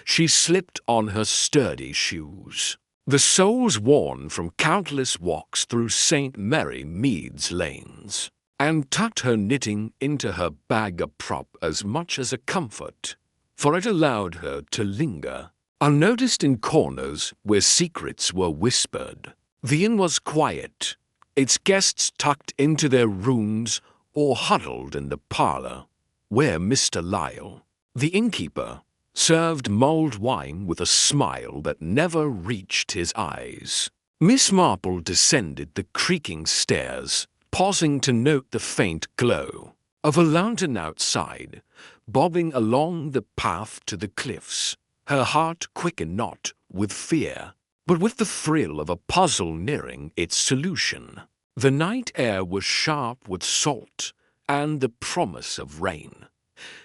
She slipped on her sturdy shoes, the soles worn from countless walks through St. Mary Mead's lanes, and tucked her knitting into her bag, a prop as much as a comfort, for it allowed her to linger unnoticed in corners where secrets were whispered. The inn was quiet, its guests tucked into their rooms or huddled in the parlor, where Mr. Lyle, the innkeeper, served mulled wine with a smile that never reached his eyes. Miss Marple descended the creaking stairs, pausing to note the faint glow of a lantern outside, bobbing along the path to the cliffs. Her heart quickened not with fear, but with the thrill of a puzzle nearing its solution. The night air was sharp with salt and the promise of rain.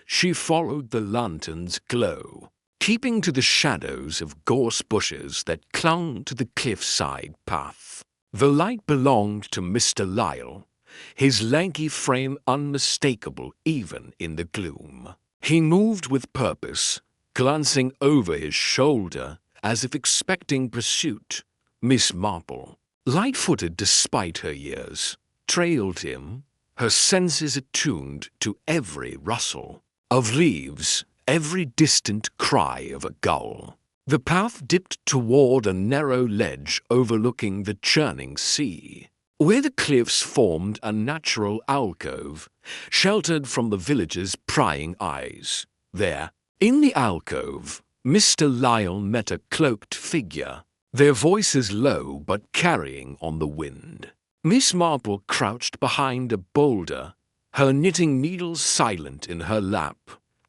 She followed the lantern's glow, keeping to the shadows of gorse bushes that clung to the cliffside path. The light belonged to Mr. Lyle, his lanky frame unmistakable even in the gloom. He moved with purpose, glancing over his shoulder as if expecting pursuit. Miss Marple, light-footed despite her years, trailed him, her senses attuned to every rustle of leaves every distant cry of a gull. The path dipped toward a narrow ledge overlooking the churning sea, where the cliffs formed a natural alcove, sheltered from the villagers' prying eyes. There, in the alcove, Mr. Lyle met a cloaked figure, their voices low but carrying on the wind. Miss Marple crouched behind a boulder, her knitting needles silent in her lap,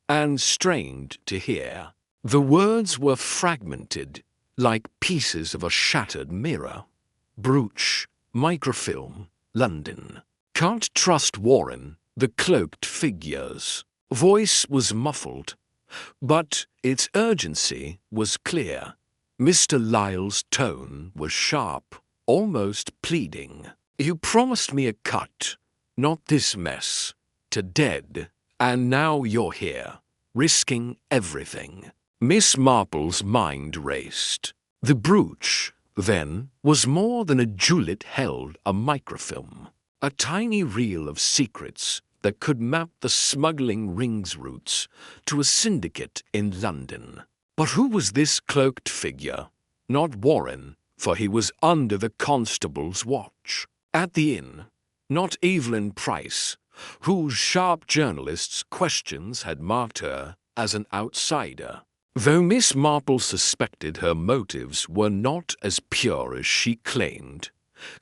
and strained to hear. The words were fragmented, like pieces of a shattered mirror. Brooch, microfilm, London. Can't trust Warren, the cloaked figure's voice was muffled, but its urgency was clear. Mr. Lyle's tone was sharp, almost pleading. You promised me a cut, not this mess, to dead, and now you're here, risking everything. Miss Marple's mind raced. The brooch, then, was more than a jewel. Held a microfilm, a tiny reel of secrets that could map the smuggling ring's routes to a syndicate in London. But who was this cloaked figure? Not Warren, for he was under the constable's watch. At the inn, not Evelyn Price, whose sharp journalists' questions had marked her as an outsider. Though Miss Marple suspected her motives were not as pure as she claimed,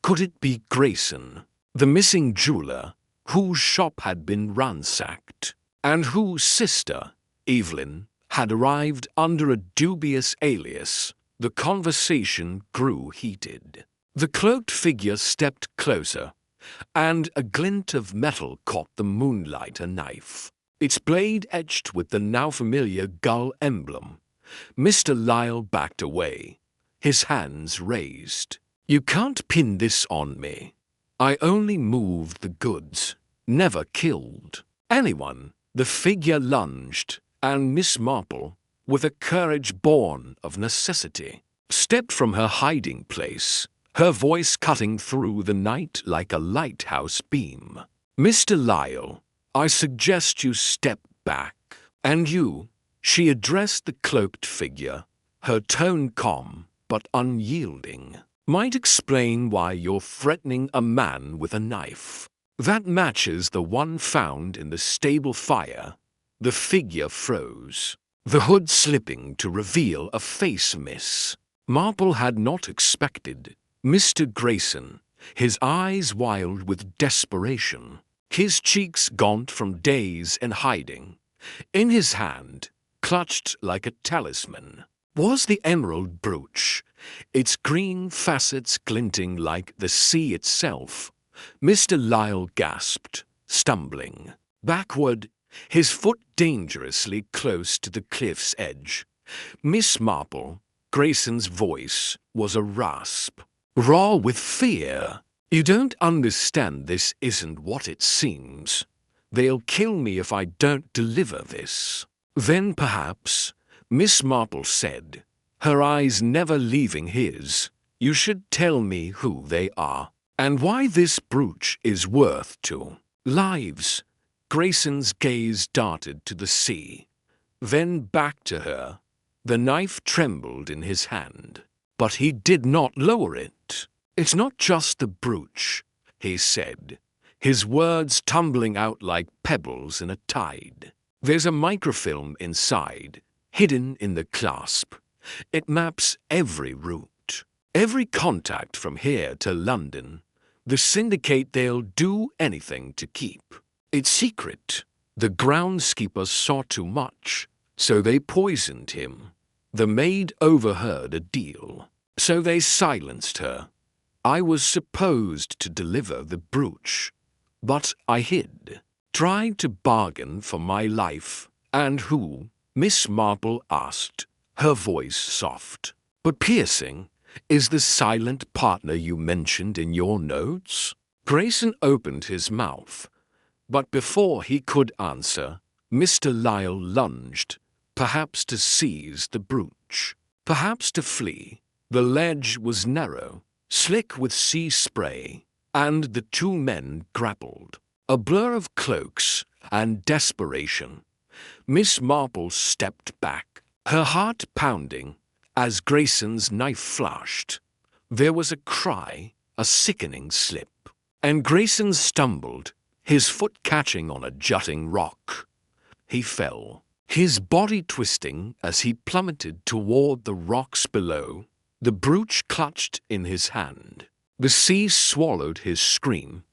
could it be Grayson, the missing jeweler, whose shop had been ransacked, and whose sister, Evelyn, had arrived under a dubious alias? The conversation grew heated. The cloaked figure stepped closer, and a glint of metal caught the moonlight. A knife, its blade etched with the now familiar gull emblem. Mr. Lyle backed away, his hands raised. You can't pin this on me. I only moved the goods, never killed anyone. The figure lunged, and Miss Marple, with a courage born of necessity, stepped from her hiding place, her voice cutting through the night like a lighthouse beam. Mr. Lyle, I suggest you step back. And you, she addressed the cloaked figure, her tone calm but unyielding, might explain why you're threatening a man with a knife. That matches the one found in the stable fire. The figure froze, the hood slipping to reveal a face. Miss Marple had not expected Mr. Grayson, his eyes wild with desperation, his cheeks gaunt from days in hiding. In his hand, clutched like a talisman, was the emerald brooch, its green facets glinting like the sea itself. Mr. Lyle gasped, stumbling backward, his foot dangerously close to the cliff's edge. Miss Marple, Grayson's voice was a rasp, raw with fear. You don't understand. This isn't what it seems. They'll kill me if I don't deliver this. Then perhaps, Miss Marple said, her eyes never leaving his, you should tell me who they are, and why this brooch is worth 2 lives. Grayson's gaze darted to the sea, then back to her. The knife trembled in his hand, but he did not lower it. It's not just the brooch, he said, his words tumbling out like pebbles in a tide. There's a microfilm inside, hidden in the clasp. It maps every route, every contact from here to London. The syndicate, they'll do anything to keep. It's secret. The groundskeeper saw too much, so they poisoned him. The maid overheard a deal, so they silenced her. I was supposed to deliver the brooch, but I hid, tried to bargain for my life. And who? Miss Marple asked, her voice soft but piercing. Is the silent partner you mentioned in your notes? Grayson opened his mouth, but before he could answer, Mr. Lyle lunged, perhaps to seize the brooch, perhaps to flee. The ledge was narrow, slick with sea spray, and the 2 men grappled. A blur of cloaks and desperation. Miss Marple stepped back, her heart pounding, as Grayson's knife flashed. There was a cry, a sickening slip, and Grayson stumbled, his foot catching on a jutting rock. He fell, his body twisting as he plummeted toward the rocks below, the brooch clutched in his hand. The sea swallowed his scream,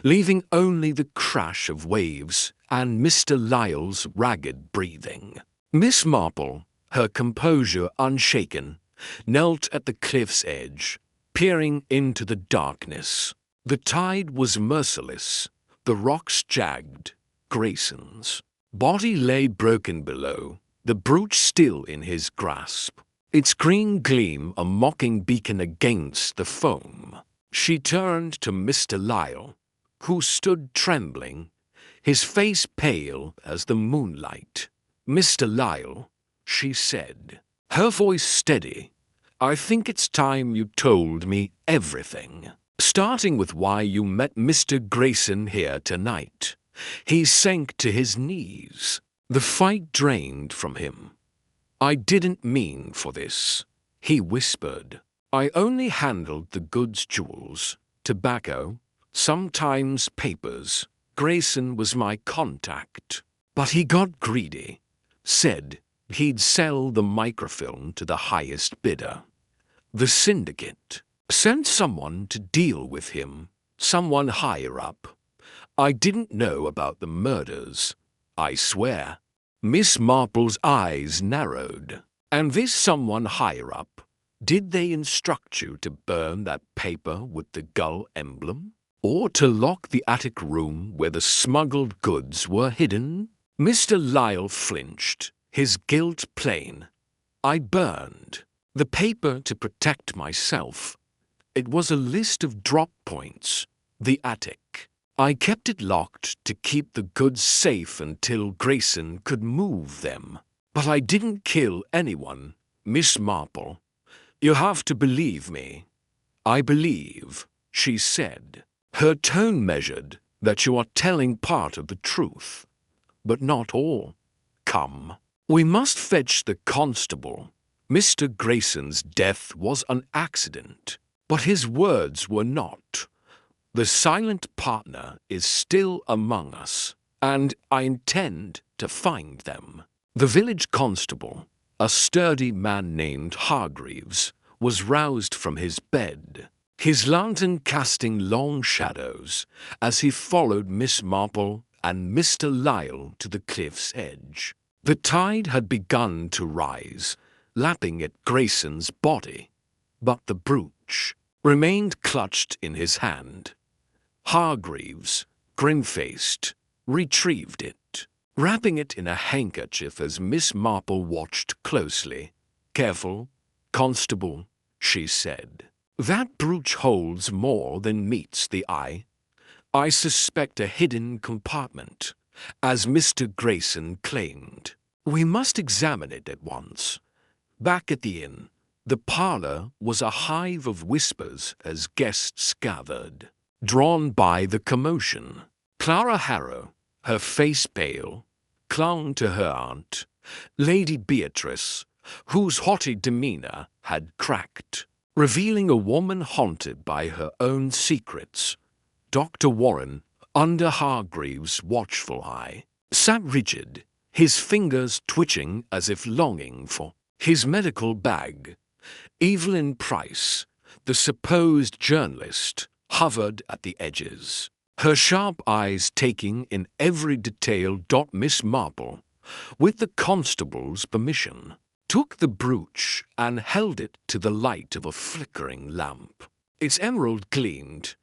leaving only the crash of waves and Mr. Lyle's ragged breathing. Miss Marple, her composure unshaken, knelt at the cliff's edge, peering into the darkness. The tide was merciless, the rocks jagged. Grayson's body lay broken below, the brooch still in his grasp, its green gleam a mocking beacon against the foam. She turned to Mr. Lyle, who stood trembling, his face pale as the moonlight. "Mr. Lyle," she said, her voice steady, "I think it's time you told me everything. Starting with why you met Mr. Grayson here tonight." He sank to his knees. The fight drained from him. "I didn't mean for this," he whispered. "I only handled the goods, jewels, tobacco, sometimes papers. Grayson was my contact. But he got greedy, said he'd sell the microfilm to the highest bidder. The syndicate sent someone to deal with him, someone higher up. I didn't know about the murders, I swear." Miss Marple's eyes narrowed. "And this someone higher up, did they instruct you to burn that paper with the gull emblem? Or to lock the attic room where the smuggled goods were hidden?" Mr. Lyle flinched, his guilt plain. "I burned the paper to protect myself. It was a list of drop points, the attic. I kept it locked to keep the goods safe until Grayson could move them. But I didn't kill anyone, Miss Marple. You have to believe me." "I believe," she said, her tone measured, "that you are telling part of the truth, but not all. Come, we must fetch the constable. Mr. Grayson's death was an accident, but his words were not. The silent partner is still among us, and I intend to find them." The village constable, a sturdy man named Hargreaves, was roused from his bed, his lantern casting long shadows as he followed Miss Marple and Mr. Lyle to the cliff's edge. The tide had begun to rise, lapping at Grayson's body, but the brooch remained clutched in his hand. Hargreaves, grim-faced, retrieved it, wrapping it in a handkerchief as Miss Marple watched closely. "Careful, constable," she said. "That brooch holds more than meets the eye. I suspect a hidden compartment, as Mr. Grayson claimed. We must examine it at once." Back at the inn, the parlor was a hive of whispers as guests gathered, drawn by the commotion. Clara Harrow, her face pale, clung to her aunt, Lady Beatrice, whose haughty demeanor had cracked, revealing a woman haunted by her own secrets. Dr. Warren, under Hargreaves' watchful eye, sat rigid, his fingers twitching as if longing for his medical bag. Evelyn Price, the supposed journalist, hovered at the edges, her sharp eyes taking in every detail. Miss Marple, with the constable's permission, took the brooch and held it to the light of a flickering lamp. Its emerald gleamed,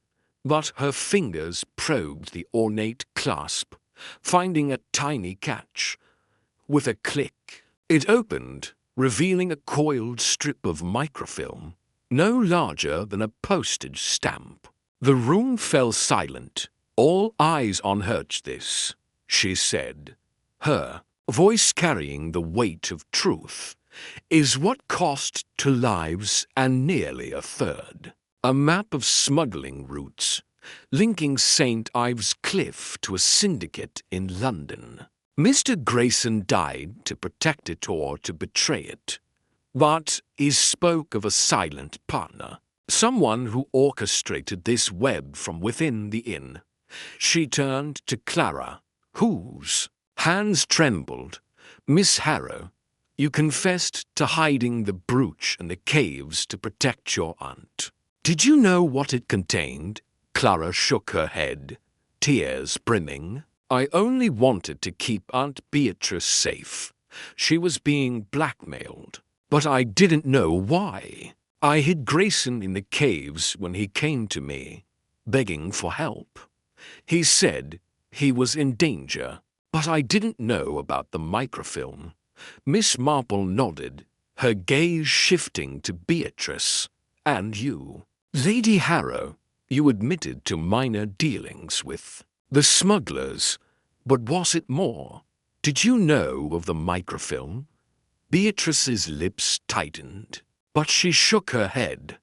but her fingers probed the ornate clasp, finding a tiny catch. With a click, it opened, revealing a coiled strip of microfilm, no larger than a postage stamp. The room fell silent, all eyes on her. "This," she said, her voice carrying the weight of truth, "is what cost 2 lives and nearly a third. A map of smuggling routes, linking St. Ives Cliff to a syndicate in London. Mr. Grayson died to protect it or to betray it. But he spoke of a silent partner, someone who orchestrated this web from within the inn. She turned to Clara, whose hands trembled. Miss Harrow, you confessed to hiding the brooch in the caves to protect your aunt. Did you know what it contained? Clara shook her head, tears brimming. I only wanted to keep Aunt Beatrice safe. She was being blackmailed, but I didn't know why. I hid Grayson in the caves when he came to me, begging for help. He said he was in danger, but I didn't know about the microfilm. Miss Marple nodded, her gaze shifting to Beatrice. And you. Lady Harrow, you admitted to minor dealings with the smugglers, but was it more? Did you know of the microfilm? Beatrice's lips tightened, but she shook her head.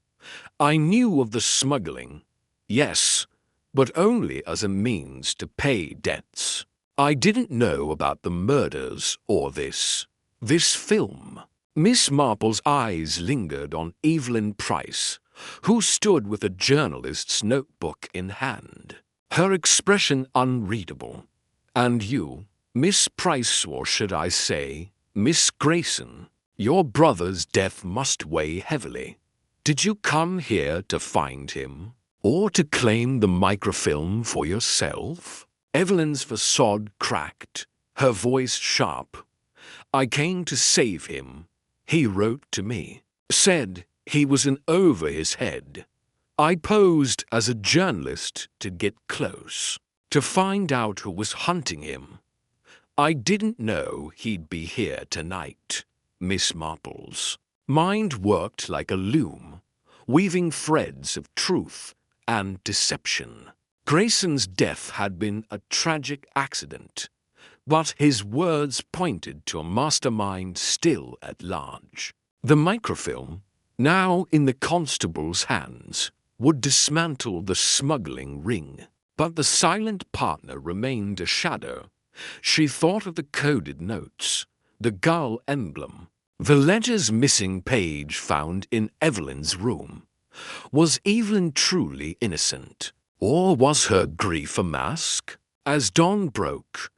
I knew of the smuggling, yes, but only as a means to pay debts. I didn't know about the murders or this film. Miss Marple's eyes lingered on Evelyn Price, who stood with a journalist's notebook in hand, her expression unreadable. And you, Miss Price, or should I say, Miss Grayson, your brother's death must weigh heavily. Did you come here to find him, or to claim the microfilm for yourself? Evelyn's facade cracked, her voice sharp. I came to save him. He wrote to me, said he was in over his head. I posed as a journalist to get close, to find out who was hunting him. I didn't know he'd be here tonight. Miss Marple's mind worked like a loom, weaving threads of truth and deception. Grayson's death had been a tragic accident, but his words pointed to a mastermind still at large. The microfilm, now in the constable's hands, would dismantle the smuggling ring. But the silent partner remained a shadow. She thought of the coded notes, the gull emblem, the ledger's missing page found in Evelyn's room. Was Evelyn truly innocent, or was her grief a mask? As dawn broke,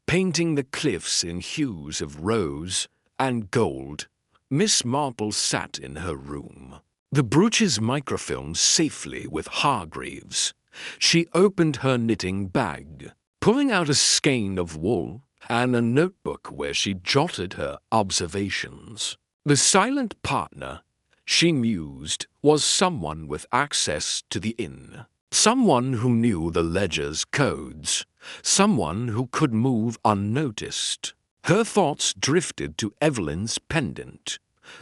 painting the cliffs in hues of rose and gold, Miss Marple sat in her room, the brooch's microfilm safely with Hargreaves. She opened her knitting bag, pulling out a skein of wool and a notebook where she jotted her observations. The silent partner, she mused, was someone with access to the inn, someone who knew the ledger's codes, someone who could move unnoticed. Her thoughts drifted to Evelyn's pendant,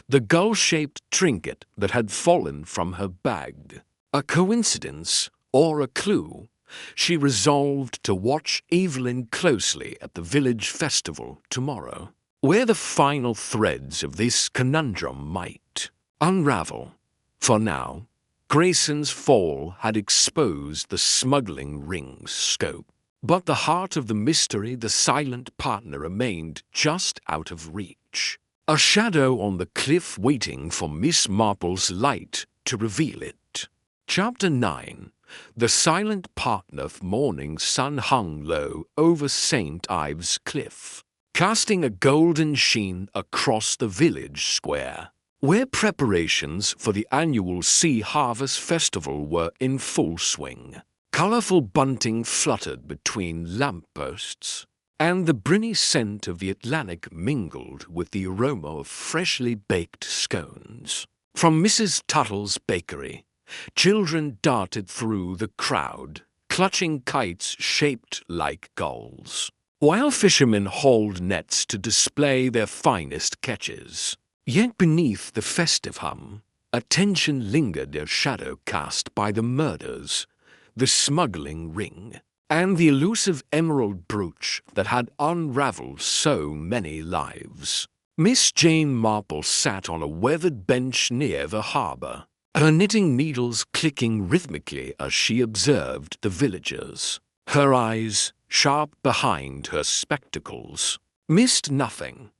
the gull-shaped trinket that had fallen from her bag. A coincidence or a clue? She resolved to watch Evelyn closely at the village festival tomorrow, where the final threads of this conundrum might unravel. For now, Grayson's fall had exposed the smuggling ring's scope, but the heart of the mystery, the silent partner, remained just out of reach. A shadow on the cliff waiting for Miss Marple's light to reveal it. Chapter 9. The silent partner. Morning sun hung low over St. Ives Cliff, casting a golden sheen across the village square, where preparations for the annual Sea Harvest Festival were in full swing. Colorful bunting fluttered between lampposts, and the briny scent of the Atlantic mingled with the aroma of freshly baked scones. From Mrs. Tuttle's bakery, children darted through the crowd, clutching kites shaped like gulls, while fishermen hauled nets to display their finest catches. Yet beneath the festive hum, a tension lingered, a shadow cast by the murders, the smuggling ring, and the elusive emerald brooch that had unraveled so many lives. Miss Jane Marple sat on a weathered bench near the harbor, her knitting needles clicking rhythmically as she observed the villagers. her eyes, sharp behind her spectacles, missed nothing.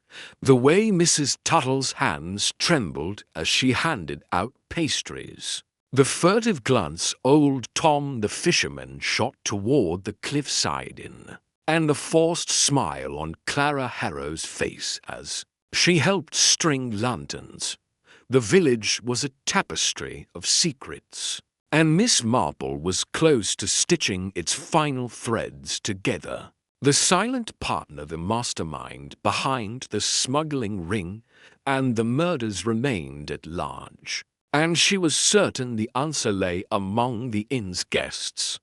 The way Mrs. Tuttle's hands trembled as she handed out pastries, the furtive glance old Tom the fisherman shot toward the Cliffside Inn, and the forced smile on Clara Harrow's face as she helped string lanterns. The village was a tapestry of secrets, and Miss Marple was close to stitching its final threads together. The silent partner, the mastermind behind the smuggling ring and the murders, remained at large, and she was certain the answer lay among the inn's guests.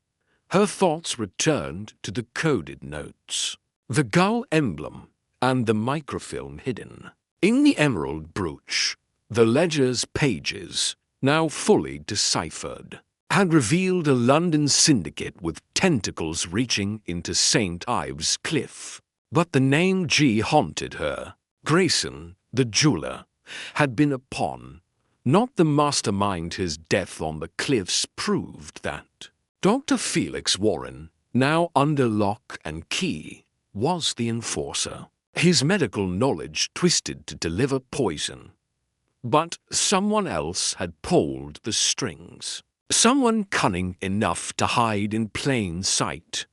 Her thoughts returned to the coded notes, the gull emblem, and the microfilm hidden in the emerald brooch. The ledger's pages, now fully deciphered, had revealed a London syndicate with tentacles reaching into St. Ives Cliff. But the name G haunted her. Grayson, the jeweler, had been a pawn, not the mastermind. His death on the cliffs proved that. Dr. Felix Warren, now under lock and key, was the enforcer. His medical knowledge twisted to deliver poison. But someone else had pulled the strings. Someone cunning enough to hide in plain sight.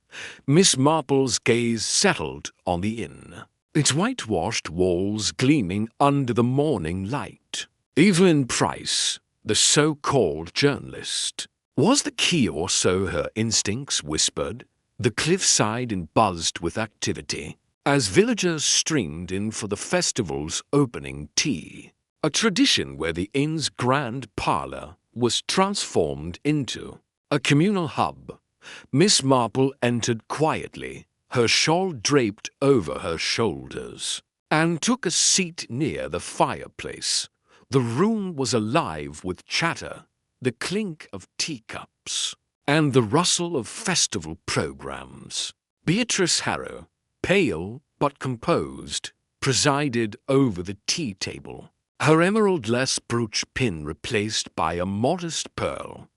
Miss Marple's gaze settled on the inn, its whitewashed walls gleaming under the morning light. Evelyn Price, the so-called journalist, was the key, or so her instincts whispered. The cliffside Inn buzzed with activity as villagers streamed in for the festival's opening tea, a tradition where the inn's grand parlor was transformed into a communal hub. Miss Marple entered quietly, her shawl draped over her shoulders, and took a seat near the fireplace. The room was alive with chatter, the clink of teacups, and the rustle of festival programs. Beatrice Harrow, pale but composed, presided over the tea table, her emerald-less brooch pin replaced by a modest pearl.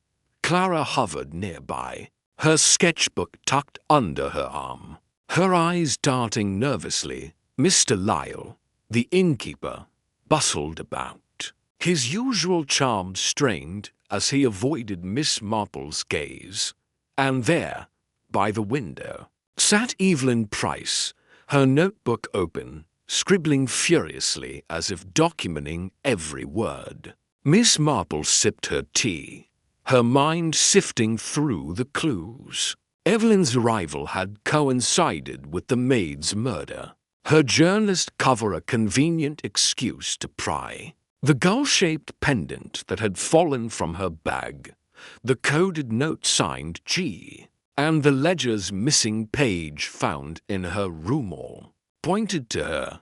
Clara hovered nearby, her sketchbook tucked under her arm, her eyes darting nervously. Mr. Lyle, the innkeeper, bustled about, his usual charm strained as he avoided Miss Marple's gaze. And there, by the window, sat Evelyn Price, her notebook open, scribbling furiously as if documenting every word. Miss Marple sipped her tea, her mind sifting through the clues. Evelyn's arrival had coincided with the maid's murder. Her journalist cover a convenient excuse to pry. The gull-shaped pendant that had fallen from her bag, the coded note signed G, and the ledger's missing page found in her room-all pointed to her.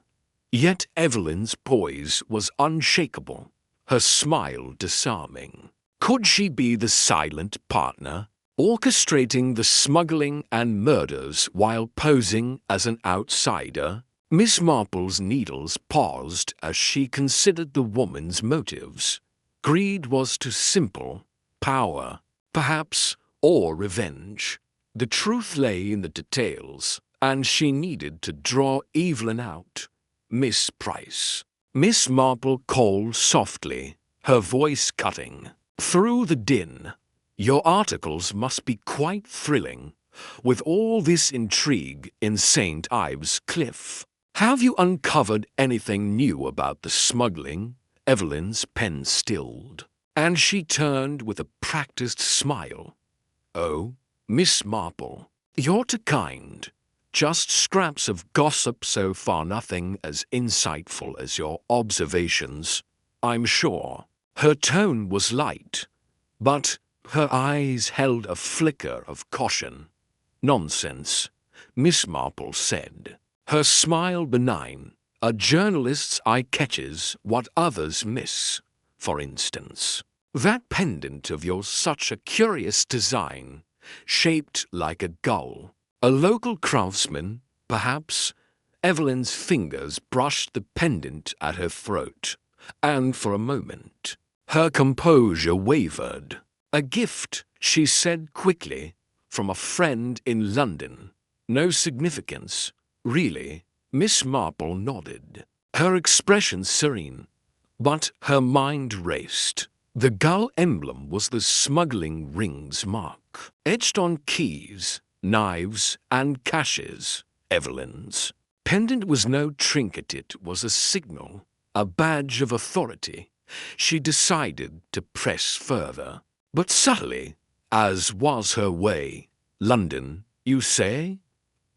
Yet Evelyn's poise was unshakable, her smile disarming. Could she be the silent partner, orchestrating the smuggling and murders while posing as an outsider? Miss Marple's needles paused as she considered the woman's motives. Greed was too simple, power, perhaps, or revenge. The truth lay in the details, and she needed to draw Evelyn out. Miss Price. Miss Marple called softly, her voice cutting through the din. Your articles must be quite thrilling, with all this intrigue in St. Ives Cliff. Have you uncovered anything new about the smuggling? Evelyn's pen stilled, and she turned with a practiced smile. Oh, Miss Marple, you're too kind. Just scraps of gossip so far, nothing as insightful as your observations, I'm sure. Her tone was light, but her eyes held a flicker of caution. Nonsense, Miss Marple said, her smile benign. A journalist's eye catches what others miss. For instance, that pendant of yours, such a curious design, shaped like a gull. A local craftsman, perhaps? Evelyn's fingers brushed the pendant at her throat, and for a moment, her composure wavered. A gift, she said quickly, from a friend in London. No significance, really. Miss Marple nodded, her expression serene, but her mind raced. The gull emblem was the smuggling ring's mark, etched on keys, knives, and caches. Evelyn's pendant was no trinket, it was a signal, a badge of authority. She decided to press further, but subtly, as was her way. London, you say?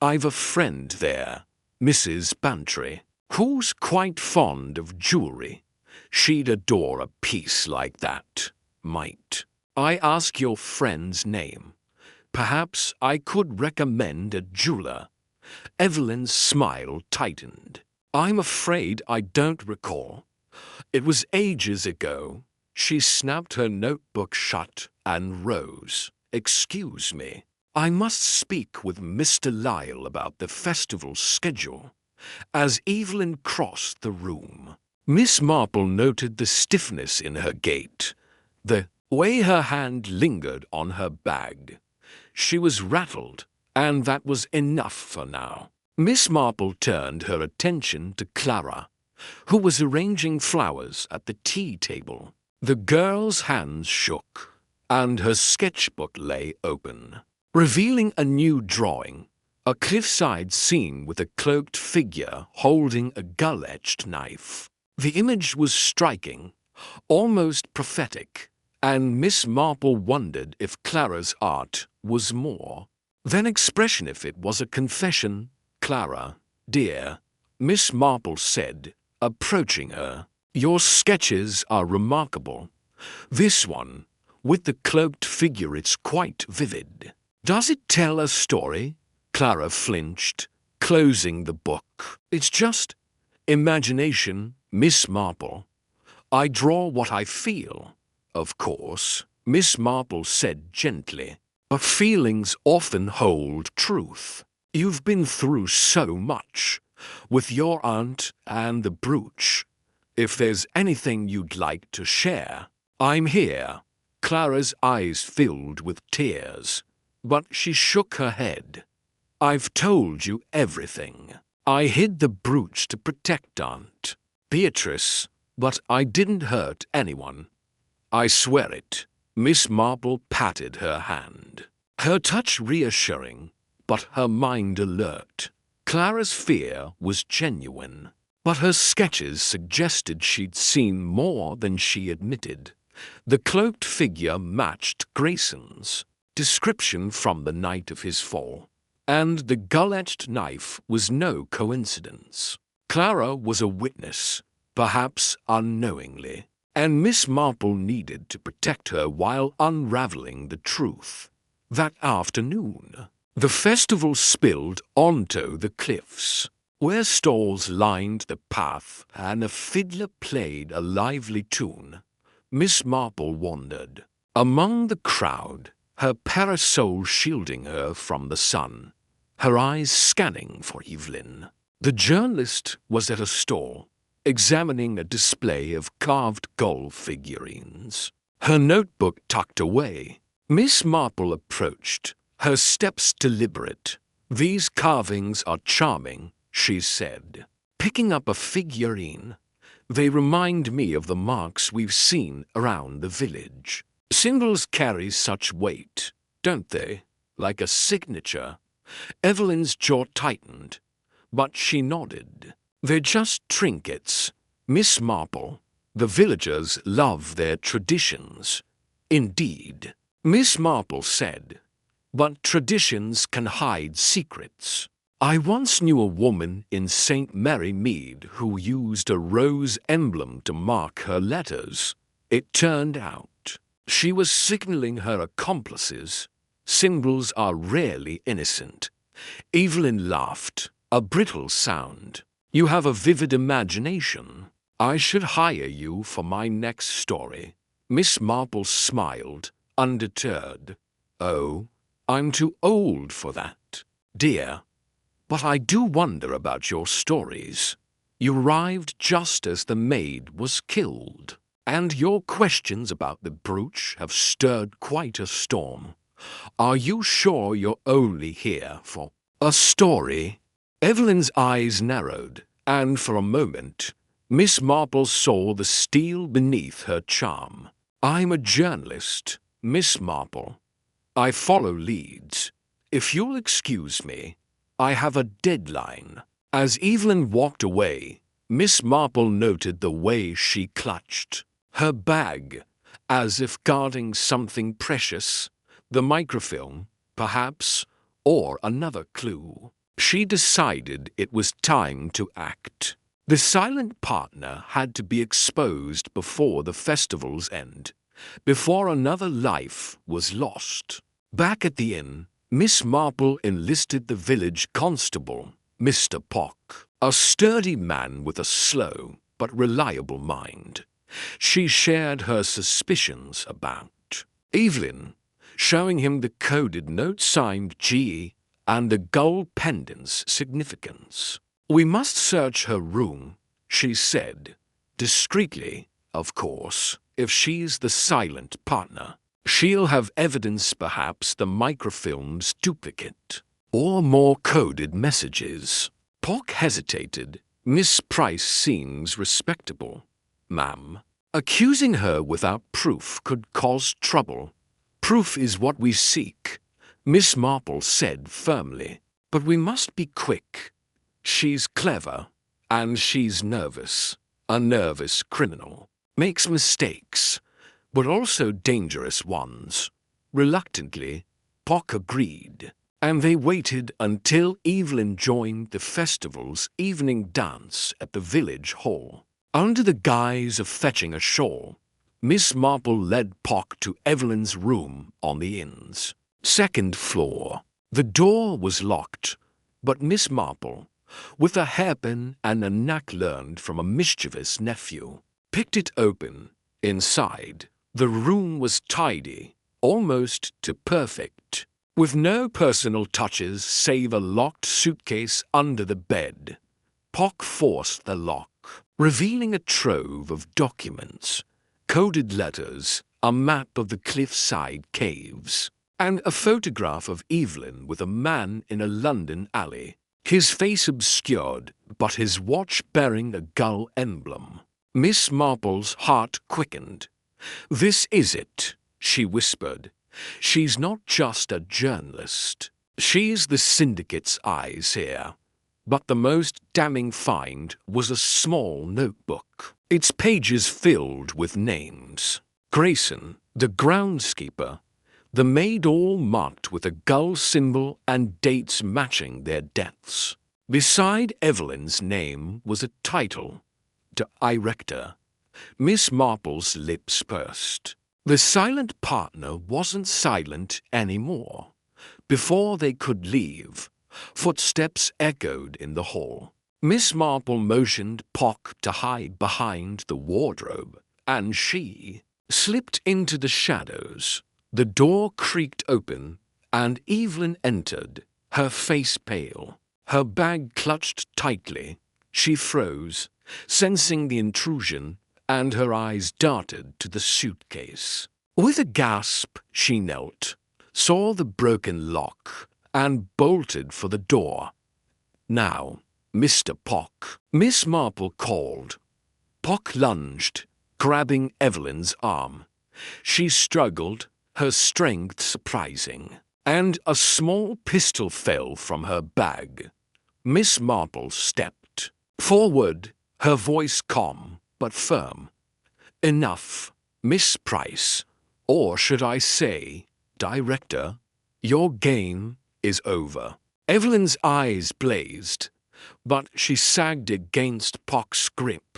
I've a friend there, Mrs. Bantry, who's quite fond of jewellery. She'd adore a piece like that. Might I ask your friend's name? Perhaps I could recommend a jeweller. Evelyn's smile tightened. I'm afraid I don't recall. It was ages ago. She snapped her notebook shut and rose. Excuse me. I must speak with Mr. Lyle about the festival schedule. As Evelyn crossed the room, Miss Marple noted the stiffness in her gait, the way her hand lingered on her bag. She was rattled, and that was enough for now. Miss Marple turned her attention to Clara, who was arranging flowers at the tea table. The girl's hands shook, and her sketchbook lay open, revealing a new drawing, a cliffside scene with a cloaked figure holding a gull-edged knife. The image was striking, almost prophetic, and Miss Marple wondered if Clara's art was more than expression, if it was a confession. Clara, dear, Miss Marple said, approaching her, your sketches are remarkable. This one, with the cloaked figure, it's quite vivid. Does it tell a story? Clara flinched, closing the book. It's just imagination, Miss Marple. I draw what I feel. Of course, Miss Marple said gently, but feelings often hold truth. You've been through so much, with your aunt and the brooch. If there's anything you'd like to share, I'm here. Clara's eyes filled with tears, but she shook her head. I've told you everything. I hid the brooch to protect Aunt Beatrice, but I didn't hurt anyone. I swear it. Miss Marple patted her hand, her touch reassuring, but her mind alert. Clara's fear was genuine, but her sketches suggested she'd seen more than she admitted. The cloaked figure matched Grayson's description from the night of his fall, and the gull-edged knife was no coincidence. Clara was a witness, perhaps unknowingly, and Miss Marple needed to protect her while unraveling the truth. That afternoon, the festival spilled onto the cliffs, where stalls lined the path and a fiddler played a lively tune. Miss Marple wandered among the crowd, her parasol shielding her from the sun, her eyes scanning for Evelyn. The journalist was at a stall, examining a display of carved gull figurines, her notebook tucked away. Miss Marple approached, her steps deliberate. These carvings are charming, she said, picking up a figurine. They remind me of the marks we've seen around the village. Symbols carry such weight, don't they? Like a signature. Evelyn's jaw tightened, but she nodded. They're just trinkets, Miss Marple. The villagers love their traditions. Indeed, Miss Marple said, but traditions can hide secrets. I once knew a woman in St. Mary Mead who used a rose emblem to mark her letters. It turned out she was signaling her accomplices. Symbols are rarely innocent. Evelyn laughed, a brittle sound. You have a vivid imagination. I should hire you for my next story. Miss Marple smiled, undeterred. Oh, I'm too old for that, dear. But I do wonder about your stories. You arrived just as the maid was killed, and your questions about the brooch have stirred quite a storm. Are you sure you're only here for a story? Evelyn's eyes narrowed, and for a moment, Miss Marple saw the steel beneath her charm. I'm a journalist, Miss Marple. I follow leads. If you'll excuse me, I have a deadline. As Evelyn walked away, Miss Marple noted the way she clutched her bag, as if guarding something precious, the microfilm, perhaps, or another clue. She decided it was time to act. The silent partner had to be exposed before the festival's end, before another life was lost. Back at the inn, Miss Marple enlisted the village constable, Mr. Pock, a sturdy man with a slow but reliable mind. She shared her suspicions about Evelyn, showing him the coded note signed G and the gold pendant's significance. We must search her room, she said, discreetly, of course, if she's the silent partner. She'll have evidence, perhaps the microfilm's duplicate, or more coded messages. Pock hesitated. Miss Price seems respectable, ma'am. Accusing her without proof could cause trouble. Proof is what we seek, Miss Marple said firmly. But we must be quick. She's clever, and she's nervous. A nervous criminal. Makes mistakes, but also dangerous ones. Reluctantly, Pock agreed, and they waited until Evelyn joined the festival's evening dance at the village hall. Under the guise of fetching a shawl, Miss Marple led Pock to Evelyn's room on the inn's second floor. The door was locked, but Miss Marple, with a hairpin and a knack learned from a mischievous nephew, picked it open. Inside, the room was tidy, almost to perfect, with no personal touches save a locked suitcase under the bed. Pock forced the lock, revealing a trove of documents, coded letters, a map of the Cliffside caves, and a photograph of Evelyn with a man in a London alley, his face obscured, but his watch bearing a gull emblem. Miss Marple's heart quickened. "This is it," she whispered. "She's not just a journalist. She's the syndicate's eyes here." But the most damning find was a small notebook, its pages filled with names. Grayson, the groundskeeper, the maid, all marked with a gull symbol and dates matching their deaths. Beside Evelyn's name was a title, Director. Miss Marple's lips pursed. The silent partner wasn't silent anymore. Before they could leave, footsteps echoed in the hall. Miss Marple motioned Pock to hide behind the wardrobe, and she slipped into the shadows. The door creaked open, and Evelyn entered, her face pale, her bag clutched tightly. She froze, sensing the intrusion, and her eyes darted to the suitcase. With a gasp, she knelt, saw the broken lock, and bolted for the door. "Now, Mr. Pock," Miss Marple called. Pock lunged, grabbing Evelyn's arm. She struggled, her strength surprising, and a small pistol fell from her bag. Miss Marple stepped forward, her voice calm but firm. "Enough, Miss Price, or should I say, Director, your game is over." Evelyn's eyes blazed, but she sagged against Pock's grip.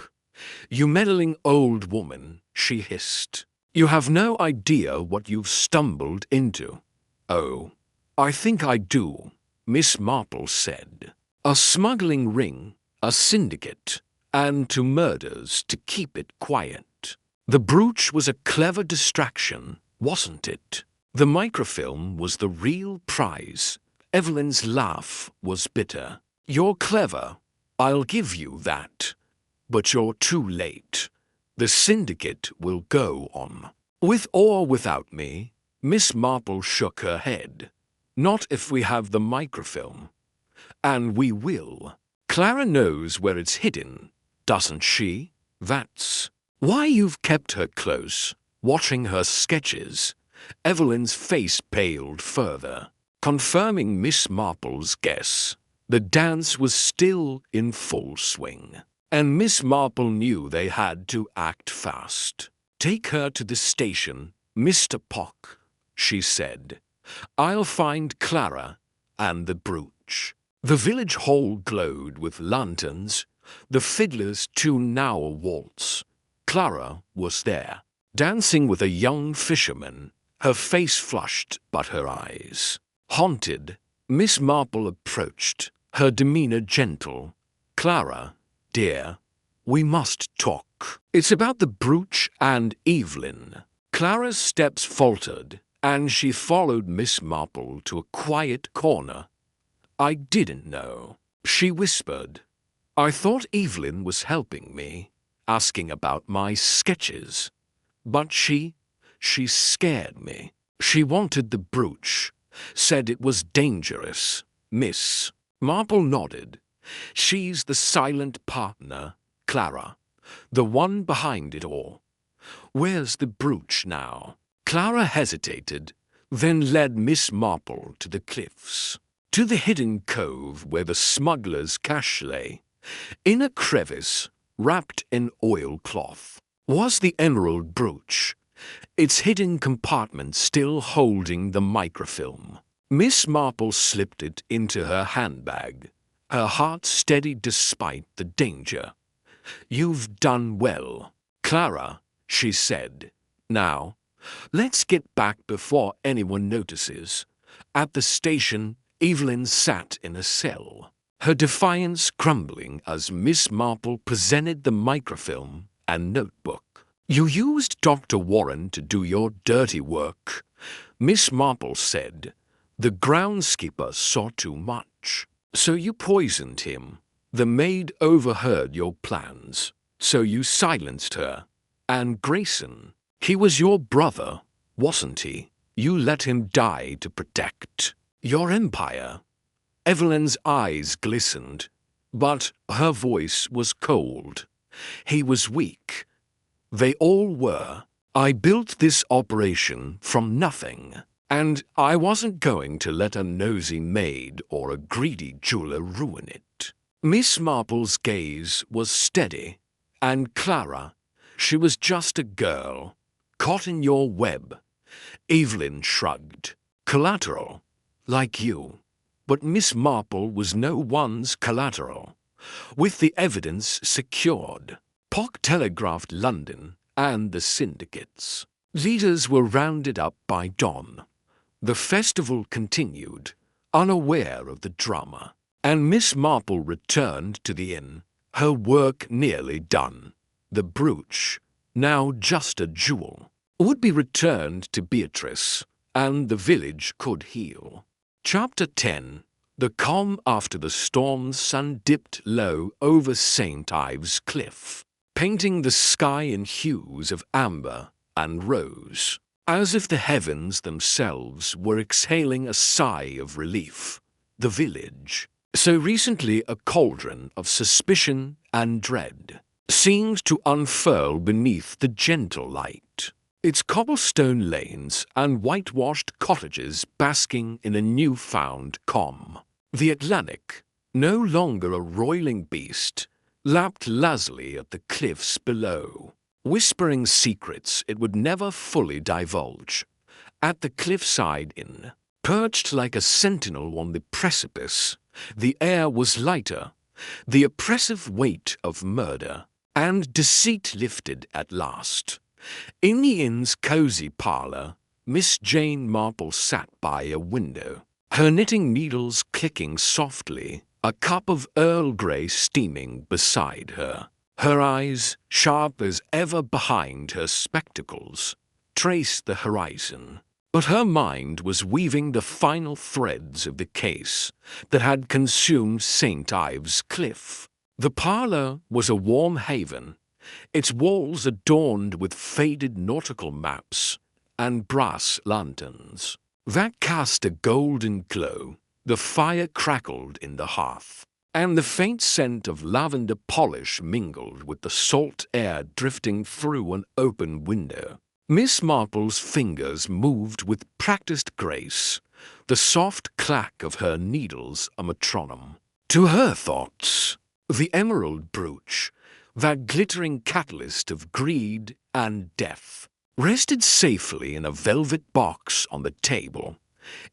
"You meddling old woman," she hissed. "You have no idea what you've stumbled into." "Oh, I think I do," Miss Marple said. "A smuggling ring, a syndicate, and 2 murders to keep it quiet. The brooch was a clever distraction, wasn't it? The microfilm was the real prize." Evelyn's laugh was bitter. "You're clever, I'll give you that. But you're too late. The syndicate will go on. With or without me, Miss Marple shook her head. Not if we have the microfilm. And we will. Clara knows where it's hidden, doesn't she? That's why you've kept her close, watching her sketches. Evelyn's face paled further, confirming Miss Marple's guess. The dance was still in full swing, and Miss Marple knew they had to act fast. "Take her to the station, Mr. Pock," she said. "I'll find Clara and the brooch." The village hall glowed with lanterns. The fiddlers tuned now a waltz. Clara was there, dancing with a young fisherman, her face flushed but her eyes haunted. Miss Marple approached, her demeanor gentle. "Clara, dear, we must talk. It's about the brooch and Evelyn." Clara's steps faltered, and she followed Miss Marple to a quiet corner. "I didn't know," she whispered. "I thought Evelyn was helping me, asking about my sketches. But she scared me. She wanted the brooch, said it was dangerous." Miss Marple nodded. "She's the silent partner, Clara, the one behind it all. Where's the brooch now?" Clara hesitated, then led Miss Marple to the cliffs, to the hidden cove where the smuggler's cache lay. In a crevice, wrapped in oilcloth, was the emerald brooch, its hidden compartment still holding the microfilm. Miss Marple slipped it into her handbag, her heart steady despite the danger. "You've done well, Clara," she said. "Now, let's get back before anyone notices." At the station, Evelyn sat in a cell, her defiance crumbling as Miss Marple presented the microfilm and notebook. "You used Dr. Warren to do your dirty work," Miss Marple said. "The groundskeeper saw too much, so you poisoned him. The maid overheard your plans, so you silenced her. And Grayson, he was your brother, wasn't he? You let him die to protect your empire." Evelyn's eyes glistened, but her voice was cold. "He was weak. They all were. I built this operation from nothing, and I wasn't going to let a nosy maid or a greedy jeweler ruin it." Miss Marple's gaze was steady, and Clara, she was just a girl, caught in your web. Evelyn shrugged. "Collateral, like you." But Miss Marple was no one's collateral. With the evidence secured, Pock telegraphed London and the syndicates. Leaders were rounded up by dawn. The festival continued, unaware of the drama, and Miss Marple returned to the inn, her work nearly done. The brooch, now just a jewel, would be returned to Beatrice, and the village could heal. Chapter 10. The calm after the storm's sun dipped low over St. Ives Cliff, painting the sky in hues of amber and rose, as if the heavens themselves were exhaling a sigh of relief. The village, so recently a cauldron of suspicion and dread, seemed to unfurl beneath the gentle light, its cobblestone lanes and whitewashed cottages basking in a newfound calm. The Atlantic, no longer a roiling beast, lapped lazily at the cliffs below, whispering secrets it would never fully divulge. At the Cliffside Inn, perched like a sentinel on the precipice, the air was lighter, the oppressive weight of murder and deceit lifted at last. In the inn's cosy parlour, Miss Jane Marple sat by a window, her knitting needles clicking softly, a cup of Earl Grey steaming beside her. Her eyes, sharp as ever behind her spectacles, traced the horizon. But her mind was weaving the final threads of the case that had consumed St. Ives Cliff. The parlour was a warm haven, its walls adorned with faded nautical maps and brass lanterns that cast a golden glow. The fire crackled in the hearth, and the faint scent of lavender polish mingled with the salt air drifting through an open window. Miss Marple's fingers moved with practiced grace, the soft clack of her needles a metronome. To her thoughts, the emerald brooch, that glittering catalyst of greed and death, rested safely in a velvet box on the table,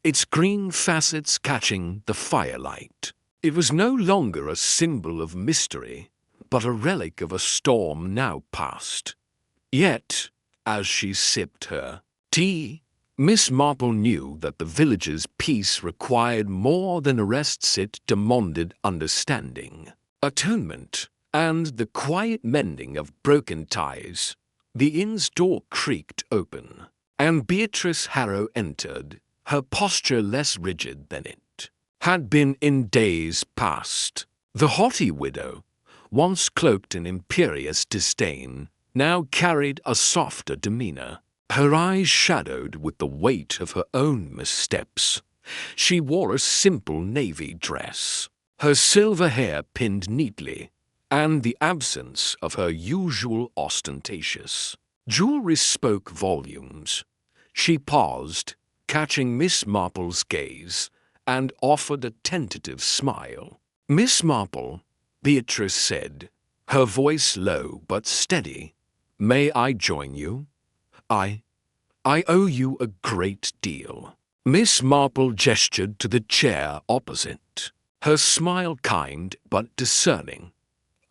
its green facets catching the firelight. It was no longer a symbol of mystery, but a relic of a storm now past. Yet, as she sipped her tea, Miss Marple knew that the village's peace required more than arrests it demanded understanding, atonement, and the quiet mending of broken ties. The inn's door creaked open, and Beatrice Harrow entered, her posture less rigid than it had been in days past. The haughty widow, once cloaked in imperious disdain, now carried a softer demeanor, her eyes shadowed with the weight of her own missteps. She wore a simple navy dress, her silver hair pinned neatly, and the absence of her usual ostentatious jewelry spoke volumes. She paused, catching Miss Marple's gaze, and offered a tentative smile. "Miss Marple," Beatrice said, her voice low but steady, "may I join you? I owe you a great deal." Miss Marple gestured to the chair opposite, her smile kind but discerning.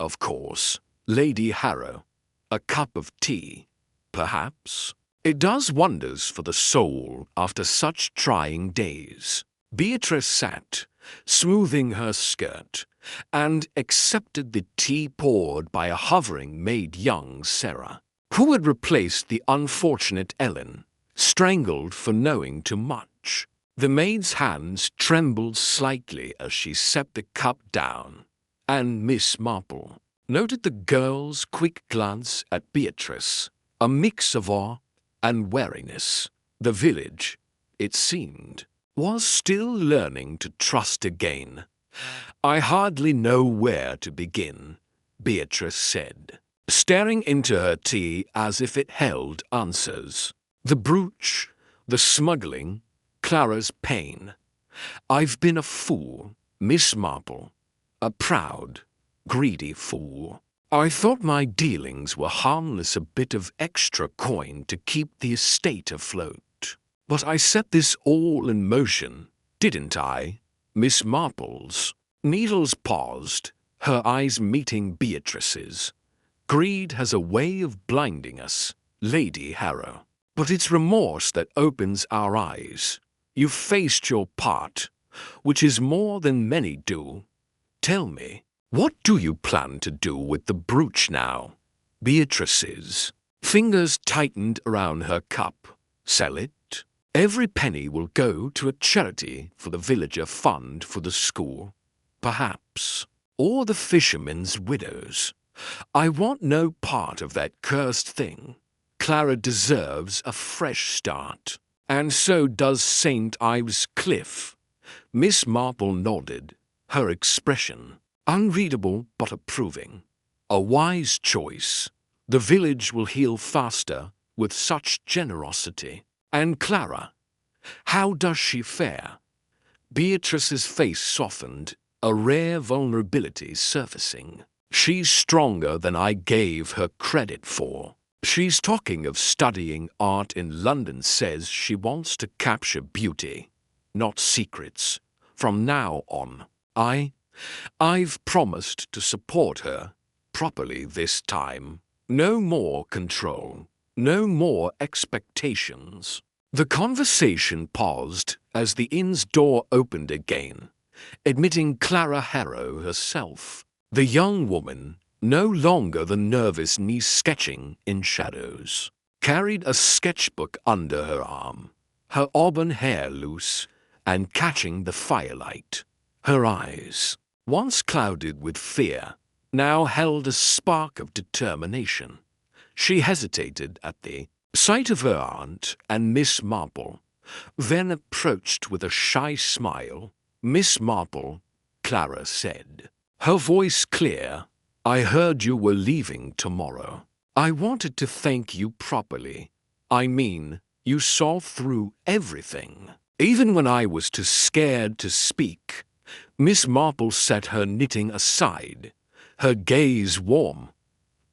"Of course, Lady Harrow. A cup of tea, perhaps? It does wonders for the soul after such trying days." Beatrice sat, smoothing her skirt, and accepted the tea poured by a hovering maid young Sarah, who had replaced the unfortunate Ellen, strangled for knowing too much. The maid's hands trembled slightly as she set the cup down, and Miss Marple noted the girl's quick glance at Beatrice, a mix of awe and wariness. The village, it seemed, was still learning to trust again. "I hardly know where to begin," Beatrice said, staring into her tea as if it held answers. "The brooch, the smuggling, Clara's pain. I've been a fool, Miss Marple, a proud, greedy fool. I thought my dealings were harmless, a bit of extra coin to keep the estate afloat. But I set this all in motion, didn't I, Miss Marple's?" Needles paused, her eyes meeting Beatrice's. "Greed has a way of blinding us, Lady Harrow. But it's remorse that opens our eyes. You've faced your part, which is more than many do. Tell me, what do you plan to do with the brooch now?" Beatrice's fingers tightened around her cup. "Sell it? Every penny will go to a charity for the villager fund for the school, perhaps, or the fishermen's widows. I want no part of that cursed thing. Clara deserves a fresh start, and so does St. Ives Cliff." Miss Marple nodded, her expression unreadable but approving. "A wise choice. The village will heal faster with such generosity. And Clara, how does she fare?" Beatrice's face softened, a rare vulnerability surfacing. "She's stronger than I gave her credit for. She's talking of studying art in London, says she wants to capture beauty, not secrets, from now on. I've promised to support her properly this time. No more control. No more expectations." The conversation paused as the inn's door opened again, admitting Clara Harrow herself. The young woman, no longer the nervous niece sketching in shadows, carried a sketchbook under her arm, her auburn hair loose and catching the firelight. Her eyes, once clouded with fear, now held a spark of determination. She hesitated at the sight of her aunt and Miss Marple, then approached with a shy smile. "Miss Marple," Clara said, her voice clear, "I heard you were leaving tomorrow. I wanted to thank you properly. I mean, you saw through everything. Even when I was too scared to speak." Miss Marple set her knitting aside, her gaze warm.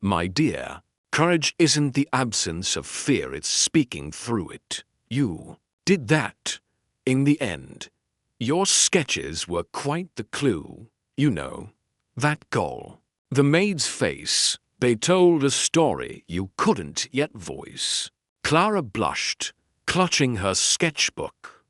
"My dear, courage isn't the absence of fear, it's speaking through it. You did that. In the end, your sketches were quite the clue, you know. That goal. The maid's face, they told a story you couldn't yet voice." Clara blushed, clutching her sketchbook.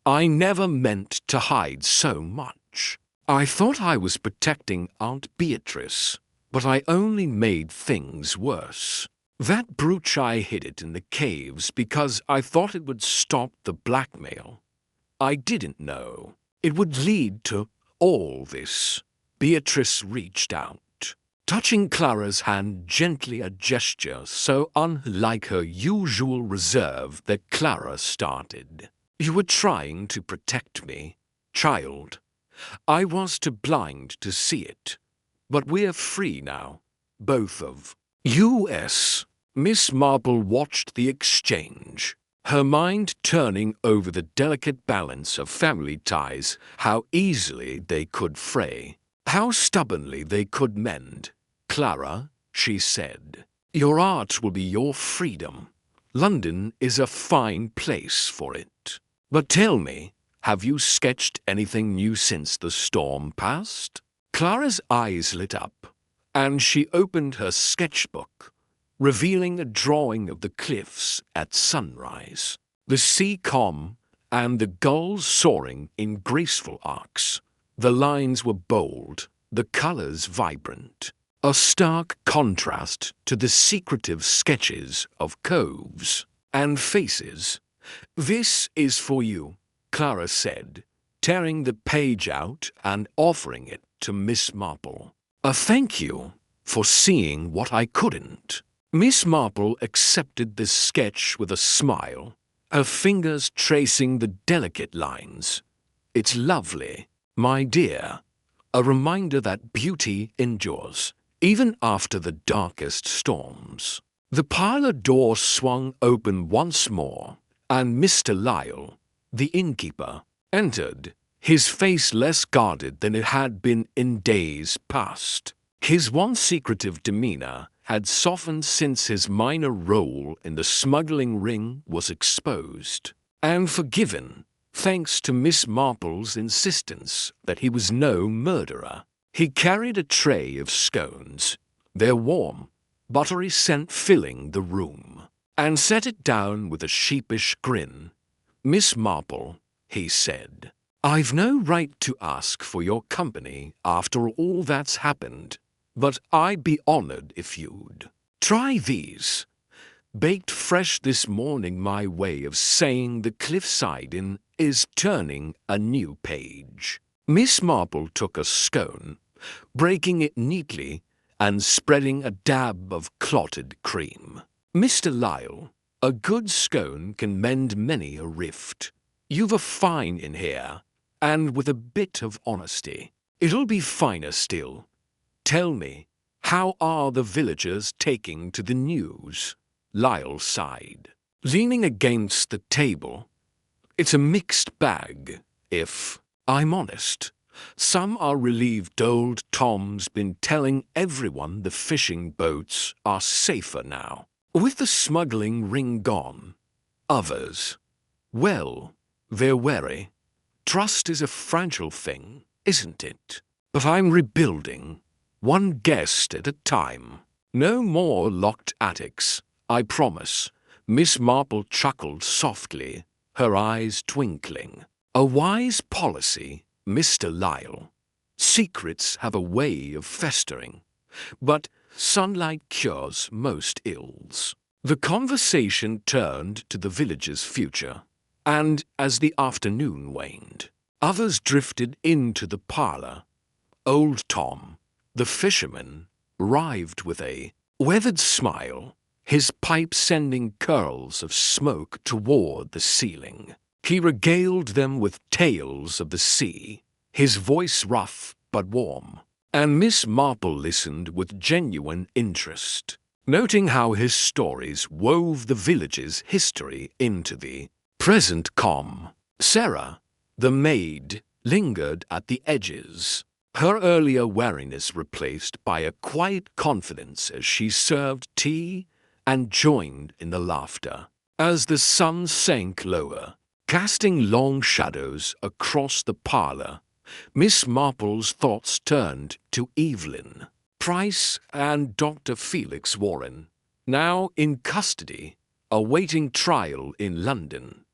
"I never meant to hide so much. I thought I was protecting Aunt Beatrice, but I only made things worse. That brooch, I hid it in the caves because I thought it would stop the blackmail. I didn't know it would lead to all this." Beatrice reached out, touching Clara's hand gently, a gesture so unlike her usual reserve that Clara started. "You were trying to protect me, child. I was too blind to see it. But we're free now, both of us." Miss Marple watched the exchange, her mind turning over the delicate balance of family ties, how easily they could fray, how stubbornly they could mend. "Clara," she said, "your art will be your freedom. London is a fine place for it. But tell me, have you sketched anything new since the storm passed?" Clara's eyes lit up, and she opened her sketchbook, revealing a drawing of the cliffs at sunrise, the sea calm and the gulls soaring in graceful arcs. The lines were bold, the colors vibrant, a stark contrast to the secretive sketches of coves and faces. "This is for you," Clara said, tearing the page out and offering it to Miss Marple. "A thank you for seeing what I couldn't." Miss Marple accepted this sketch with a smile, her fingers tracing the delicate lines. "It's lovely, my dear. A reminder that beauty endures, even after the darkest storms." The parlor door swung open once more, and Mr. Lyle, the innkeeper, entered, his face less guarded than it had been in days past. His once secretive demeanor had softened since his minor role in the smuggling ring was exposed and forgiven, thanks to Miss Marple's insistence that he was no murderer. He carried a tray of scones, their warm, buttery scent filling the room, and set it down with a sheepish grin. "Miss Marple," he said, "I've no right to ask for your company after all that's happened, but I'd be honored if you'd try these. Baked fresh this morning, my way of saying the Cliffside Inn is turning a new page." Miss Marple took a scone, breaking it neatly and spreading a dab of clotted cream. "Mr. Lyle, a good scone can mend many a rift. You've a fine in here, and with a bit of honesty, it'll be finer still. Tell me, how are the villagers taking to the news?" Lyle sighed, leaning against the table. "It's a mixed bag, if I'm honest. Some are relieved old Tom's been telling everyone the fishing boats are safer now, with the smuggling ring gone. Others, well, they're wary. Trust is a fragile thing, isn't it? But I'm rebuilding, one guest at a time. No more locked attics, I promise." Miss Marple chuckled softly, her eyes twinkling. "A wise policy, Mr. Lyle. Secrets have a way of festering, but sunlight cures most ills." The conversation turned to the village's future, and as the afternoon waned, others drifted into the parlor. Old Tom, the fisherman, arrived with a weathered smile, his pipe sending curls of smoke toward the ceiling. He regaled them with tales of the sea, his voice rough but warm, and Miss Marple listened with genuine interest, noting how his stories wove the village's history into the present calm. Sarah, the maid, lingered at the edges, her earlier wariness replaced by a quiet confidence as she served tea and joined in the laughter. As the sun sank lower, casting long shadows across the parlor, Miss Marple's thoughts turned to Evelyn Price and Dr. Felix Warren, now in custody, awaiting trial in London.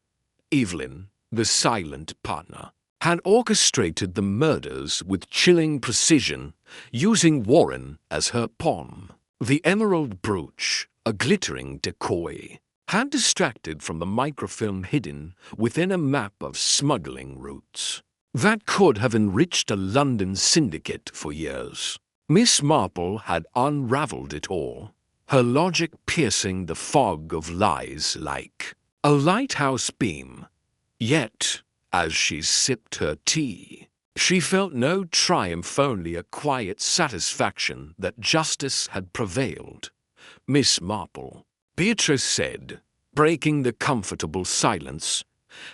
Evelyn, the silent partner, had orchestrated the murders with chilling precision, using Warren as her pawn. The emerald brooch, a glittering decoy, had distracted from the microfilm hidden within a map of smuggling routes that could have enriched a London syndicate for years. Miss Marple had unraveled it all, her logic piercing the fog of lies like a lighthouse beam. Yet, as she sipped her tea, she felt no triumph, only a quiet satisfaction that justice had prevailed. Miss Marple, Beatrice said, breaking the comfortable silence,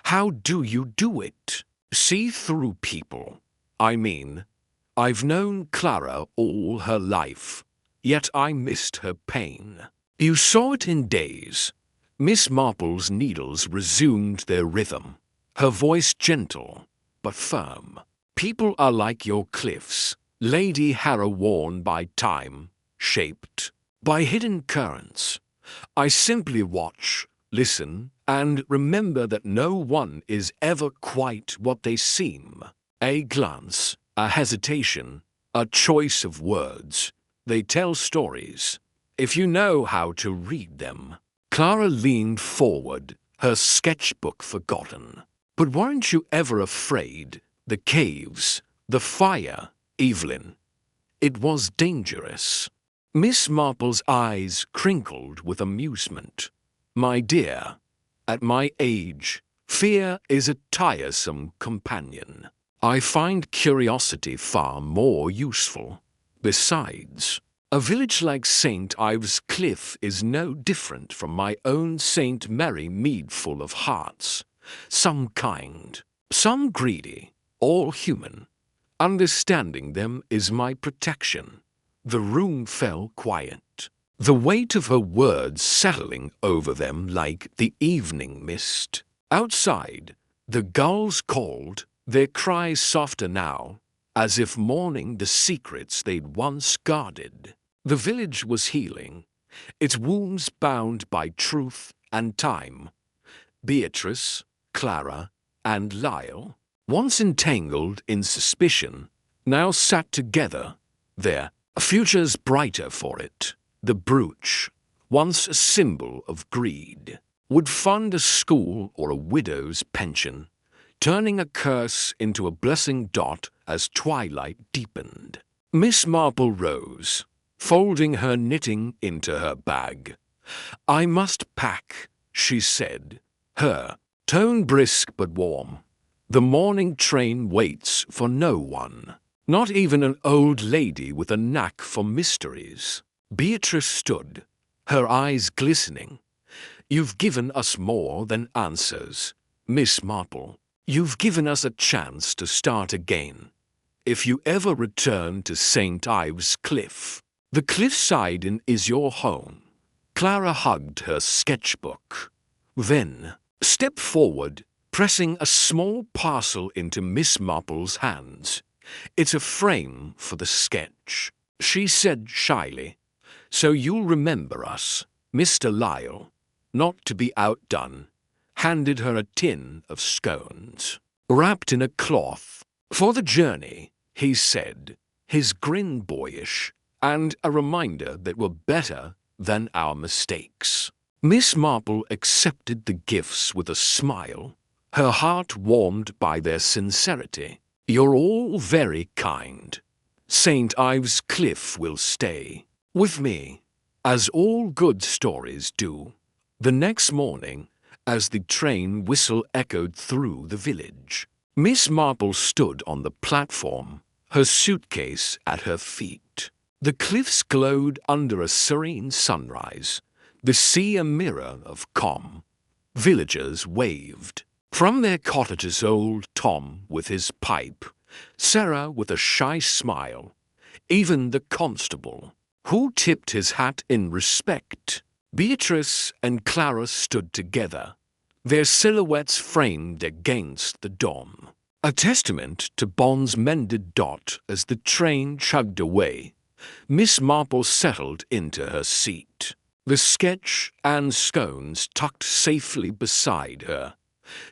"How do you do it? See through people. I mean, I've known Clara all her life, yet I missed her pain." You saw it in days. Miss Marple's needles resumed their rhythm, her voice gentle but firm. People are like your cliffs, Lady Harrow, worn by time, shaped by hidden currents. I simply watch, listen, and remember that no one is ever quite what they seem. A glance, a hesitation, a choice of words. They tell stories, if you know how to read them. Clara leaned forward, her sketchbook forgotten. But weren't you ever afraid? The caves, the fire, Evelyn. It was dangerous. Miss Marple's eyes crinkled with amusement. My dear, at my age, fear is a tiresome companion. I find curiosity far more useful. Besides, a village like St. Ives Cliff is no different from my own St. Mary Mead, full of hearts. Some kind, some greedy, all human. Understanding them is my protection. The room fell quiet, the weight of her words settling over them like the evening mist. Outside, the gulls called, their cries softer now, as if mourning the secrets they'd once guarded. The village was healing, its wounds bound by truth and time. Beatrice, Clara, and Lyle, once entangled in suspicion, now sat together, their futures brighter for it. The brooch, once a symbol of greed, would fund a school or a widow's pension, turning a curse into a blessing. As twilight deepened, Miss Marple rose, folding her knitting into her bag. "I must pack," she said, her tone brisk but warm. "The morning train waits for no one, not even an old lady with a knack for mysteries." Beatrice stood, her eyes glistening. "You've given us more than answers, Miss Marple. You've given us a chance to start again. If you ever return to St. Ives Cliff, the cliffside inn is your home." Clara hugged her sketchbook, then stepped forward, pressing a small parcel into Miss Marple's hands. "It's a frame for the sketch," she said shyly. "So you'll remember us, Mr. Lyle." Not to be outdone, handed her a tin of scones, wrapped in a cloth. "For the journey," he said, his grin boyish, "and a reminder that we're better than our mistakes." Miss Marple accepted the gifts with a smile, her heart warmed by their sincerity. "You're all very kind. St. Ives Cliff will stay. With me." As all good stories do. The next morning, as the train whistle echoed through the village, Miss Marple stood on the platform, her suitcase at her feet. The cliffs glowed under a serene sunrise, the sea a mirror of calm. Villagers waved. From their cottages old Tom with his pipe, Sarah with a shy smile, even the constable, who tipped his hat in respect. Beatrice and Clara stood together, their silhouettes framed against the dawn, a testament to Bond's mended dot. As the train chugged away, Miss Marple settled into her seat, the sketch and scones tucked safely beside her.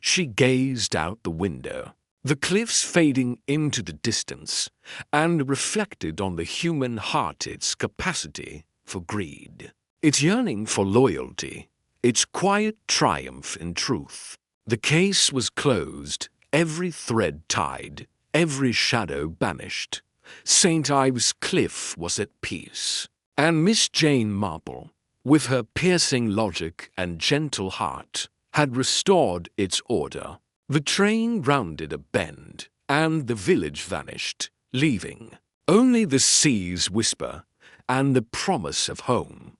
She gazed out the window, the cliffs fading into the distance, and reflected on the human heart, its capacity for greed, its yearning for loyalty, its quiet triumph in truth. The case was closed, every thread tied, every shadow banished. St. Ives Cliff was at peace, and Miss Jane Marple, with her piercing logic and gentle heart, had restored its order. The train rounded a bend, and the village vanished, leaving only the sea's whisper and the promise of home.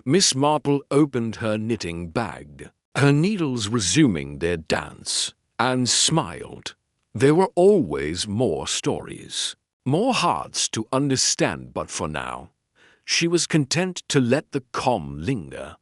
Miss Marple opened her knitting bag, her needles resuming their dance, and smiled. There were always more stories, more hearts to understand, but for now, she was content to let the calm linger.